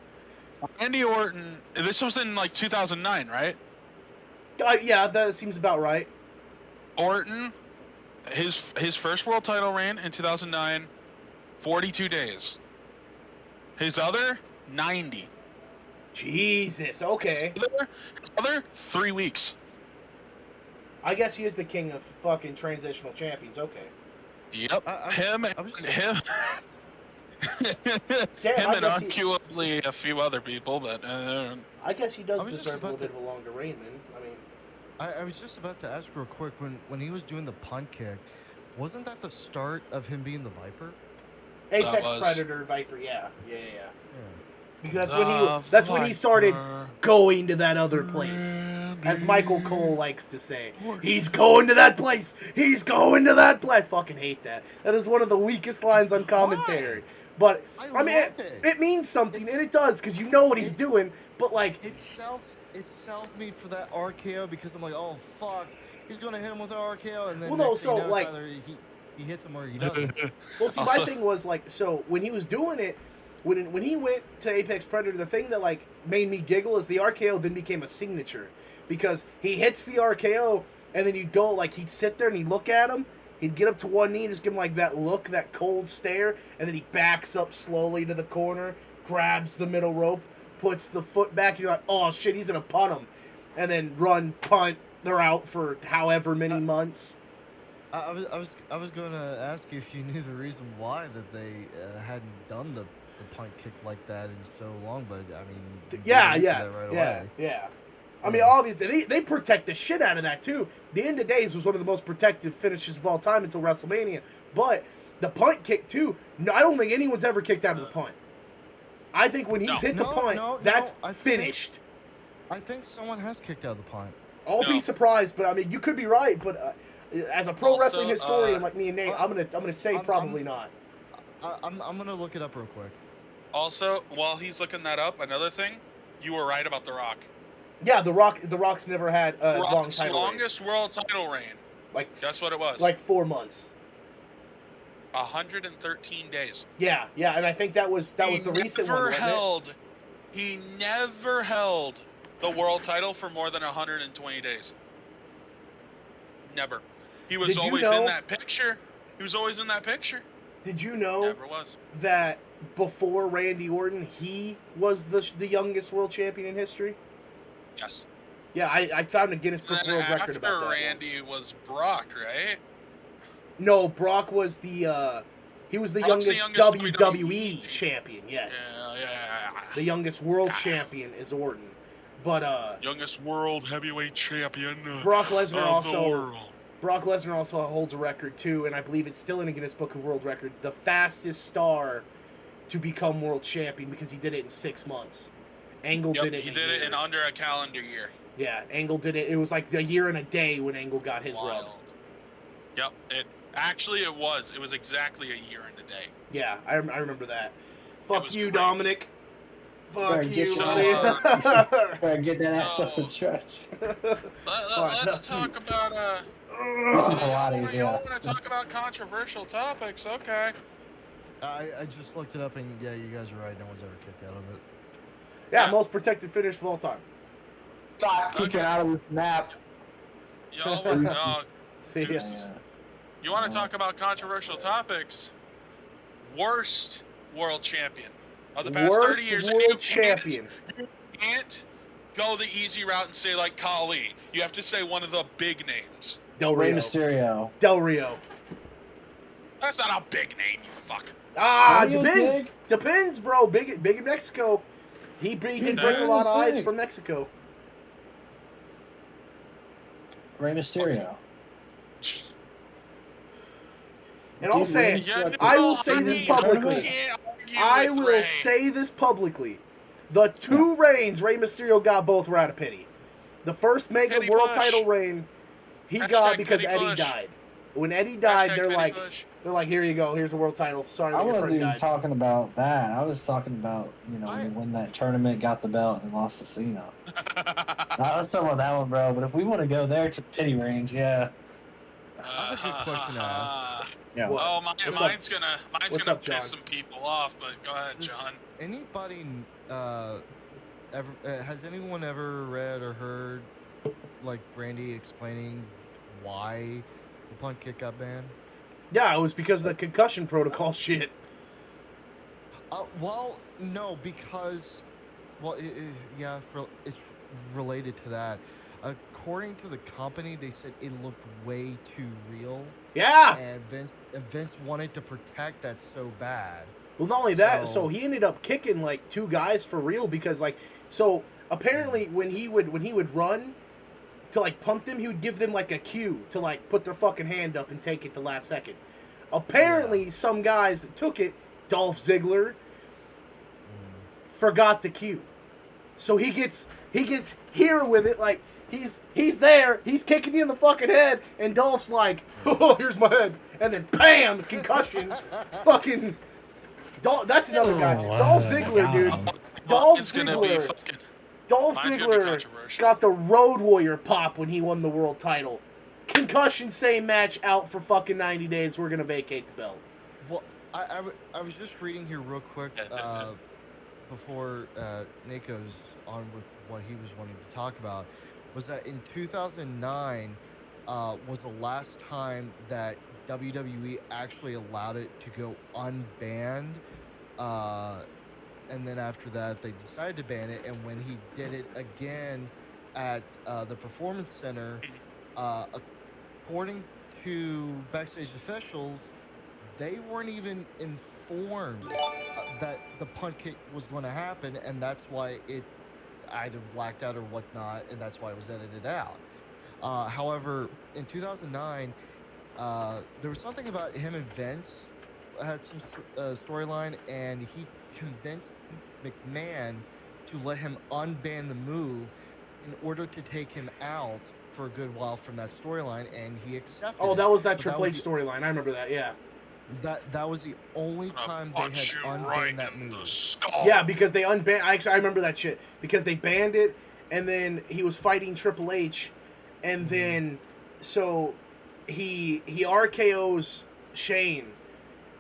Speaker 3: Randy Orton. This was in like 2009, right?
Speaker 1: Yeah, that seems about right.
Speaker 3: Orton, his first world title reign in 2009, 42 days. His other, 90.
Speaker 1: Jesus. Okay.
Speaker 3: His other 3 weeks.
Speaker 1: I guess he is the king of fucking transitional champions. Okay.
Speaker 3: Yep. Him and arguably a few other people, but
Speaker 1: I guess he does deserve a little bit of a longer reign then. I mean,
Speaker 4: I was just about to ask real quick, when he was doing the punt kick, wasn't that the start of him being the Viper?
Speaker 1: Apex Predator Viper, yeah. Because that's when he started going to that other place. As Michael Cole likes to say. He's going to that place! He's going to that place! I fucking hate that. That is one of the weakest lines on commentary. But, I mean, it means something, and it does, because you know what he's doing, but like...
Speaker 4: It sells me for that RKO, because I'm like, oh, fuck, he's going to hit him with an RKO, and then either he hits him or he doesn't.
Speaker 1: Well, see, my thing was, like, so, when he was doing it, when he went to Apex Predator, the thing that, like, made me giggle is the RKO then became a signature. Because he hits the RKO, and then you'd go, like, he'd sit there and he'd look at him, he'd get up to one knee and just give him, like, that look, that cold stare, and then he backs up slowly to the corner, grabs the middle rope, puts the foot back, and you're like, oh, shit, he's going to punt him. And then run, punt, they're out for however many months.
Speaker 4: I was going to ask you if you knew the reason why that they hadn't done the punt kick like that in so long, but, I mean...
Speaker 1: Yeah. I mean, obviously, they protect the shit out of that, too. The End of Days was one of the most protected finishes of all time until WrestleMania. But the punt kick, too, no, I don't think anyone's ever kicked out of the punt. I think when he's hit the punt, that's finished.
Speaker 4: I think someone has kicked out of the punt.
Speaker 1: I'll be surprised, but, I mean, you could be right. But as a pro wrestling historian like me and Nate, I'm gonna say probably not.
Speaker 4: I'm going to look it up real quick.
Speaker 3: Also, while he's looking that up, another thing, you were right about The Rock.
Speaker 1: Yeah, The Rock's never had a long title reign.
Speaker 3: Longest world title reign. Guess what it was?
Speaker 1: Like 4 months.
Speaker 3: 113 days.
Speaker 1: Yeah, and I think that was the recent one, wasn't it?
Speaker 3: He never held the world title for more than 120 days. Never. He was always in that picture.
Speaker 1: Did you know
Speaker 3: never was.
Speaker 1: That before Randy Orton, he was the youngest world champion in history?
Speaker 3: Yes.
Speaker 1: Yeah, I found a Guinness Book World Record about that.
Speaker 3: After Randy was Brock, right?
Speaker 1: No, Brock was the youngest WWE champion. Yes.
Speaker 3: Yeah.
Speaker 1: The youngest world champion is Orton, but
Speaker 3: youngest world heavyweight champion.
Speaker 1: Brock Lesnar also holds a record too, and I believe it's still in the Guinness Book of World Record. The fastest star to become world champion, because he did it in 6 months. Angle did it.
Speaker 3: He did it in under a calendar year.
Speaker 1: Yeah, Angle did it. It was like a year and a day when Angle got his rub.
Speaker 3: Yep. It was. It was exactly a year and a day.
Speaker 1: Yeah, I remember that. Fuck you, great. Dominic. Fuck you,
Speaker 2: buddy. Better get that ass up and stretch.
Speaker 3: Let's talk about
Speaker 2: do some Pilates,
Speaker 3: you want to talk about controversial topics? Okay.
Speaker 4: I just looked it up, and yeah, you guys are right. No one's ever kicked out of it.
Speaker 1: Yeah, most protected finish of all time.
Speaker 2: Stop kicking out of the snap.
Speaker 1: See ya.
Speaker 3: You want to talk about controversial topics? Worst world champion of the past
Speaker 1: Worst
Speaker 3: 30 years.
Speaker 1: world champion.
Speaker 3: You can't go the easy route and say like Kali. You have to say one of the big names.
Speaker 1: Del
Speaker 2: Rey
Speaker 1: Rio.
Speaker 2: Mysterio.
Speaker 1: Del Rio.
Speaker 3: That's not a big name, you fuck.
Speaker 1: Ah,
Speaker 2: Del Rio
Speaker 1: depends.
Speaker 2: big?
Speaker 1: Depends, bro. Big in Mexico. He did bring a lot of eyes
Speaker 2: big.
Speaker 1: from Mexico.
Speaker 2: Rey Mysterio.
Speaker 1: And I'll
Speaker 2: Dude,
Speaker 1: say
Speaker 2: Rey
Speaker 1: it.
Speaker 3: Yeah,
Speaker 1: I will
Speaker 3: no,
Speaker 1: say this
Speaker 3: can't-
Speaker 1: publicly.
Speaker 3: can't argue
Speaker 1: I
Speaker 3: with
Speaker 1: will
Speaker 3: Ray.
Speaker 1: say this publicly. The two reigns Rey Mysterio got both were out of pity. The first Mega
Speaker 3: Petty
Speaker 1: World
Speaker 3: push.
Speaker 1: title reign, he
Speaker 3: Hashtag
Speaker 1: got because
Speaker 3: petty
Speaker 1: Eddie
Speaker 3: push.
Speaker 1: died. When Eddie died,
Speaker 3: Hashtag
Speaker 1: they're
Speaker 3: petty
Speaker 1: like,
Speaker 3: push.
Speaker 1: here you go, here's the world title. Sorry
Speaker 2: I
Speaker 1: that your
Speaker 2: wasn't
Speaker 1: friend
Speaker 2: even
Speaker 1: died.
Speaker 2: talking about that. I was talking about, when they won that tournament, got the belt, and lost to Cena. I was talking about that one, bro. But if we want to go there to pity reigns, yeah.
Speaker 4: I have a good question to ask.
Speaker 2: Yeah.
Speaker 1: What?
Speaker 3: Oh,
Speaker 1: What's
Speaker 3: mine's gonna
Speaker 1: What's
Speaker 3: gonna
Speaker 1: up, John?
Speaker 3: piss some people off, but go ahead,
Speaker 4: Does
Speaker 3: John.
Speaker 4: anybody has anyone ever read or heard like Randy explaining why the punt kick got banned?
Speaker 1: Yeah, it was because of the concussion protocol shit.
Speaker 4: Well, no, because it's related to that. According to the company, they said it looked way too real,
Speaker 1: Yeah.
Speaker 4: and Vince wanted to protect that so bad.
Speaker 1: Well, not only that,
Speaker 4: So-
Speaker 1: so he ended up kicking like two guys for real because apparently when he would run to like punt them, he would give them like a cue to like put their fucking hand up and take it the last second. Apparently, some guys that took it, Dolph Ziggler, forgot the cue, so he gets here with it like he's there, he's kicking you in the fucking head, and Dolph's like, oh, here's my head, and then bam, concussion, fucking. That's another guy.
Speaker 2: Oh,
Speaker 1: Dolph
Speaker 2: wow.
Speaker 1: Ziggler, dude. Dolph
Speaker 3: Mine's gonna be
Speaker 1: Ziggler.
Speaker 3: fucking.
Speaker 1: Dolph
Speaker 3: Mine's gonna be
Speaker 1: Ziggler
Speaker 3: controversial.
Speaker 1: got the Road Warrior pop when he won the world title. Concussion, same match, out for fucking 90 days. We're gonna vacate the belt.
Speaker 4: Well, I was just reading here real quick before Nate goes on with what he was wanting to talk about, was that in 2009 was the last time that WWE actually allowed it to go unbanned. And then after that, they decided to ban it. And when he did it again at the Performance Center, according to backstage officials, they weren't even informed that the punt kick was going to happen, and that's why it either blacked out or whatnot, and that's why it was edited out. However, in 2009, there was something about him and Vince had some storyline, and he convinced McMahon to let him unban the move in order to take him out for a good while from that storyline, and he accepted
Speaker 1: Oh,
Speaker 4: it.
Speaker 1: that was that
Speaker 4: But
Speaker 1: Triple
Speaker 4: was
Speaker 1: H storyline. I remember that. Yeah.
Speaker 4: That was the only time they had
Speaker 3: Punch you
Speaker 4: unbanned
Speaker 3: right
Speaker 4: that
Speaker 3: in the
Speaker 4: move.
Speaker 3: skull.
Speaker 1: Yeah, because they unbanned. I remember that shit because they banned it, and then he was fighting Triple H, and then so he RKO's Shane,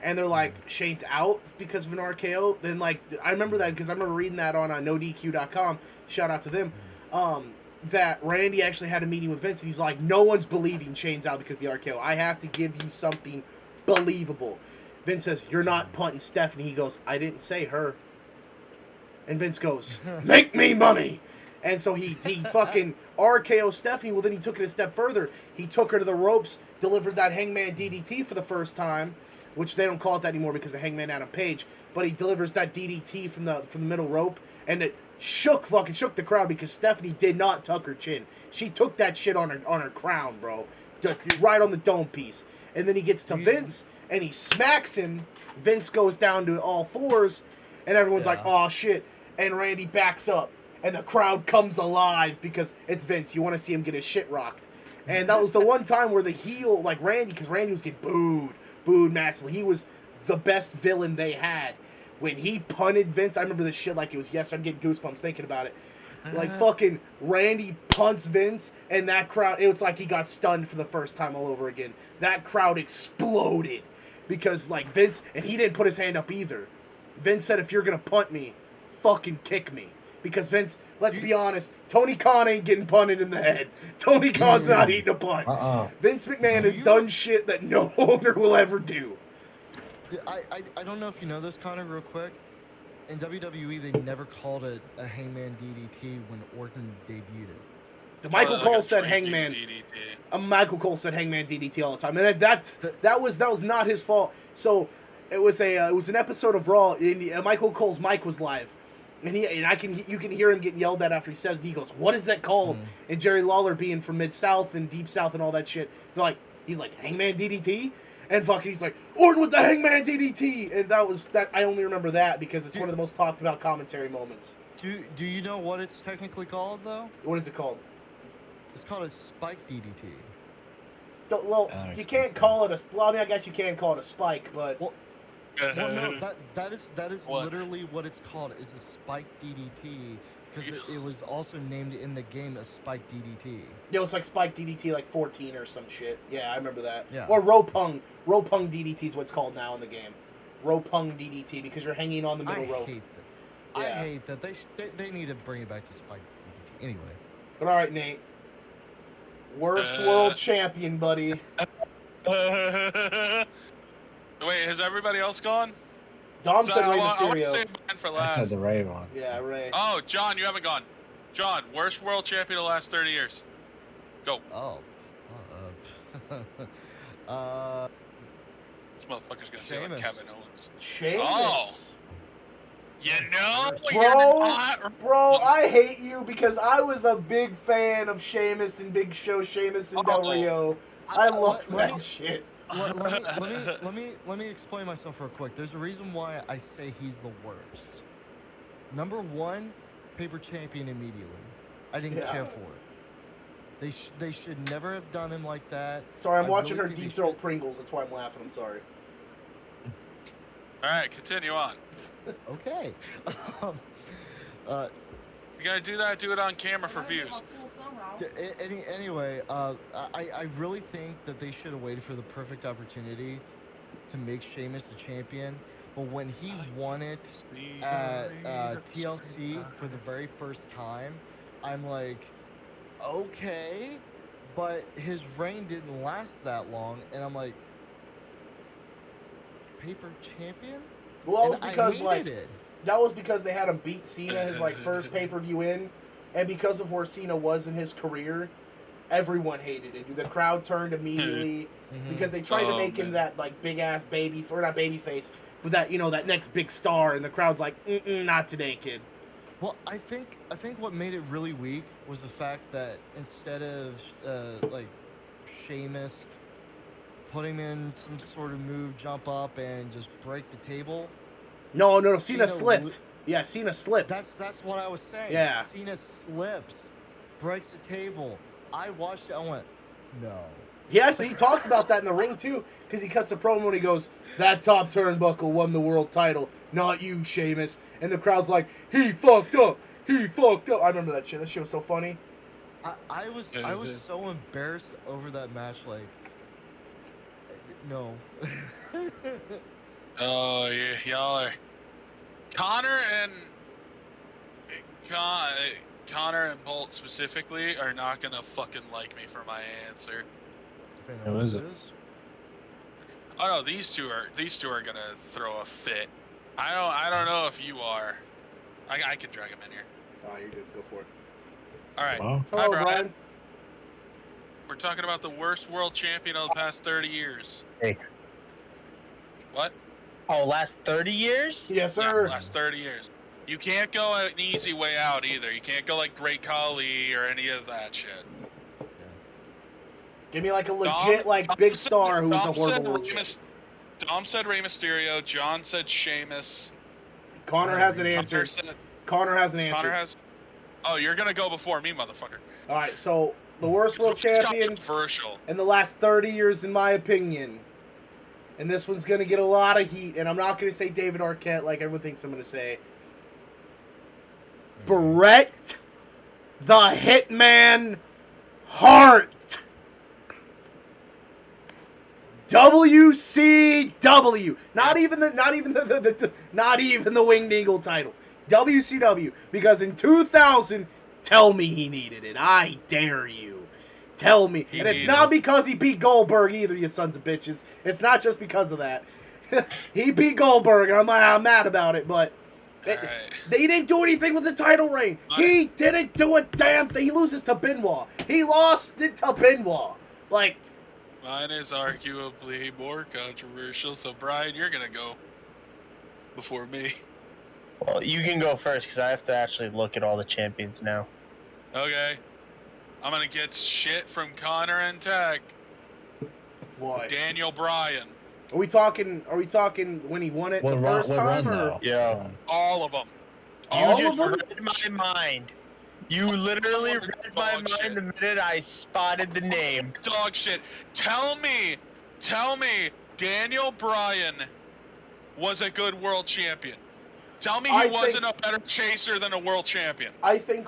Speaker 1: and they're like, Shane's out because of an RKO. Then like I remember that because I remember reading that on NoDQ.com. Shout out to them. That Randy actually had a meeting with Vince, and he's like, no one's believing Shane's out because of the RKO. I have to give you something believable. Vince says, you're not punting Stephanie. He goes, I didn't say her. And Vince goes, make me money. And so he fucking RKO Stephanie. Well, then he took it a step further. He took her to the ropes, delivered that Hangman DDT for the first time, which they don't call it that anymore because of Hangman Adam Page. But he delivers that DDT from the middle rope, and it shook the crowd because Stephanie did not tuck her chin. She took that shit on her crown, bro, right on the dome piece. And then he gets to Vince, and he smacks him. Vince goes down to all fours, and everyone's like, oh, shit. And Randy backs up, and the crowd comes alive because it's Vince. You want to see him get his shit rocked. And that was the one time where the heel, like Randy, because Randy was getting booed massively. He was the best villain they had. When he punted Vince, I remember this shit like it was yesterday. I'm getting goosebumps thinking about it. Like fucking Randy punts Vince, and that crowd, it was like he got stunned for the first time all over again. That crowd exploded because like Vince, and he didn't put his hand up either. Vince said, if you're going to punt me, fucking kick me. Because Vince, let's be honest, Tony Khan ain't getting punted in the head. Tony Khan's not eating a punt. Vince McMahon has done shit that no owner will ever do.
Speaker 4: I don't know if you know this, Connor, real quick. In WWE, they never called it a Hangman DDT when Orton debuted it.
Speaker 1: Michael
Speaker 3: Like
Speaker 1: Cole
Speaker 3: a
Speaker 1: said
Speaker 3: 3D
Speaker 1: Hangman.
Speaker 3: DDT.
Speaker 1: Michael Cole said Hangman DDT all the time, and that was not his fault. So it was an episode of Raw. And Michael Cole's mic was live, and you can hear him getting yelled at after he says, and he goes, "What is that called?" And Jerry Lawler, being from Mid South and Deep South and all that shit, he's like Hangman DDT, and fucking he's like Orton with the Hangman DDT, and that I only remember that because it's one of the most talked about commentary moments.
Speaker 4: Do you know what it's technically called though?
Speaker 1: What is it called?
Speaker 4: It's called a spike DDT.
Speaker 1: Well, you can't call it a. Well, I mean, I guess you can call it a spike, but
Speaker 4: Well, no, that is
Speaker 3: What?
Speaker 4: literally what it's called, is a spike DDT, because it was also named in the game a spike DDT.
Speaker 1: it was like Spike DDT, like 14 or some shit. Yeah, I remember that.
Speaker 4: Yeah.
Speaker 1: Or Ropung. Ropung DDT is what's called now in the game. Ropung DDT because you're hanging on the middle rope.
Speaker 4: I
Speaker 1: Yeah.
Speaker 4: hate that. They need to bring it back to spike DDT. Anyway.
Speaker 1: But all right, Nate. Worst world champion, buddy.
Speaker 3: Wait, has everybody else gone?
Speaker 1: Dom
Speaker 3: So
Speaker 1: said Rey
Speaker 3: I want to
Speaker 1: Mysterio.
Speaker 3: save mine for
Speaker 2: I said
Speaker 3: last.
Speaker 2: the Ray one.
Speaker 1: Yeah, Ray.
Speaker 3: Oh, John, you haven't gone. John, worst world champion of the last 30 years. Go.
Speaker 4: Oh.
Speaker 3: This motherfucker's gonna say like
Speaker 4: Sheamus.
Speaker 3: Kevin Owens.
Speaker 1: Sheamus.
Speaker 3: Oh. You know,
Speaker 1: Bro,
Speaker 3: you're not.
Speaker 1: Bro, I hate you because I was a big fan of Sheamus and Big Show Sheamus and Del
Speaker 3: Uh-oh.
Speaker 1: Rio. I love
Speaker 4: let
Speaker 1: that
Speaker 4: me-
Speaker 1: shit.
Speaker 4: Let me explain myself real quick. There's a reason why I say he's the worst. Number one, paper champion immediately. I didn't
Speaker 1: Yeah.
Speaker 4: care for it. They should never have done him like that.
Speaker 1: Sorry, I'm
Speaker 4: I
Speaker 1: watching
Speaker 4: really
Speaker 1: her
Speaker 4: think they
Speaker 1: deep throat Pringles. That's why I'm laughing. I'm sorry.
Speaker 3: All right, continue on.
Speaker 4: Okay.
Speaker 3: You gotta do that. Do it on camera for views.
Speaker 4: Anyway, I really think that they should have waited for the perfect opportunity to make Sheamus a champion. But when he won it at TLC for the very first time, I'm like, okay, but his reign didn't last that long, and I'm like, paper champion?
Speaker 1: Well, that was
Speaker 4: And
Speaker 1: because
Speaker 4: I hated it.
Speaker 1: that was because they had him beat Cena his first pay-per-view in, and because of where Cena was in his career, everyone hated it. The crowd turned immediately because they tried to make him that big ass baby, or not baby face, but that that next big star, and the crowd's like, not today, kid.
Speaker 4: Well, I think what made it really weak was the fact that instead of Sheamus putting him in some sort of move, jump up and just break the table.
Speaker 1: No, Cena
Speaker 4: Cena
Speaker 1: slipped. Yeah, Cena slipped.
Speaker 4: That's what I was saying.
Speaker 1: Yeah.
Speaker 4: Cena slips, breaks the table. I watched it. I went, no.
Speaker 1: He talks about that in the ring too, because he cuts the promo and he goes, "That top turnbuckle won the world title, not you, Sheamus." And the crowd's like, "He fucked up. He fucked up." I remember that shit. That shit was so funny.
Speaker 4: I was so embarrassed over that match. Like, no.
Speaker 3: Oh, y'all are. Connor and Bolt specifically are not gonna fucking like me for my answer.
Speaker 4: Depending
Speaker 2: Who
Speaker 4: on
Speaker 2: is
Speaker 4: who
Speaker 2: it?
Speaker 3: Oh no, these two are gonna throw a fit. I don't know if you are. I can drag him in here.
Speaker 1: Oh, you're good. Go for it.
Speaker 3: All right.
Speaker 2: Wow.
Speaker 3: Hi,
Speaker 1: Hello,
Speaker 3: Bryan.
Speaker 1: Bryan.
Speaker 3: We're talking about the worst world champion of the past 30 years.
Speaker 7: Hey.
Speaker 3: What?
Speaker 7: Oh, last 30 years?
Speaker 1: Yes,
Speaker 3: Yeah,
Speaker 1: sir.
Speaker 3: last 30 years. You can't go an easy way out either. You can't go like Great Khali or any of that shit.
Speaker 1: Give me like a legit big star who's a horrible world champion.
Speaker 3: Dom said Rey Mysterio. John said Sheamus.
Speaker 1: Connor has an answer. Connor has an answer.
Speaker 3: Connor has. Oh, you're gonna go before me, motherfucker.
Speaker 1: All right, so the worst world
Speaker 3: It's
Speaker 1: champion
Speaker 3: controversial.
Speaker 1: in the last 30 years, in my opinion. And this one's going to get a lot of heat. And I'm not going to say David Arquette like everyone thinks I'm going to say. Bret the Hitman Hart. WCW. Not even the Winged Eagle title. WCW. Because in 2000, tell me he needed it. I dare you. Tell me. And it's not because he beat Goldberg either, you sons of bitches. It's not just because of that. He beat Goldberg, and I'm mad about it, but
Speaker 3: All right.
Speaker 1: they didn't do anything with the title reign. He didn't do a damn thing. He loses to Benoit. He lost it to Benoit. Like,
Speaker 3: Mine is arguably more controversial, so Brian, you're gonna go before me.
Speaker 7: Well, you can go first because I have to actually look at all the champions now.
Speaker 3: Okay. I'm gonna get shit from Connor and Tech.
Speaker 1: what?
Speaker 3: Daniel Bryan.
Speaker 1: Are we talking when he won it the first time, or
Speaker 7: Yeah.
Speaker 3: All of them.
Speaker 1: All
Speaker 7: You
Speaker 1: of
Speaker 7: just
Speaker 1: them?
Speaker 7: read my mind. You literally read my
Speaker 3: Dog shit.
Speaker 7: mind the minute I spotted the name.
Speaker 3: Dog shit. Tell me, Daniel Bryan was a good world champion. Tell me he wasn't a better chaser than a world champion.
Speaker 1: I think,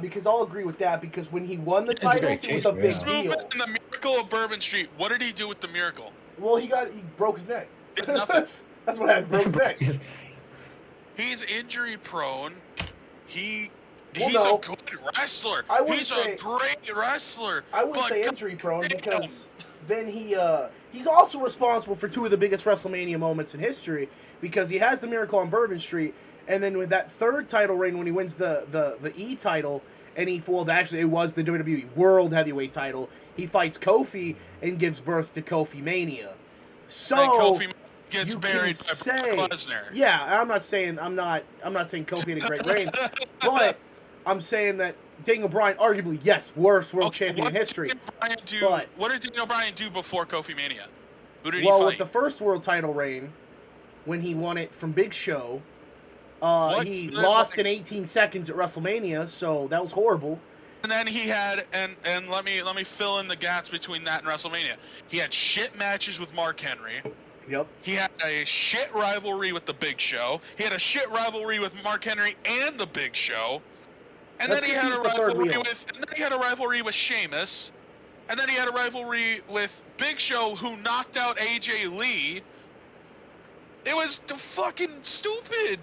Speaker 1: because I'll agree with that. Because when he won the
Speaker 2: It's a great
Speaker 1: titles, it was a
Speaker 2: chaser,
Speaker 1: big
Speaker 3: His
Speaker 1: deal.
Speaker 3: movement in the Miracle of Bourbon Street. What did he do with the Miracle?
Speaker 1: Well, he broke his neck.
Speaker 3: Did nothing.
Speaker 1: That's what happened. Broke his neck.
Speaker 3: He's injury prone. He's
Speaker 1: no.
Speaker 3: a good wrestler.
Speaker 1: I wouldn't
Speaker 3: He's
Speaker 1: say-
Speaker 3: a great wrestler.
Speaker 1: I wouldn't
Speaker 3: But
Speaker 1: say
Speaker 3: God
Speaker 1: injury prone
Speaker 3: damn.
Speaker 1: because then he's also responsible for two of the biggest WrestleMania moments in history because he has the Miracle on Bourbon Street, and then with that third title reign when he wins the E title, and it was the WWE World Heavyweight title. He fights Kofi and gives birth to Kofi Mania. So
Speaker 3: And Kofi gets
Speaker 1: you
Speaker 3: buried
Speaker 1: can
Speaker 3: by
Speaker 1: say,
Speaker 3: Brock Lesnar.
Speaker 1: yeah, I'm not saying Kofi had a great reign, but I'm saying that Daniel Bryan, arguably, yes, worst world champion in history.
Speaker 3: What did Daniel Bryan do before Kofi Mania? Who did he
Speaker 1: Well,
Speaker 3: fight?
Speaker 1: with the first world title reign, when he won it from Big Show, he lost in 18 seconds at WrestleMania, so that was horrible.
Speaker 3: And then he had, and let me fill in the gaps between that and WrestleMania. He had shit matches with Mark Henry.
Speaker 1: Yep.
Speaker 3: He had a shit rivalry with the Big Show. He had a shit rivalry with Mark Henry and the Big Show. And
Speaker 1: That's
Speaker 3: then he
Speaker 1: 'cause
Speaker 3: had
Speaker 1: he's
Speaker 3: a
Speaker 1: the third
Speaker 3: rivalry
Speaker 1: wheel.
Speaker 3: with Sheamus. And then he had a rivalry with Big Show, who knocked out AJ Lee. It was fucking stupid.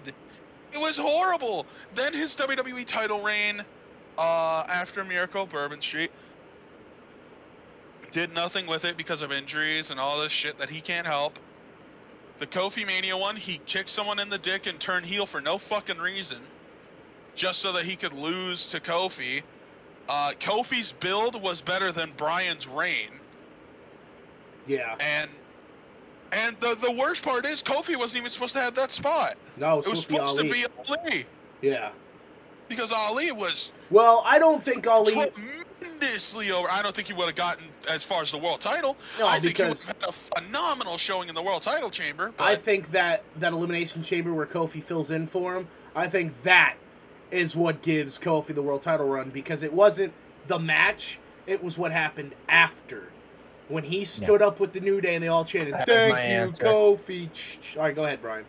Speaker 3: It was horrible. Then his WWE title reign, after Miracle Bourbon Street, did nothing with it because of injuries and all this shit that he can't help. The Kofi Mania one, he kicked someone in the dick and turned heel for no fucking reason, just so that he could lose to Kofi. Kofi's build was better than Bryan's reign.
Speaker 1: Yeah.
Speaker 3: And the worst part is Kofi wasn't even supposed to have that spot.
Speaker 1: No,
Speaker 3: It was supposed to be Ali.
Speaker 1: Yeah.
Speaker 3: Because Ali was
Speaker 1: Well, I don't think Ali.
Speaker 3: tremendously over. I don't think he would have gotten as far as the world title.
Speaker 1: No,
Speaker 3: I think he would
Speaker 1: because
Speaker 3: have had a phenomenal showing in the world title chamber. But
Speaker 1: I think that Elimination Chamber where Kofi fills in for him, I think that is what gives Kofi the world title run because it wasn't the match, it was what happened after. When he stood up with the New Day and they all chanted,
Speaker 7: That was
Speaker 1: "Thank
Speaker 7: my
Speaker 1: you,
Speaker 7: answer.
Speaker 1: Kofi." All right, go ahead, Brian.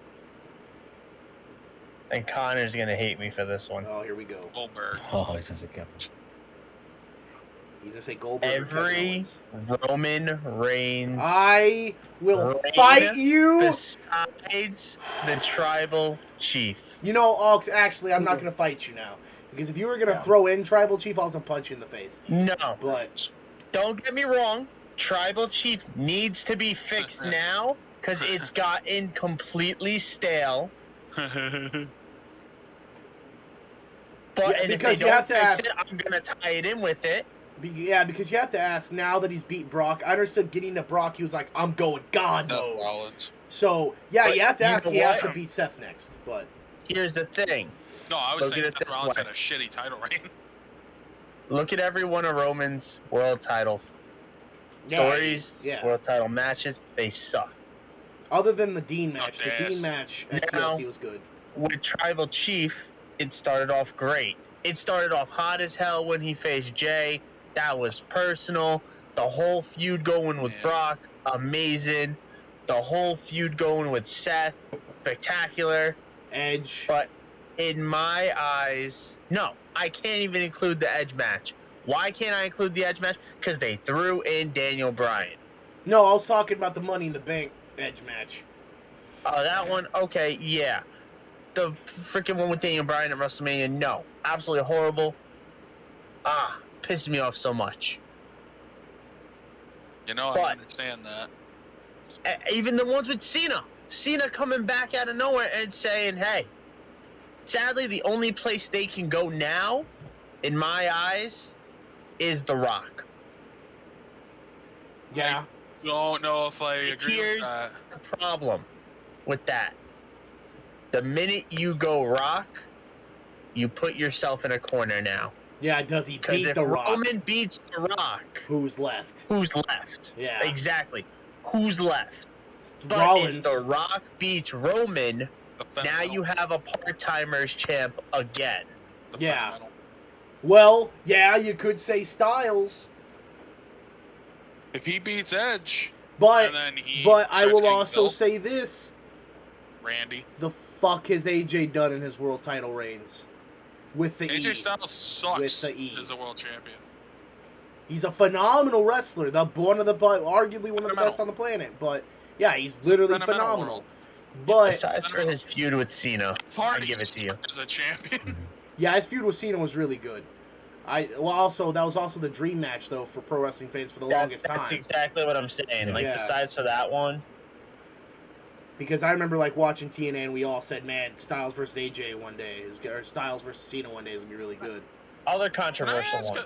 Speaker 7: And Connor's gonna hate me for this one.
Speaker 1: Oh, here we go.
Speaker 3: Goldberg.
Speaker 2: Oh, he's gonna say Kevin.
Speaker 1: He's going to say Goldberg or Kevin
Speaker 7: Every
Speaker 1: Owens.
Speaker 7: Roman Reigns
Speaker 1: I will
Speaker 7: Reign
Speaker 1: fight you.
Speaker 7: besides the tribal chief.
Speaker 1: You know, Alex, actually, I'm not going to fight you now. Because if you were going to throw in Tribal Chief, I was going to punch you in the face.
Speaker 7: No,
Speaker 1: But
Speaker 7: don't get me wrong. Tribal chief needs to be fixed now because it's gotten completely stale. But
Speaker 1: Yeah,
Speaker 7: and if
Speaker 1: because
Speaker 7: they
Speaker 1: you
Speaker 7: don't
Speaker 1: have to
Speaker 7: fix
Speaker 1: ask-
Speaker 7: it, I'm gonna tie it in with it.
Speaker 1: yeah, because you have to ask, now that he's beat Brock, I understood getting to Brock, he was like, I'm going God
Speaker 3: Seth
Speaker 1: mode.
Speaker 3: Rollins.
Speaker 1: So, yeah,
Speaker 7: But
Speaker 1: you have to
Speaker 7: you
Speaker 1: ask,
Speaker 7: know
Speaker 1: he has
Speaker 7: what?
Speaker 1: to beat Seth next. But
Speaker 7: Here's the thing.
Speaker 3: No, I was
Speaker 7: Look
Speaker 3: saying
Speaker 7: at it
Speaker 3: Seth
Speaker 7: this
Speaker 3: Rollins
Speaker 7: way.
Speaker 3: had a shitty title reign.
Speaker 7: Look at every one of Roman's world title
Speaker 1: yeah,
Speaker 7: stories,
Speaker 1: yeah.
Speaker 7: world title matches. They suck.
Speaker 1: Other than the Dean match, the
Speaker 3: Yes.
Speaker 1: Dean match at
Speaker 7: Now-
Speaker 1: TLC was good.
Speaker 7: With Tribal Chief, it started off great. It started off hot as hell when he faced Jay. That was personal. The whole feud going with
Speaker 3: Yeah.
Speaker 7: Brock, amazing. The whole feud going with Seth, spectacular.
Speaker 1: Edge.
Speaker 7: But in my eyes, no, I can't even include the Edge match. Why can't I include the Edge match? Because they threw in Daniel Bryan.
Speaker 1: No, I was talking about the Money in the Bank Edge match.
Speaker 7: Oh, that one? Okay, yeah. The freaking one with Daniel Bryan at WrestleMania, no. Absolutely horrible. Pissed me off so much.
Speaker 3: You know, I
Speaker 7: But-
Speaker 3: understand that.
Speaker 7: Even the ones with Cena, Cena coming back out of nowhere and saying, hey, sadly, the only place they can go now, in my eyes, is The Rock.
Speaker 1: Yeah.
Speaker 3: Don't know if I agree
Speaker 7: Here's
Speaker 3: with that.
Speaker 7: the problem with that. The minute you go Rock, you put yourself in a corner now.
Speaker 1: Yeah, does he
Speaker 7: Because
Speaker 1: beat
Speaker 7: if
Speaker 1: The Rock?
Speaker 7: Roman beats The Rock,
Speaker 1: Who's left?
Speaker 7: who's left?
Speaker 1: Yeah.
Speaker 7: Exactly. Who's left? But
Speaker 1: Rollins.
Speaker 7: if The Rock beats Roman,
Speaker 3: The
Speaker 7: now
Speaker 3: fundamental.
Speaker 7: you have a part-timers champ again.
Speaker 3: The
Speaker 1: Yeah.
Speaker 3: fundamental.
Speaker 1: Well, yeah, you could say Styles,
Speaker 3: If he beats Edge,
Speaker 1: but
Speaker 3: and then he
Speaker 1: but I
Speaker 3: starts
Speaker 1: will
Speaker 3: getting
Speaker 1: also
Speaker 3: built,
Speaker 1: say this:
Speaker 3: Randy.
Speaker 1: the fuck has AJ done in his world title reigns? With the
Speaker 3: AJ
Speaker 1: E.
Speaker 3: Styles sucks
Speaker 1: With the E.
Speaker 3: as a world champion.
Speaker 1: He's a phenomenal wrestler. Arguably one of the best on the planet. But yeah, he's literally
Speaker 3: Fundamental
Speaker 1: phenomenal.
Speaker 3: world.
Speaker 1: But
Speaker 7: Aside from his feud with Cena, I give it to you.
Speaker 3: As a champion.
Speaker 1: yeah, his feud with Cena was really good. That was also the dream match though for pro wrestling fans for the longest
Speaker 7: That's
Speaker 1: time.
Speaker 7: exactly what I'm saying. Like,
Speaker 1: Yeah.
Speaker 7: besides for that one,
Speaker 1: Because I remember like watching TNA and we all said, "Man, Styles versus AJ one day or Styles versus Cena one day is gonna be really good."
Speaker 7: other
Speaker 3: Can I
Speaker 7: controversial
Speaker 3: ask
Speaker 7: one.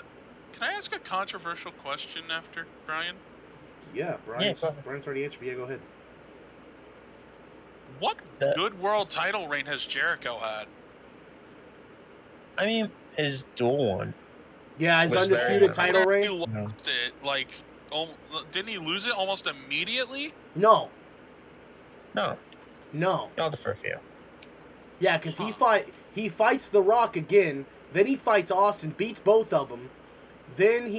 Speaker 3: can I ask a controversial question after Bryan?
Speaker 1: Yeah, Brian's
Speaker 7: go ahead.
Speaker 1: already answered. Yeah, go ahead.
Speaker 3: What
Speaker 7: The-
Speaker 3: good world title reign has Jericho had?
Speaker 7: I mean, his dual one.
Speaker 1: Yeah, his
Speaker 7: Was very
Speaker 1: undisputed title
Speaker 3: Where he
Speaker 1: reign.
Speaker 3: lost it, like, didn't he lose it almost immediately?
Speaker 1: No,
Speaker 7: No,
Speaker 1: no.
Speaker 7: not the first few.
Speaker 1: Yeah, because he fights The Rock again. Then he fights Austin, beats both of them. Then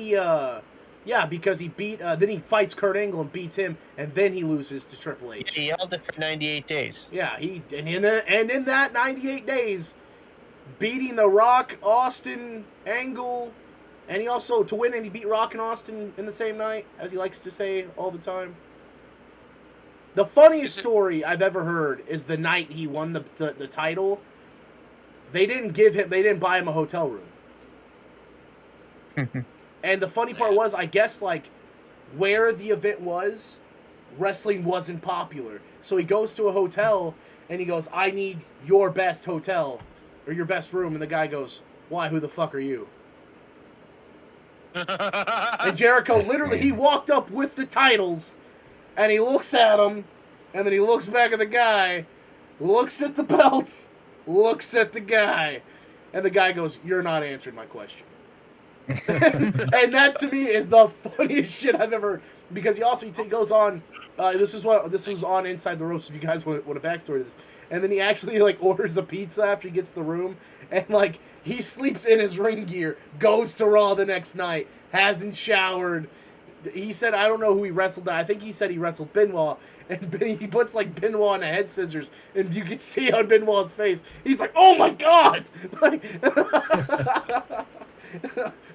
Speaker 1: because he beat. Then he fights Kurt Angle and beats him, and then he loses to Triple H.
Speaker 7: He held it for 98 days.
Speaker 1: Yeah, in that 98 days, beating The Rock, Austin, Angle, and he also to win, and he beat Rock and Austin in the same night, as he likes to say all the time. The funniest story I've ever heard is the night he won the title. They didn't buy him a hotel room. And the funny part was, I guess, like, where the event was, wrestling wasn't popular. So he goes to a hotel, and he goes, "I need your best hotel, or your best room." And the guy goes, "Why? Who the fuck are you?" And Jericho, literally, he walked up with the titles, and he looks at him, and then he looks back at the guy, looks at the belts, looks at the guy, and the guy goes, "You're not answering my question." And that to me is the funniest shit I've ever. Because he goes on. This was on Inside the Ropes. If you guys want a backstory to this, and then he actually like orders a pizza after he gets to the room, and like he sleeps in his ring gear, goes to Raw the next night, hasn't showered. He said, I don't know who he wrestled. I think he said he wrestled Benoit, and he puts like Benoit on a head scissors, and you can see on Benoit's face, he's like, "Oh my god!" Like,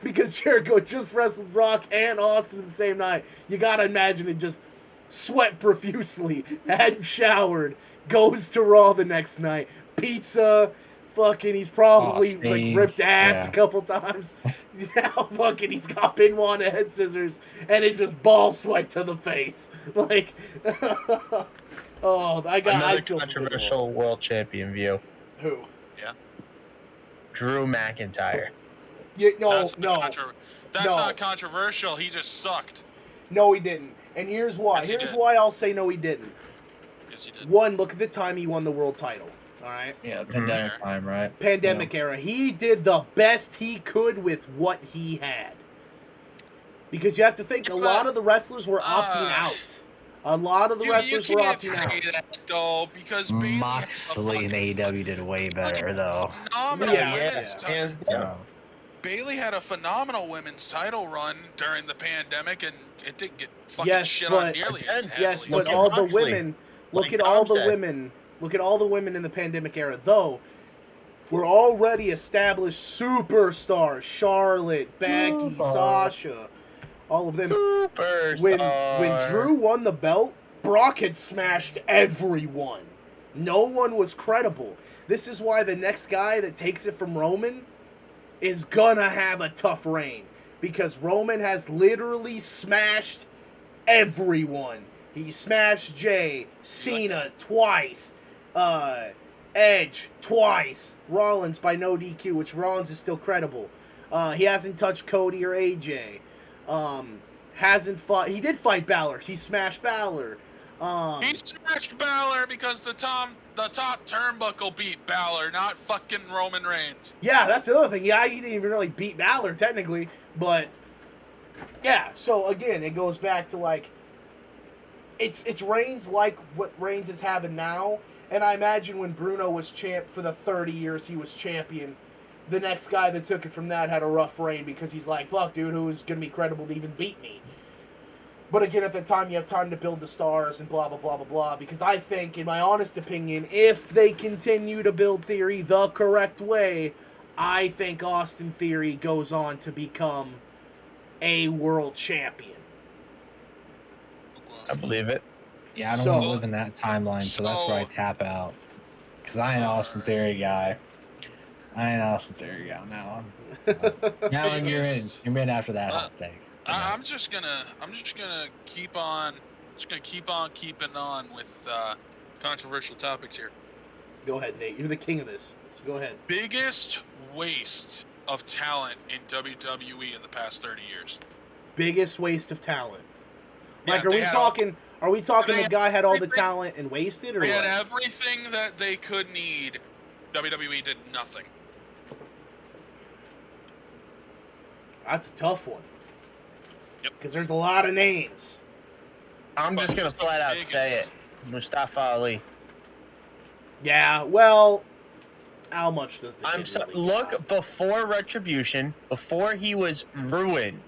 Speaker 1: because Jericho just wrestled Rock and Austin the same night. You gotta imagine it just sweat profusely, hadn't showered, goes to Raw the next night, pizza. Fucking, he's probably like ripped ass a couple times. Yeah, fucking, he's got Benoit on a head scissors, and it's just ball sweat to the face. Like, I
Speaker 7: Another
Speaker 1: feel
Speaker 7: controversial world champion view.
Speaker 1: Who?
Speaker 7: Drew McIntyre.
Speaker 3: That's not controversial. He just sucked.
Speaker 1: No, he didn't. And here's why.
Speaker 3: Yes, he
Speaker 1: here's
Speaker 3: did.
Speaker 1: why I'll say no, he didn't.
Speaker 3: Yes, he did.
Speaker 1: One, look at the time he won the world title. All right.
Speaker 2: Yeah, pandemic time, right?
Speaker 1: Pandemic era. He did the best he could with what he had. Because you have to think, a lot of the wrestlers were opting out. A lot of the wrestlers were opting out.
Speaker 3: You can't say that, though, because Bayley
Speaker 8: Moxley and AEW did way better, though.
Speaker 3: phenomenal women's title.
Speaker 7: Hands down.
Speaker 3: Bayley had a phenomenal women's title run during the pandemic, and it didn't get fucking shit on nearly as heavily.
Speaker 1: Yes, but
Speaker 7: Look at
Speaker 1: all the
Speaker 7: Moxley.
Speaker 1: women,
Speaker 7: Like
Speaker 1: look at
Speaker 7: Tom
Speaker 1: all the
Speaker 7: said.
Speaker 1: women, look at all the women in the pandemic era, though. We're already established superstars: Charlotte, Becky, Sasha, all of them.
Speaker 7: Superstar.
Speaker 1: When Drew won the belt, Brock had smashed everyone. No one was credible. This is why the next guy that takes it from Roman is gonna have a tough reign, because Roman has literally smashed everyone. He smashed Jay, Cena twice, Edge twice, Rollins by no DQ, which Rollins is still credible. He hasn't touched Cody or AJ. Hasn't fought. He did fight Balor. He smashed Balor.
Speaker 3: He smashed Balor because the top turnbuckle beat Balor, not fucking Roman Reigns.
Speaker 1: Yeah, that's the other thing. Yeah, he didn't even really beat Balor technically, but yeah. So again, it goes back to like it's Reigns like what Reigns is having now, and I imagine when Bruno was champ for the 30 years he was champion, the next guy that took it from that had a rough reign because he's like, fuck, dude, who is gonna be credible to even beat me? But again, at that time, you have time to build the stars and blah, blah, blah, blah, blah. Because I think, in my honest opinion, if they continue to build Theory the correct way, I think Austin Theory goes on to become a world champion.
Speaker 7: I believe it.
Speaker 2: Yeah, I don't
Speaker 1: So-
Speaker 2: want to live in that timeline, so that's where I tap out. Because I ain't an Austin Theory guy. I ain't an Austin Theory guy on that one. Now you're in.
Speaker 3: Biggest-
Speaker 2: You're in after that hot take.
Speaker 3: I'm just gonna keep on keeping on with controversial topics here.
Speaker 1: Go ahead, Nate. You're the king of this. So go ahead.
Speaker 3: Biggest waste of talent in WWE in the past 30 years.
Speaker 1: Biggest waste of talent.
Speaker 3: Yeah,
Speaker 1: Like, are
Speaker 3: they
Speaker 1: we
Speaker 3: had
Speaker 1: talking? Are we talking
Speaker 3: they
Speaker 1: the guy had all the
Speaker 3: everything-
Speaker 1: talent and wasted, or
Speaker 3: They had
Speaker 1: what?
Speaker 3: everything that they could need. WWE did nothing.
Speaker 1: That's a tough one.
Speaker 3: Yep.
Speaker 1: Because there's a lot of names.
Speaker 7: I'm just gonna
Speaker 3: Who's the
Speaker 7: flat out say
Speaker 3: biggest?
Speaker 7: it. Mustafa Ali.
Speaker 1: Yeah. Well, how much does the
Speaker 7: I'm
Speaker 1: kid
Speaker 7: so,
Speaker 1: really
Speaker 7: look
Speaker 1: got?
Speaker 7: before Retribution, before he was ruined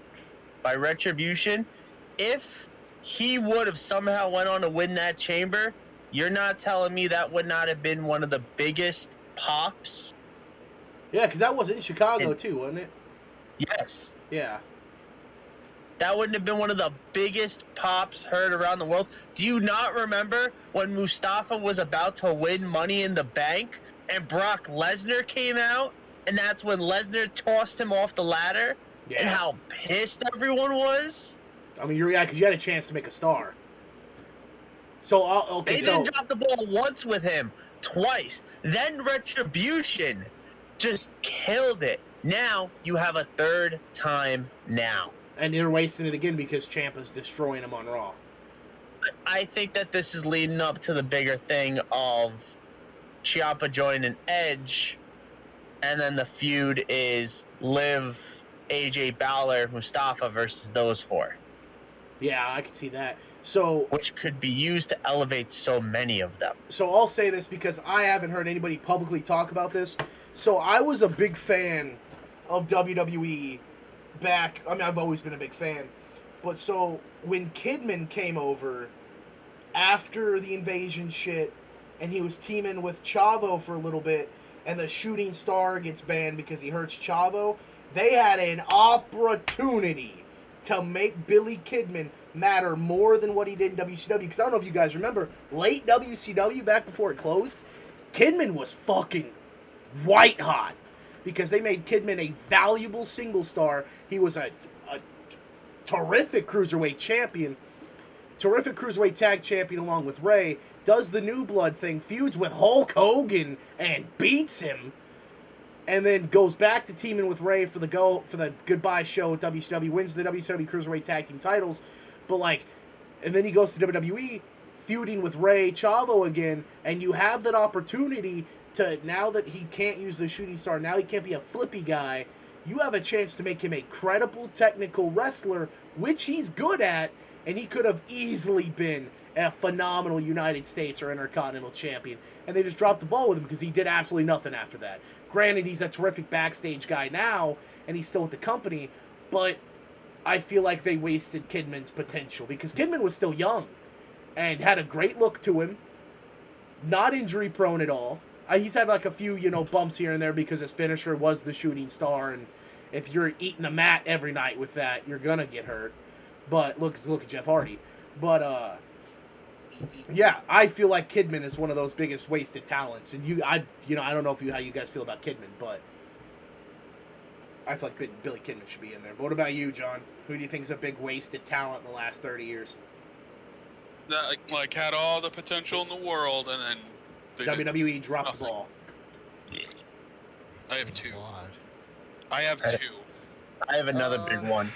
Speaker 7: by Retribution. If he would have somehow went on to win that chamber, you're not telling me that would not have been one of the biggest pops?
Speaker 1: Yeah, because that was in Chicago
Speaker 7: And-
Speaker 1: too, wasn't it?
Speaker 7: Yes.
Speaker 1: Yeah.
Speaker 7: That wouldn't have been one of the biggest pops heard around the world. Do you not remember when Mustafa was about to win Money in the Bank and Brock Lesnar came out? And that's when Lesnar tossed him off the ladder?
Speaker 1: Yeah.
Speaker 7: And how pissed everyone was?
Speaker 1: I mean, because you had a chance to make a star. So okay,
Speaker 7: They
Speaker 1: so
Speaker 7: didn't drop the ball once with him, twice. Then Retribution just killed it. Now you have a third time now.
Speaker 1: and you're wasting it again because Ciampa's destroying him on Raw.
Speaker 7: I think that this is leading up to the bigger thing of Ciampa joining Edge, and then the feud is Liv, AJ Balor, Mustafa versus those four,
Speaker 1: Yeah, I can see that. So
Speaker 7: which could be used to elevate so many of them.
Speaker 1: I'll say this because I haven't heard anybody publicly talk about this. So I was a big fan of WWE back. I mean, I've always been a big fan. But so when Kidman came over after the invasion shit, and he was teaming with Chavo for a little bit, and the shooting star gets banned because he hurts Chavo, they had an opportunity to make Billy Kidman matter more than what he did in WCW. Because I don't know if you guys remember, late WCW, back before it closed, Kidman was fucking white hot. Because they made Kidman a valuable single star. He was a terrific cruiserweight champion. Terrific cruiserweight tag champion along with Ray. Does the New Blood thing. Feuds with Hulk Hogan and beats him. And then goes back to teaming with Ray for the goodbye show at WCW. Wins the WCW Cruiserweight Tag Team titles. But and then he goes to WWE, feuding with Ray Chavo again. And you have that opportunity to, now that he can't use the shooting star, now he can't be a flippy guy, you have a chance to make him a credible technical wrestler, which he's good at, and he could have easily been a phenomenal United States or Intercontinental Champion. And they just dropped the ball with him because he did absolutely nothing after that. Granted, he's a terrific backstage guy now, and he's still with the company, but I feel like they wasted Kidman's potential because Kidman was still young and had a great look to him, not injury prone at all. He's had a few, bumps here and there because his finisher was the shooting star, and if you're eating a mat every night with that, you're gonna get hurt. But look at Jeff Hardy. But yeah, I feel like Kidman is one of those biggest wasted talents, and I don't know how you guys feel about Kidman, but I feel like Billy Kidman should be in there. But what about you, John? Who do you think is a big wasted talent in the last 30 years?
Speaker 3: that like had all the potential in the world, and then they did
Speaker 1: WWE dropped the
Speaker 3: nothing.
Speaker 1: ball.
Speaker 3: I have two.
Speaker 4: God.
Speaker 3: I have
Speaker 7: Hey.
Speaker 3: two.
Speaker 7: I have another big one.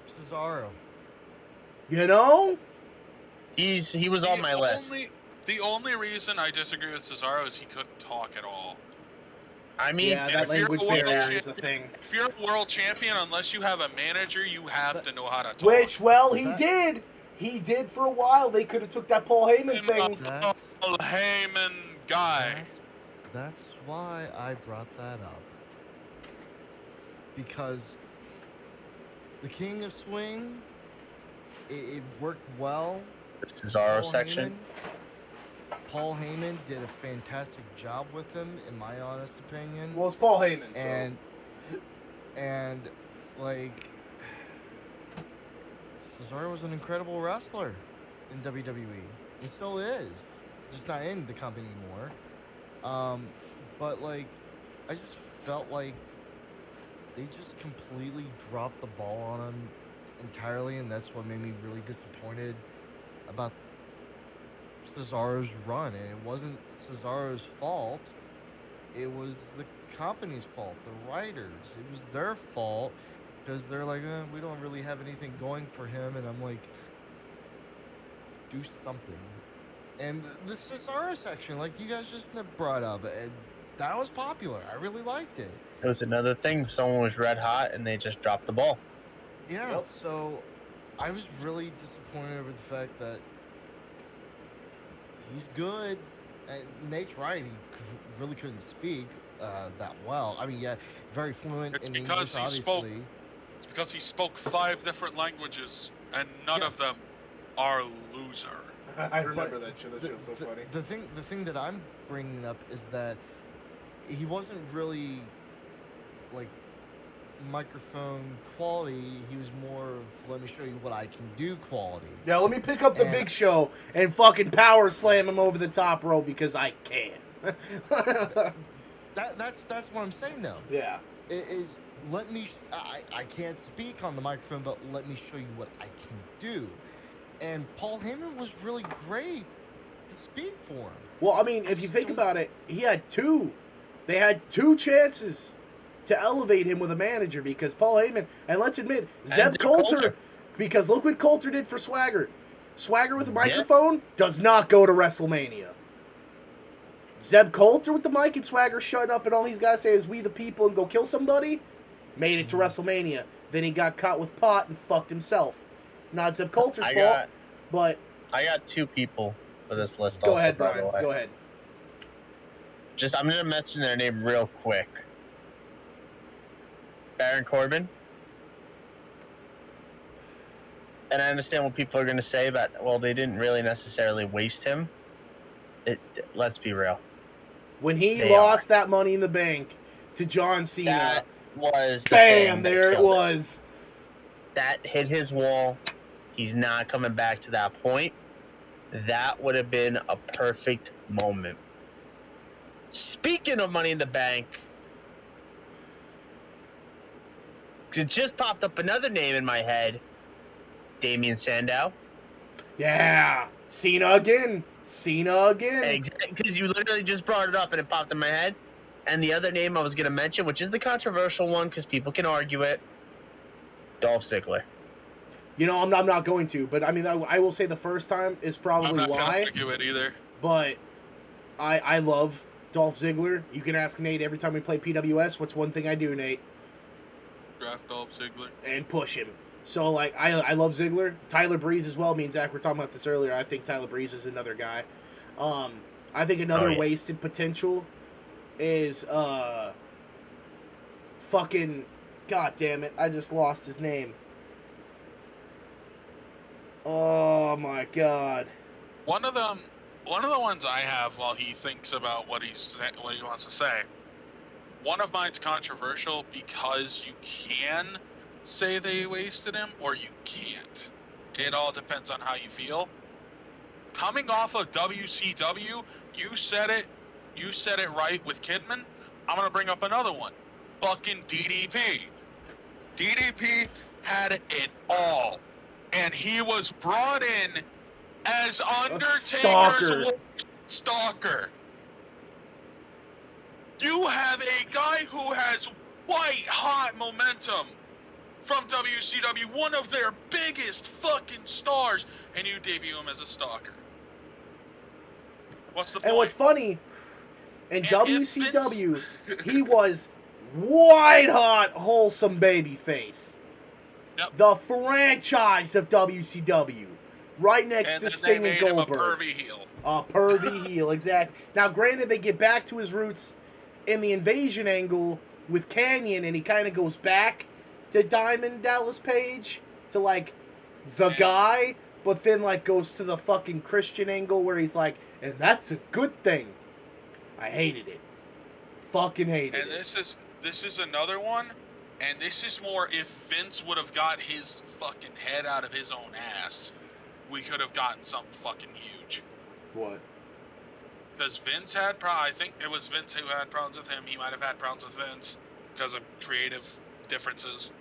Speaker 4: Cesaro.
Speaker 1: You know?
Speaker 7: He was on my list.
Speaker 3: The only reason I disagree with Cesaro is he couldn't talk at all.
Speaker 7: I mean,
Speaker 1: Yeah, that
Speaker 3: if you're
Speaker 1: language
Speaker 3: a world
Speaker 1: barrier
Speaker 3: champion-
Speaker 1: is a thing.
Speaker 3: If you're a world champion, unless you have a manager, you have to know how to talk.
Speaker 1: Which, well, he
Speaker 4: That-
Speaker 1: did. He did for a while. They could have took that Paul Heyman thing.
Speaker 4: That's-
Speaker 3: Paul Heyman guy.
Speaker 4: That's why I brought that up. Because the King of Swing, it worked well.
Speaker 7: the Cesaro
Speaker 4: Paul
Speaker 7: section.
Speaker 4: Paul Heyman did a fantastic job with him, in my honest opinion.
Speaker 1: Well, it's Paul Heyman. So.
Speaker 4: And like Cesaro was an incredible wrestler in WWE. He still is, just not in the company anymore. But like, I just felt like they just completely dropped the ball on him entirely, and that's what made me really disappointed about Cesaro's run. And it wasn't Cesaro's fault. It was the company's fault, the writers. It was their fault because they're like, we don't really have anything going for him. And I'm like, do something. And the Cesaro section, like you guys just brought up, that was popular. I really liked it.
Speaker 7: It was another thing. Someone was red hot and they just dropped the ball.
Speaker 4: Yeah,
Speaker 1: Yep.
Speaker 4: so I was really disappointed over the fact that he's good. And Nate's right. He really couldn't speak that well. I mean, yeah, very fluent
Speaker 3: It's
Speaker 4: in
Speaker 3: because
Speaker 4: English,
Speaker 3: he spoke-
Speaker 4: obviously.
Speaker 3: It's because he spoke 5 different languages, and none
Speaker 4: Yes.
Speaker 3: of them are loser.
Speaker 1: I remember
Speaker 4: But
Speaker 1: that shit. That shit was so funny.
Speaker 4: The thing that I'm bringing up is that he wasn't really like microphone quality. He was more of let me show you what I can do quality.
Speaker 1: Yeah, let me pick up the
Speaker 4: And-
Speaker 1: Big Show and fucking power slam him over the top rope because I can.
Speaker 4: That's what I'm saying though.
Speaker 1: Yeah.
Speaker 4: Is let me I can't speak on the microphone, but let me show you what I can do. And Paul Heyman was really great to speak for him.
Speaker 1: Well, I mean, if you think about it, he had two. They had 2 chances to elevate him with a manager because Paul Heyman, and let's admit, Zeb Coulter, because look what Coulter did for Swagger. Swagger with a microphone does not go to WrestleMania. Zeb Coulter with the mic and Swagger shutting up and all he's got to say is we the people and go kill somebody, made it to WrestleMania. Then he got caught with pot and fucked himself. Not Zeb Coulter's fault, but...
Speaker 7: I got 2 people for this list.
Speaker 1: Go
Speaker 7: also,
Speaker 1: ahead,
Speaker 7: by the
Speaker 1: Bryan.
Speaker 7: way.
Speaker 1: Go ahead.
Speaker 7: I'm going to mention their name real quick. Baron Corbin. And I understand what people are going to say about, well, they didn't really necessarily waste him. Let's be real.
Speaker 1: When he
Speaker 7: They
Speaker 1: lost that Money in the Bank to John Cena,
Speaker 7: That was the
Speaker 1: bam,
Speaker 7: thing that
Speaker 1: there it
Speaker 7: killed
Speaker 1: was.
Speaker 7: That hit his wall. He's not coming back to that point. That would have been a perfect moment. Speaking of Money in the Bank, it just popped up another name in my head. Damien Sandow.
Speaker 1: Yeah, Cena again.
Speaker 7: Because you literally just brought it up and it popped in my head. And the other name I was going to mention, which is the controversial one because people can argue it, Dolph Ziggler.
Speaker 1: You know, I'm not going to, but I mean, I will say the first time is
Speaker 3: I'm
Speaker 1: probably
Speaker 3: not going to
Speaker 1: why.
Speaker 3: argue it either.
Speaker 1: But I love Dolph Ziggler. You can ask Nate every time we play PWS. What's one thing I do, Nate?
Speaker 3: Draft Dolph Ziggler.
Speaker 1: And push him. So, like, I love Ziggler. Tyler Breeze as well. Me and Zach were talking about this earlier. I think Tyler Breeze is another guy. I think another wasted potential is fucking, god damn it, I just lost his name. Oh my god.
Speaker 3: One of the ones I have while he thinks about what he wants to say. One of mine's controversial because you can say they wasted him or you can't. It all depends on how you feel. Coming off of WCW, you said it right with Kidman. I'm gonna bring up another one. Fucking DDP. DDP had it all. And he was brought in as Undertaker's
Speaker 1: stalker.
Speaker 3: stalker. You have a guy who has white hot momentum from WCW, one of their biggest fucking stars, and you debut him as a stalker. What's the point?
Speaker 1: And what's funny, in
Speaker 3: And
Speaker 1: WCW, he was white hot, wholesome babyface.
Speaker 3: Yep.
Speaker 1: The franchise of WCW, right next
Speaker 3: And
Speaker 1: to
Speaker 3: then
Speaker 1: Sting
Speaker 3: they
Speaker 1: and
Speaker 3: made him a
Speaker 1: Goldberg.
Speaker 3: pervy heel.
Speaker 1: A pervy heel, exactly. Now, granted, they get back to his roots in the invasion angle with Canyon, and he kind of goes back to Diamond Dallas Page, to, like, the guy, but then, like, goes to the fucking Christian angle where he's like, and that's a good thing. I hated it. Fucking hated
Speaker 3: And
Speaker 1: it.
Speaker 3: this is another one, and this is more if Vince would have got his fucking head out of his own ass, we could have gotten something fucking huge.
Speaker 1: What?
Speaker 3: Because Vince had I think it was Vince who had problems with him. He might have had problems with Vince because of creative differences.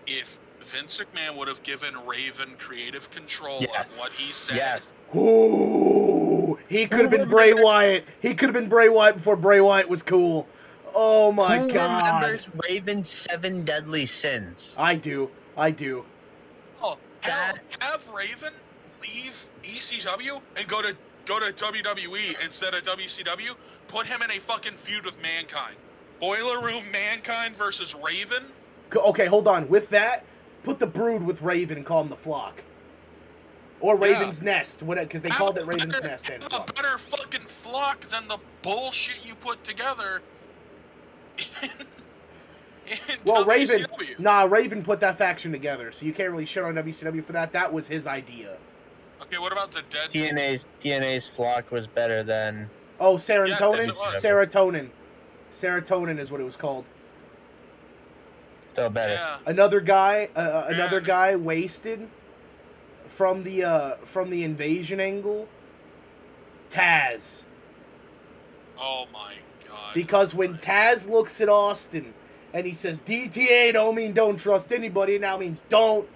Speaker 3: If Vince McMahon would have given Raven creative control on what he said,
Speaker 7: Yes.
Speaker 1: Ooh, he could have been Bray Wyatt. He could have been Bray Wyatt before Bray Wyatt was cool. Oh my
Speaker 7: Who
Speaker 1: god.
Speaker 7: remembers Raven's 7 deadly sins?
Speaker 1: I do.
Speaker 3: oh, hell, have Raven leave ECW and go to WWE instead of WCW. Put him in a fucking feud with Mankind. Boiler Room Mankind versus Raven.
Speaker 1: Okay, hold on. With that, put the Brood with Raven and call him the Flock. Or Raven's Nest, because they called it Raven's Nest and
Speaker 3: A
Speaker 1: Flock.
Speaker 3: better fucking flock than the bullshit you put together in
Speaker 1: Well,
Speaker 3: WCW.
Speaker 1: Raven put that faction together, so you can't really shit on WCW for that. That was his idea.
Speaker 3: Okay, what about the dead?
Speaker 7: TNA's flock was better than.
Speaker 1: Oh, serotonin?
Speaker 3: Yes, it was.
Speaker 1: Serotonin. Serotonin is what it was called.
Speaker 7: Still better.
Speaker 3: Yeah.
Speaker 1: Another guy wasted from the invasion angle. Taz.
Speaker 3: Oh my god.
Speaker 1: Because when Taz looks at Austin and he says DTA don't mean don't trust anybody, it now means don't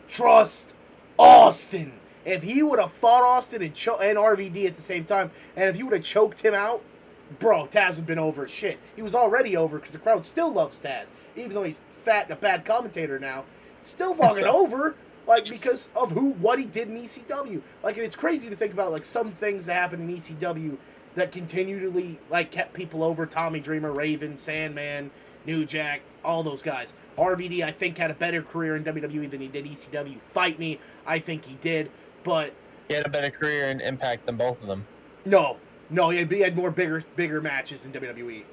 Speaker 1: trust Austin. If he would have fought Austin and RVD at the same time, and if he would have choked him out, bro, Taz would have been over as shit. He was already over because the crowd still loves Taz. Even though he's fat and a bad commentator now, still fucking over. Like, because of what he did in ECW. Like, and it's crazy to think about, like, some things that happened in ECW that continually, like, kept people over. Tommy Dreamer, Raven, Sandman, New Jack, all those guys. RVD, I think, had a better career in WWE than he did ECW. Fight me, I think he did. But
Speaker 7: He had a better career and impact than both of them.
Speaker 1: no, he had more bigger matches in WWE.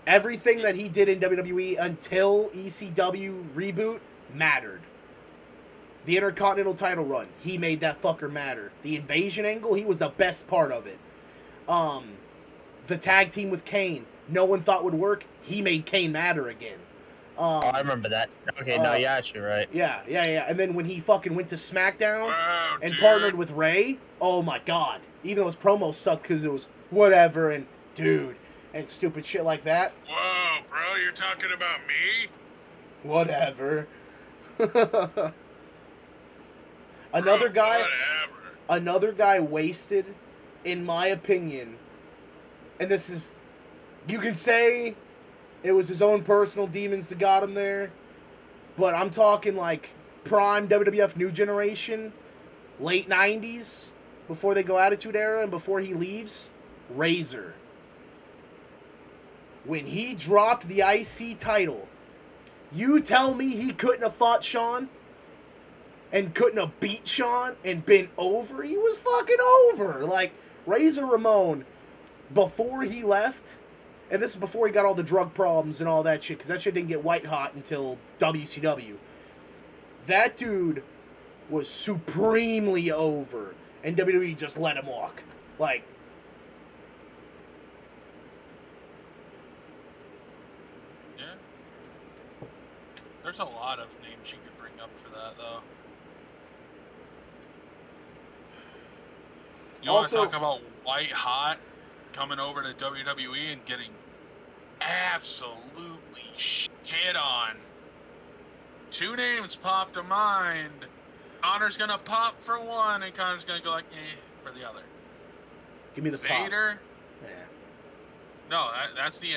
Speaker 1: Everything that he did in WWE until ECW reboot mattered. The Intercontinental title run, he made that fucker matter. The invasion angle, he was the best part of it. The tag team with Kane, no one thought would work. He made Kane matter again.
Speaker 7: I remember that. Okay, no, yeah, you're right.
Speaker 1: Yeah. And then when he fucking went to SmackDown
Speaker 3: Wow,
Speaker 1: and
Speaker 3: dude.
Speaker 1: partnered with Ray, oh my god. Even though his promo sucked because it was whatever and dude and stupid shit like that.
Speaker 3: Whoa, bro, you're talking about me?
Speaker 1: Whatever.
Speaker 3: Whatever.
Speaker 1: Another guy wasted, in my opinion, and this is, you can say it was his own personal demons that got him there, but I'm talking like prime WWF New Generation, late 90s, before they go Attitude Era and before he leaves, Razor. When he dropped the IC title, you tell me he couldn't have fought Shawn? And couldn't have beat Shawn and been over? He was fucking over. Like, Razor Ramon, before he left, and this is before he got all the drug problems and all that shit, because that shit didn't get white hot until WCW. That dude was supremely over, and WWE just let him walk. Like,
Speaker 3: Yeah. There's a lot of names you could bring up for that, though. You want to
Speaker 1: Also-
Speaker 3: talk about white hot coming over to WWE and getting absolutely shit on? Two names popped to mind. Connor's gonna pop for one, and Connor's gonna go like, for the other.
Speaker 1: Give me the pop.
Speaker 3: Vader.
Speaker 1: Yeah.
Speaker 3: No, that's the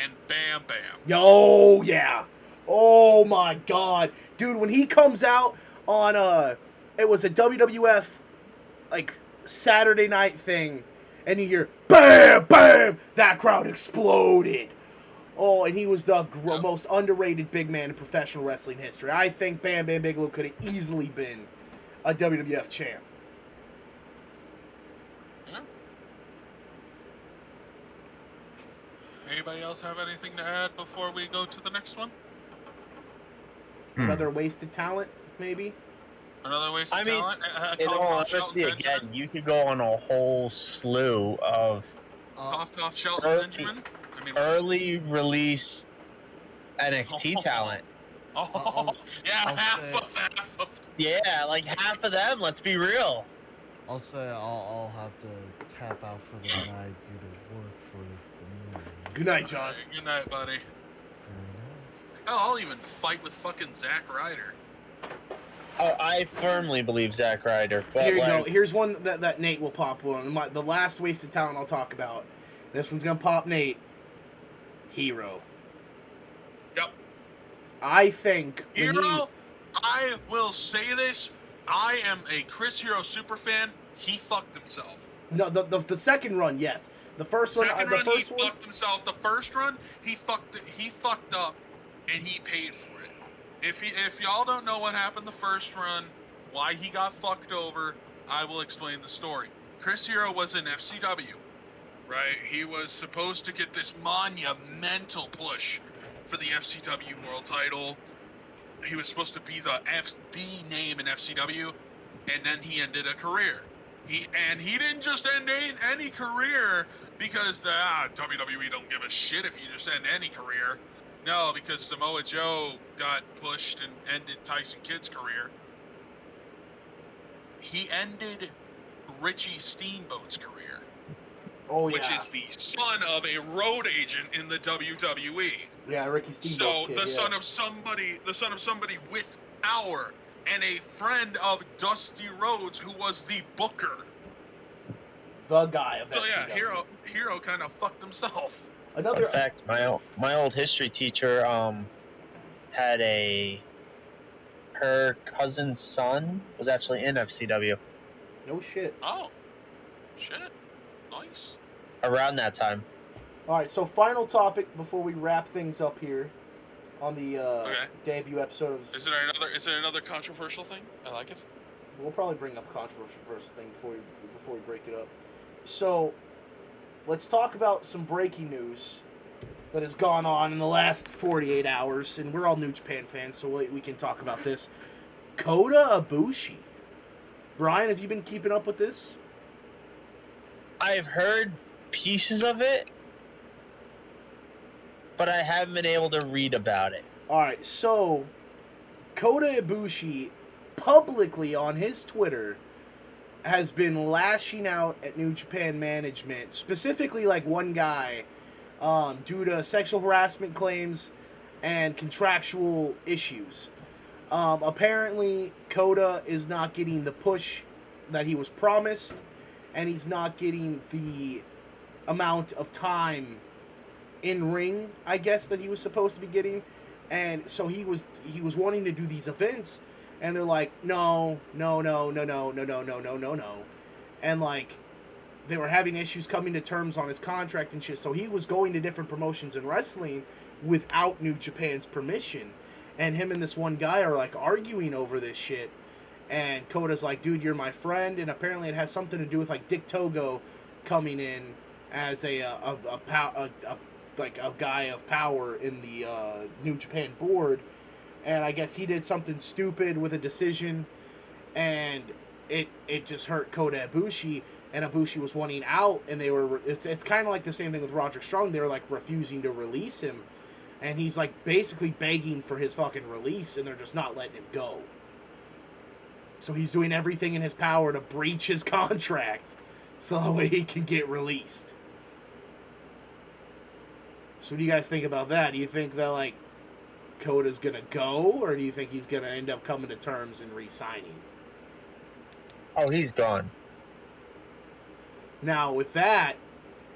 Speaker 3: and Bam Bam.
Speaker 1: Yo, yeah. Oh my God, dude! When he comes out on it was a WWF like Saturday night thing, and you hear bam, bam, that crowd exploded. Oh, and he was the most underrated big man in professional wrestling history. I think Bam Bam Bigelow could have easily been a WWF champ.
Speaker 3: Yeah. Anybody else have anything to add before we go to the next one?
Speaker 1: Another wasted talent, maybe?
Speaker 3: Another waste of
Speaker 7: I mean,
Speaker 3: talent?
Speaker 7: in all
Speaker 3: Cough,
Speaker 7: honesty,
Speaker 3: Shelton
Speaker 7: again,
Speaker 3: Benjamin?
Speaker 7: you could go on a whole slew of
Speaker 3: Cough, Shelton Benjamin? I mean,
Speaker 7: early release NXT
Speaker 3: Oh.
Speaker 7: talent.
Speaker 3: Oh, yeah,
Speaker 4: I'll
Speaker 3: half
Speaker 4: say-
Speaker 3: of
Speaker 7: Yeah, like half of them. Let's be real.
Speaker 4: I'll say I'll have to tap out for the night due to work for the morning.
Speaker 1: Good night, John.
Speaker 3: Alright, good night, buddy.
Speaker 4: Good
Speaker 3: Hell, I'll even fight with fucking Zack Ryder.
Speaker 7: Oh, I firmly believe Zack Ryder. But
Speaker 1: Here you
Speaker 7: like,
Speaker 1: go. Here's one that Nate will pop one. The last wasted talent I'll talk about. This one's gonna pop Nate. Hero.
Speaker 3: Yep.
Speaker 1: I think when
Speaker 3: Hero, I will say this. I am a Chris Hero superfan. He fucked himself.
Speaker 1: the second run, yes. The first one,
Speaker 3: Second
Speaker 1: the
Speaker 3: run,
Speaker 1: first
Speaker 3: he
Speaker 1: one.
Speaker 3: fucked himself. The first run, he fucked up, and he paid for it. If y'all don't know what happened the first run, why he got fucked over, I will explain the story. Chris Hero was in FCW, right? He was supposed to get this monumental push for the FCW World Title. He was supposed to be the name in FCW, and then he ended a career. He didn't just end any career because the WWE don't give a shit if you just end any career. No, because Samoa Joe got pushed and ended Tyson Kidd's career. He ended Richie Steamboat's career,
Speaker 1: Oh yeah.
Speaker 3: which is the son of a road agent in the WWE.
Speaker 1: Yeah, Ricky Steamboat's
Speaker 3: So
Speaker 1: kid,
Speaker 3: the
Speaker 1: yeah.
Speaker 3: son of somebody with power, and a friend of Dusty Rhodes, who was the booker.
Speaker 1: The guy of
Speaker 3: So yeah,
Speaker 1: FCW.
Speaker 3: Hero kind of fucked himself.
Speaker 1: Another.
Speaker 7: in fact, my old history teacher had her cousin's son was actually in FCW
Speaker 1: No shit.
Speaker 3: Oh, shit, nice.
Speaker 7: around that time.
Speaker 1: All right, so final topic before we wrap things up here on the
Speaker 3: Okay.
Speaker 1: debut episode of.
Speaker 3: Is it another controversial thing? I like it.
Speaker 1: We'll probably bring up a controversial thing before we break it up. So, let's talk about some breaking news that has gone on in the last 48 hours, and we're all New Japan fans, so we can talk about this. Kota Ibushi. Bryan, have you been keeping up with this?
Speaker 7: I've heard pieces of it, but I haven't been able to read about it.
Speaker 1: All right, so Kota Ibushi publicly on his Twitter has been lashing out at New Japan management, specifically like one guy, due to sexual harassment claims and contractual issues. Apparently, Kota is not getting the push that he was promised, and he's not getting the amount of time in ring, I guess, that he was supposed to be getting. And so he was wanting to do these events, and they're like, no. And like, they were having issues coming to terms on his contract and shit. So he was going to different promotions in wrestling without New Japan's permission. And him and this one guy are like arguing over this shit. And Kota's like, dude, you're my friend. And apparently it has something to do with like Dick Togo coming in as a guy of power in the New Japan board. And I guess he did something stupid with a decision, and it just hurt Kota Ibushi, and Ibushi was wanting out, and they were. It's kind of like the same thing with Roderick Strong. They were like refusing to release him, and he's like basically begging for his fucking release, and they're just not letting him go. So he's doing everything in his power to breach his contract, so that way he can get released. So what do you guys think about that? Do you think that like Coda's gonna go, or do you think he's gonna end up coming to terms and re-signing?
Speaker 7: Oh, he's gone.
Speaker 1: Now, with that,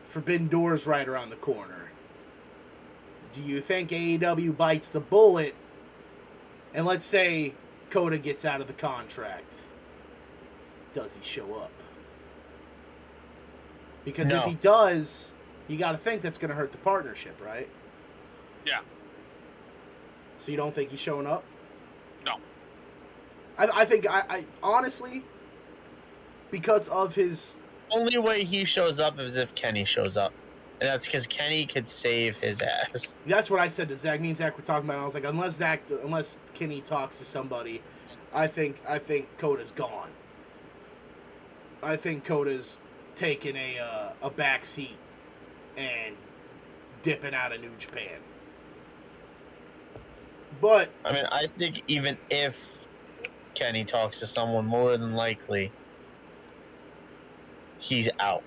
Speaker 1: Forbidden Door's right around the corner. Do you think AEW bites the bullet, and let's say Coda gets out of the contract? Does he show up? Because
Speaker 7: No.
Speaker 1: if he does, you got to think that's going to hurt the partnership, right?
Speaker 3: Yeah.
Speaker 1: So you don't think he's showing up?
Speaker 3: No.
Speaker 1: I think, I honestly, because of his...
Speaker 7: Only way he shows up is if Kenny shows up. And that's because Kenny could save his ass.
Speaker 1: That's what I said to Zach. Me and Zach were talking about it. I was like, unless Kenny talks to somebody, I think Coda's gone. I think Coda's taking a back seat and dipping out of New Japan. But
Speaker 7: I mean, I think even if Kenny talks to someone, more than likely, he's out.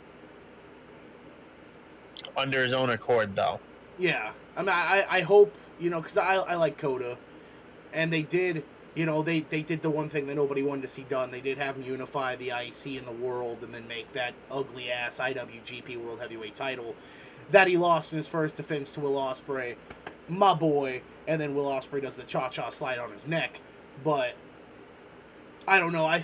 Speaker 7: Under his own accord, though.
Speaker 1: yeah, I mean, I hope, because I like Coda, and they did, they did the one thing that nobody wanted to see done. They did have him unify the IC in the world and then make that ugly ass IWGP World Heavyweight title that he lost in his first defense to Will Ospreay, my boy, and then Will Ospreay does the cha-cha slide on his neck. But I don't know. I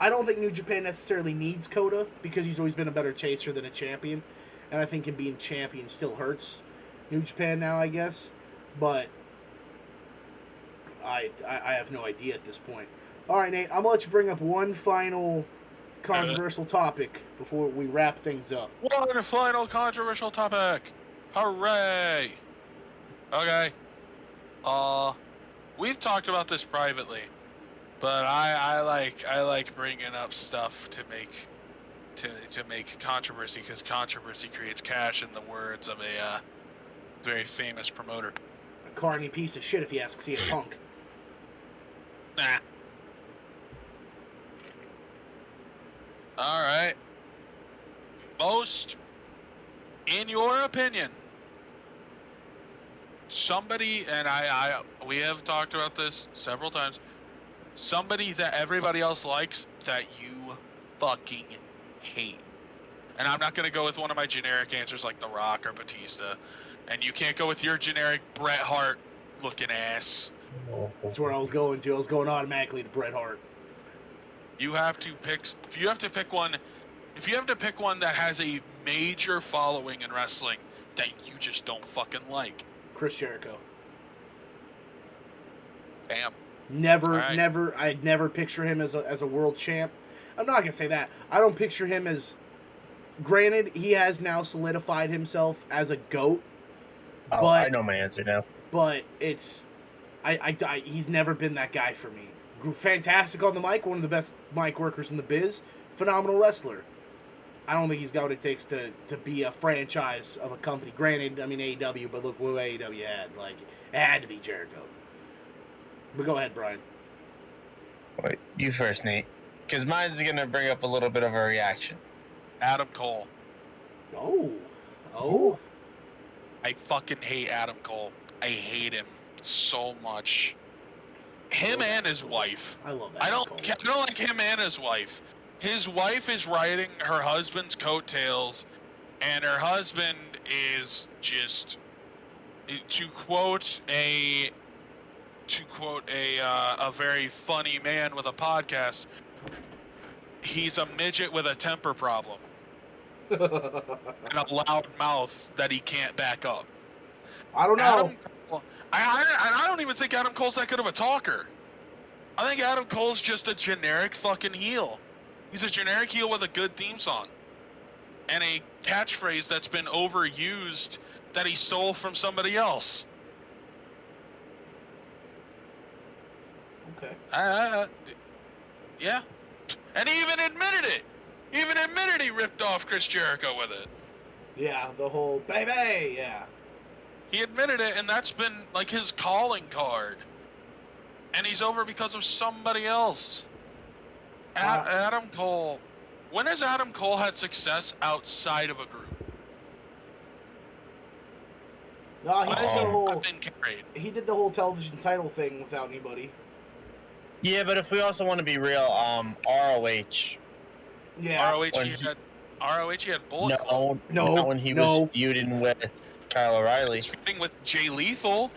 Speaker 1: don't think New Japan necessarily needs Coda because he's always been a better chaser than a champion. And I think him being champion still hurts New Japan now, I guess. But I have no idea at this point. All right, Nate, I'm going to let you bring up one final controversial topic before we wrap things up.
Speaker 3: One final controversial topic. Hooray! Okay. We've talked about this privately. But I like bringing up stuff to make controversy because controversy creates cash, in the words of a very famous promoter.
Speaker 1: A carny piece of shit if you ask CM Punk.
Speaker 3: Nah. All right. Most, in your opinion, somebody, and we have talked about this several times. Somebody that everybody else likes that you fucking hate. And I'm not going to go with one of my generic answers like The Rock or Batista. And you can't go with your generic Bret Hart looking ass.
Speaker 1: That's where I was going to. I was going automatically to Bret Hart.
Speaker 3: You have to pick one. If you have to pick one that has a major following in wrestling that you just don't fucking like.
Speaker 1: Chris Jericho.
Speaker 3: Damn.
Speaker 1: I'd never picture him as a world champ. I'm not gonna say that. I don't picture him as. Granted, he has now solidified himself as a GOAT.
Speaker 7: Oh,
Speaker 1: but,
Speaker 7: I know my answer now.
Speaker 1: But it's, he's never been that guy for me. Fantastic on the mic, one of the best mic workers in the biz. Phenomenal wrestler. I don't think he's got what it takes to be a franchise of a company. Granted, I mean AEW, but look what AEW had. Like, it had to be Jericho. But go ahead, Bryan.
Speaker 7: Wait, you first, Nate. Because mine's going to bring up a little bit of a reaction.
Speaker 3: Adam Cole.
Speaker 1: Oh.
Speaker 3: I fucking hate Adam Cole. I hate him so much. Him and his wife.
Speaker 1: I love that.
Speaker 3: I don't like him and his wife. His wife is riding her husband's coattails, and her husband is just, to quote a very funny man with a podcast, he's a midget with a temper problem and a loud mouth that he can't back up.
Speaker 1: I don't know.
Speaker 3: I don't even think Adam Cole's that good of a talker. I think Adam Cole's just a generic fucking heel. He's a generic heel with a good theme song and a catchphrase that's been overused that he stole from somebody else.
Speaker 1: Okay.
Speaker 3: Yeah. And he even admitted it. He ripped off Chris Jericho with it.
Speaker 1: Yeah, the whole baby, yeah.
Speaker 3: He admitted it, and that's been like his calling card. And he's over because of somebody else. Adam Cole. When has Adam Cole had success outside of a group?
Speaker 1: No, he did the
Speaker 7: Um,
Speaker 1: whole
Speaker 3: I've been carried.
Speaker 1: television title thing without anybody.
Speaker 7: Yeah, but if we also want to be real, ROH.
Speaker 1: Yeah.
Speaker 3: ROH
Speaker 7: When
Speaker 3: he
Speaker 7: he-
Speaker 3: had ROH he had Bullet Club.
Speaker 7: not when he was feuding with Kyle O'Reilly.
Speaker 3: He's feuding with Jay Lethal.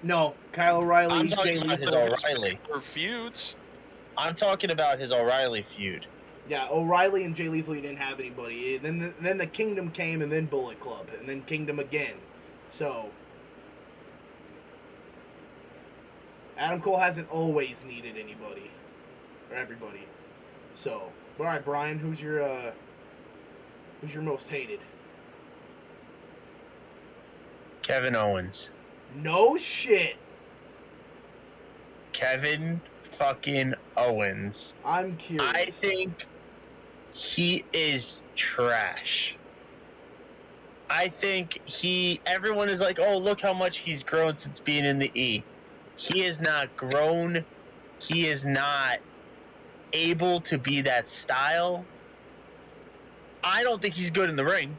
Speaker 1: No, Kyle O'Reilly,
Speaker 7: I'm
Speaker 1: Jay
Speaker 7: talking about his
Speaker 1: Lethal.
Speaker 7: O'Reilly.
Speaker 3: For feuds.
Speaker 7: I'm talking about his O'Reilly feud.
Speaker 1: Yeah, O'Reilly and Jay Lethal, he didn't have anybody. Then the Kingdom came, and then Bullet Club, and then Kingdom again. So Adam Cole hasn't always needed anybody or everybody. So, all right, Bryan, who's your most hated?
Speaker 7: Kevin Owens.
Speaker 1: No shit.
Speaker 7: Kevin fucking Owens.
Speaker 1: I'm curious.
Speaker 7: I think he is trash. I think everyone is like, oh, look how much he's grown since being in the E. He is not grown. He is not able to be that style. I don't think he's good in the ring.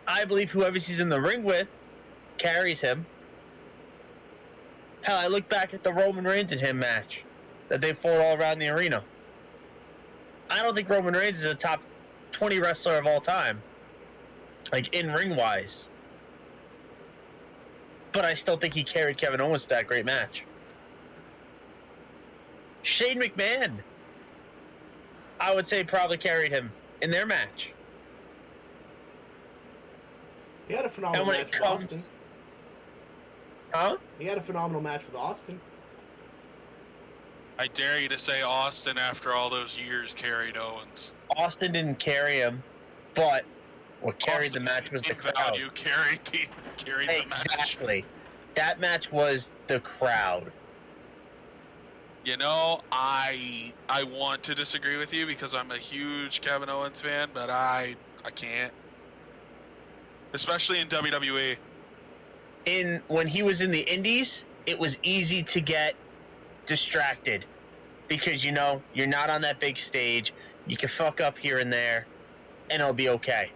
Speaker 7: I believe whoever he's in the ring with carries him. Hell, I look back at the Roman Reigns and him match that they fought all around the arena. I don't think Roman Reigns is a top 20 wrestler of all time, like in ring wise. But I still think he carried Kevin Owens to that great match. Shane McMahon, I would say, probably carried him in their match.
Speaker 1: He had a phenomenal
Speaker 7: when
Speaker 1: match
Speaker 7: it
Speaker 1: with
Speaker 7: comes-
Speaker 1: Austin.
Speaker 7: Huh?
Speaker 1: He had a phenomenal match with Austin.
Speaker 3: I dare you to say Austin, after all those years, carried Owens.
Speaker 7: Austin didn't carry him, but what carried the
Speaker 3: Austin's
Speaker 7: match was the
Speaker 3: name
Speaker 7: crowd.
Speaker 3: value carried the match.
Speaker 7: Exactly. That match was the crowd.
Speaker 3: You know, I want to disagree with you because I'm a huge Kevin Owens fan, but I can't. Especially in WWE.
Speaker 7: When he was in the Indies, it was easy to get distracted because you're not on that big stage. You can fuck up here and there, and it'll be okay.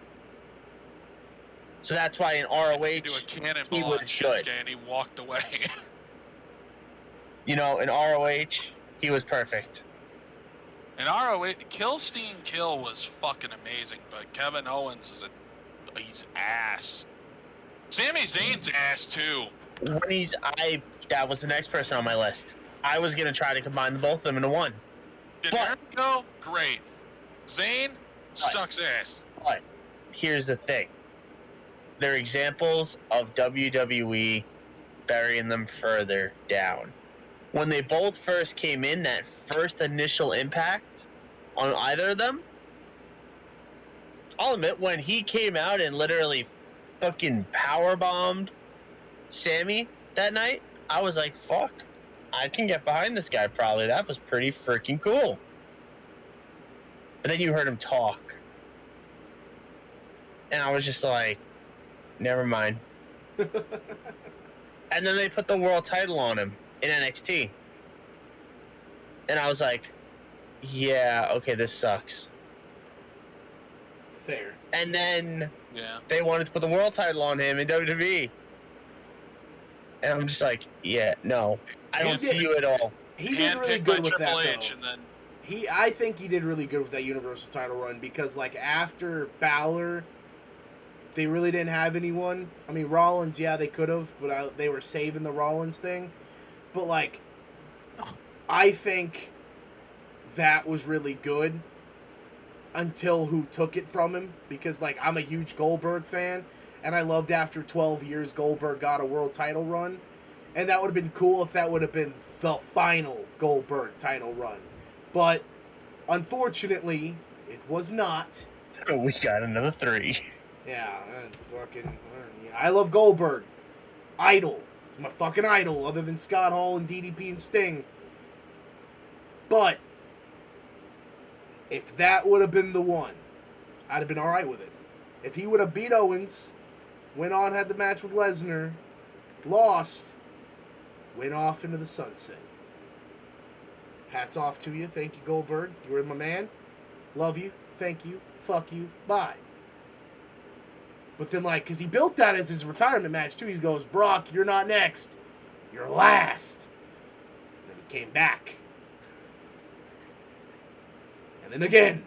Speaker 7: So that's why in ROH
Speaker 3: Do a
Speaker 7: he
Speaker 3: cannonball on
Speaker 7: was
Speaker 3: Shinsuke
Speaker 7: good.
Speaker 3: and he walked away.
Speaker 7: In ROH he was perfect.
Speaker 3: And ROH, Steam Kill was fucking amazing, but Kevin Owens he's ass. Sami Zayn's ass too.
Speaker 7: That was the next person on my list. I was gonna try to combine the both of them into one.
Speaker 3: Generico, great. Zayn sucks ass.
Speaker 7: But here's the thing. They're examples of WWE burying them further down. When they both first came in, that first initial impact on either of them, I'll admit, when he came out and literally fucking powerbombed Sammy that night, I was like, fuck, I can get behind this guy probably. That was pretty freaking cool. But then you heard him talk. And I was just like, never mind. And then they put the world title on him in NXT. And I was like, yeah, okay, this sucks.
Speaker 1: Fair.
Speaker 7: And then
Speaker 3: Yeah.
Speaker 7: they wanted to put the world title on him in WWE. And I'm just like, yeah, no, I don't see you at all.
Speaker 1: He did really
Speaker 3: Handpicked
Speaker 1: good
Speaker 3: by
Speaker 1: with
Speaker 3: Triple
Speaker 1: that,
Speaker 3: H,
Speaker 1: though.
Speaker 3: and then
Speaker 1: I think he did really good with that Universal title run because, like, after Balor, they really didn't have anyone. I mean, Rollins, yeah, they could have, but they were saving the Rollins thing. But, like, I think that was really good until who took it from him because, like, I'm a huge Goldberg fan, and I loved after 12 years Goldberg got a world title run. And that would have been cool if that would have been the final Goldberg title run. But, unfortunately, it was not.
Speaker 7: We got another 3.
Speaker 1: Yeah, that's fucking... I love Goldberg. Idol. He's my fucking idol, other than Scott Hall and DDP and Sting. But, if that would have been the one, I'd have been alright with it. If he would have beat Owens, went on, had the match with Lesnar, lost, went off into the sunset. Hats off to you. Thank you, Goldberg. You were my man. Love you. Thank you. Fuck you. Bye. But then, like, because he built that as his retirement match, too. He goes, Brock, you're not next. You're last. And then he came back. And then again.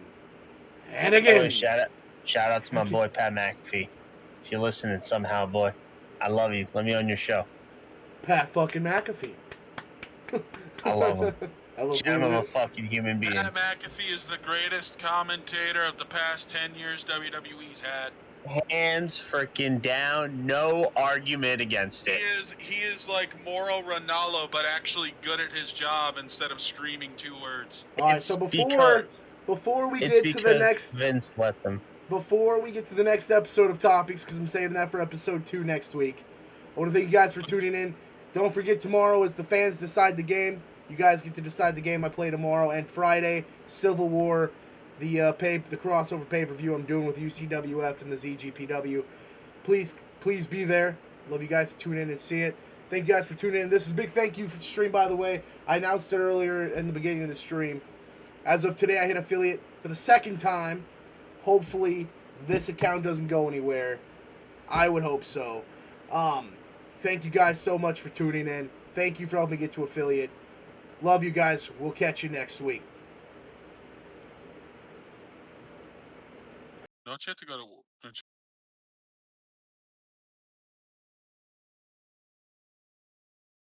Speaker 1: And again.
Speaker 7: Oh, shout out to my boy Pat McAfee. If you're listening somehow, boy, I love you. Let me on your show.
Speaker 1: Pat fucking McAfee.
Speaker 7: I love him.
Speaker 1: I love
Speaker 7: Gem of
Speaker 1: him.
Speaker 7: a fucking human being.
Speaker 3: Pat McAfee is the greatest commentator of the past 10 years WWE's had.
Speaker 7: Hands freaking down, no argument against it.
Speaker 3: He is like Moro Ronaldo, but actually good at his job instead of screaming 2 words.
Speaker 1: All right, so before we get to the next
Speaker 7: Vince let them.
Speaker 1: Before we get to the next episode of topics, because I'm saving that for episode 2 next week, I want to thank you guys for tuning in. Don't forget, tomorrow is the fans decide the game. You guys get to decide the game I play tomorrow, and Friday, Civil War, the crossover pay-per-view I'm doing with UCWF and the ZGPW. Please be there. Love you guys to tune in and see it. Thank you guys for tuning in. This is a big thank you for the stream, by the way. I announced it earlier in the beginning of the stream. As of today, I hit affiliate for the second time. Hopefully, this account doesn't go anywhere. I would hope so. Thank you guys so much for tuning in. Thank you for helping me get to affiliate. Love you guys. We'll catch you next week.
Speaker 3: Don't you have to go to